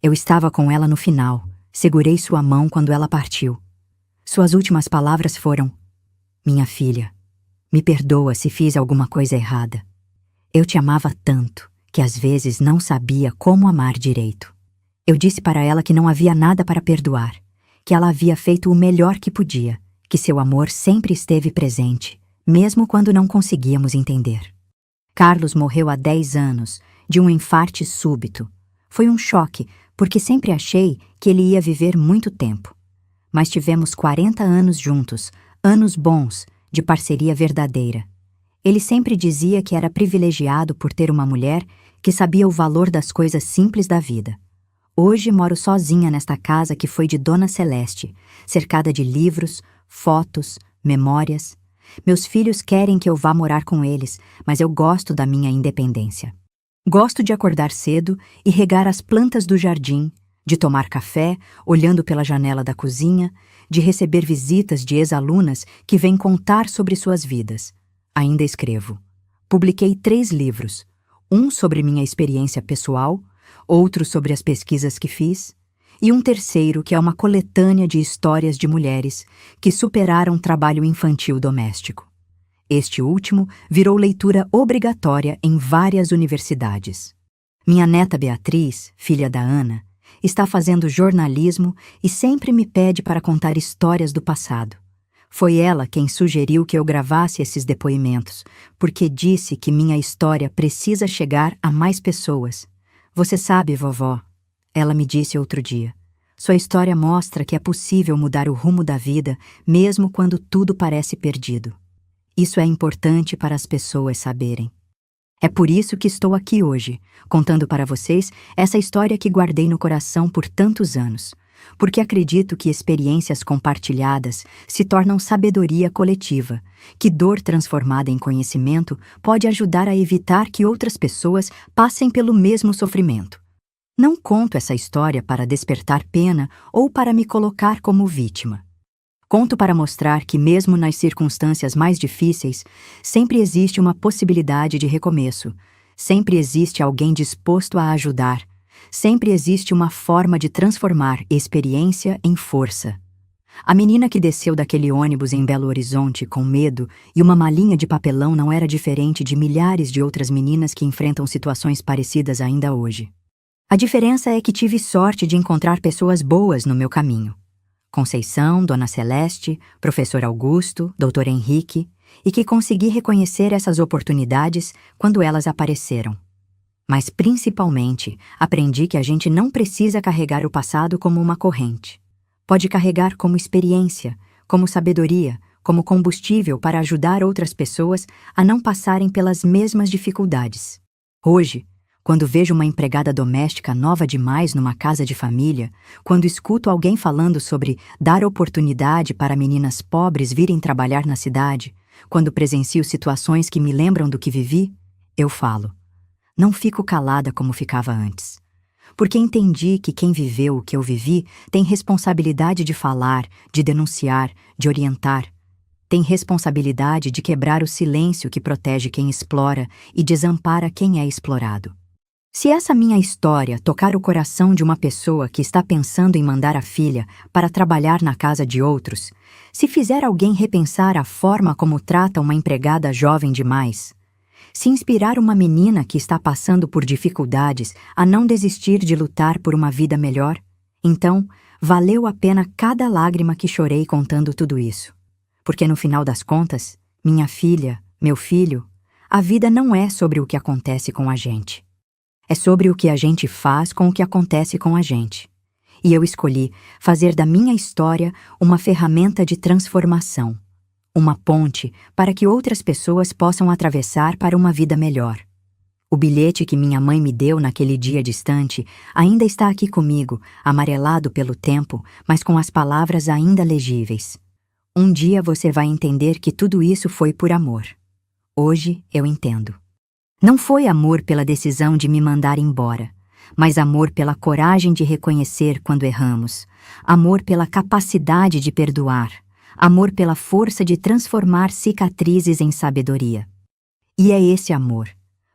Eu estava com ela no final, segurei sua mão quando ela partiu. Suas últimas palavras foram: minha filha, me perdoa se fiz alguma coisa errada. Eu te amava tanto que às vezes não sabia como amar direito. Eu disse para ela que não havia nada para perdoar, que ela havia feito o melhor que podia, que seu amor sempre esteve presente, mesmo quando não conseguíamos entender. Carlos morreu há 10 anos, de um infarte súbito. Foi um choque, porque sempre achei que ele ia viver muito tempo. Mas tivemos 40 anos juntos, anos bons, de parceria verdadeira. Ele sempre dizia que era privilegiado por ter uma mulher que sabia o valor das coisas simples da vida. Hoje moro sozinha nesta casa que foi de Dona Celeste, cercada de livros, fotos, memórias. Meus filhos querem que eu vá morar com eles, mas eu gosto da minha independência. Gosto de acordar cedo e regar as plantas do jardim, de tomar café, olhando pela janela da cozinha, de receber visitas de ex-alunas que vêm contar sobre suas vidas. Ainda escrevo. Publiquei 3 livros, um sobre minha experiência pessoal, outro sobre as pesquisas que fiz, e um terceiro que é uma coletânea de histórias de mulheres que superaram trabalho infantil doméstico. Este último virou leitura obrigatória em várias universidades. Minha neta Beatriz, filha da Ana, está fazendo jornalismo e sempre me pede para contar histórias do passado. Foi ela quem sugeriu que eu gravasse esses depoimentos, porque disse que minha história precisa chegar a mais pessoas. Você sabe, vovó, ela me disse outro dia, sua história mostra que é possível mudar o rumo da vida mesmo quando tudo parece perdido. Isso é importante para as pessoas saberem. É por isso que estou aqui hoje, contando para vocês essa história que guardei no coração por tantos anos, porque acredito que experiências compartilhadas se tornam sabedoria coletiva, que dor transformada em conhecimento pode ajudar a evitar que outras pessoas passem pelo mesmo sofrimento. Não conto essa história para despertar pena ou para me colocar como vítima. Conto para mostrar que, mesmo nas circunstâncias mais difíceis, sempre existe uma possibilidade de recomeço, sempre existe alguém disposto a ajudar, sempre existe uma forma de transformar experiência em força. A menina que desceu daquele ônibus em Belo Horizonte com medo e uma malinha de papelão não era diferente de milhares de outras meninas que enfrentam situações parecidas ainda hoje. A diferença é que tive sorte de encontrar pessoas boas no meu caminho. Conceição, Dona Celeste, Professor Augusto, Dr. Henrique, e que consegui reconhecer essas oportunidades quando elas apareceram. Mas, principalmente, aprendi que a gente não precisa carregar o passado como uma corrente. Pode carregar como experiência, como sabedoria, como combustível para ajudar outras pessoas a não passarem pelas mesmas dificuldades. Hoje, quando vejo uma empregada doméstica nova demais numa casa de família, quando escuto alguém falando sobre dar oportunidade para meninas pobres virem trabalhar na cidade, quando presencio situações que me lembram do que vivi, eu falo. Não fico calada como ficava antes. Porque entendi que quem viveu o que eu vivi tem responsabilidade de falar, de denunciar, de orientar. Tem responsabilidade de quebrar o silêncio que protege quem explora e desampara quem é explorado. Se essa minha história tocar o coração de uma pessoa que está pensando em mandar a filha para trabalhar na casa de outros, se fizer alguém repensar a forma como trata uma empregada jovem demais, se inspirar uma menina que está passando por dificuldades a não desistir de lutar por uma vida melhor, então valeu a pena cada lágrima que chorei contando tudo isso. Porque no final das contas, minha filha, meu filho, a vida não é sobre o que acontece com a gente. É sobre o que a gente faz com o que acontece com a gente. E eu escolhi fazer da minha história uma ferramenta de transformação, uma ponte para que outras pessoas possam atravessar para uma vida melhor. O bilhete que minha mãe me deu naquele dia distante ainda está aqui comigo, amarelado pelo tempo, mas com as palavras ainda legíveis. Um dia você vai entender que tudo isso foi por amor. Hoje eu entendo. Não foi amor pela decisão de me mandar embora, mas amor pela coragem de reconhecer quando erramos, amor pela capacidade de perdoar, amor pela força de transformar cicatrizes em sabedoria. E é esse amor,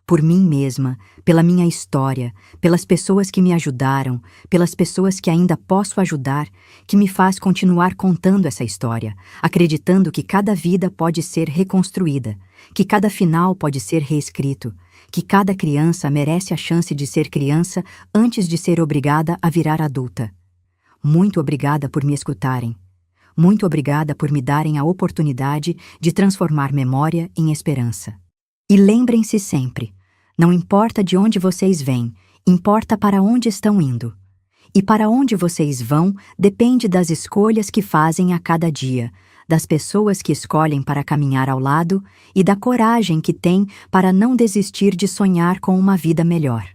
por mim mesma, pela minha história, pelas pessoas que me ajudaram, pelas pessoas que ainda posso ajudar, que me faz continuar contando essa história, acreditando que cada vida pode ser reconstruída, que cada final pode ser reescrito, que cada criança merece a chance de ser criança antes de ser obrigada a virar adulta. Muito obrigada por me escutarem. Muito obrigada por me darem a oportunidade de transformar memória em esperança. E lembrem-se sempre, não importa de onde vocês vêm, importa para onde estão indo. E para onde vocês vão depende das escolhas que fazem a cada dia, das pessoas que escolhem para caminhar ao lado e da coragem que têm para não desistir de sonhar com uma vida melhor.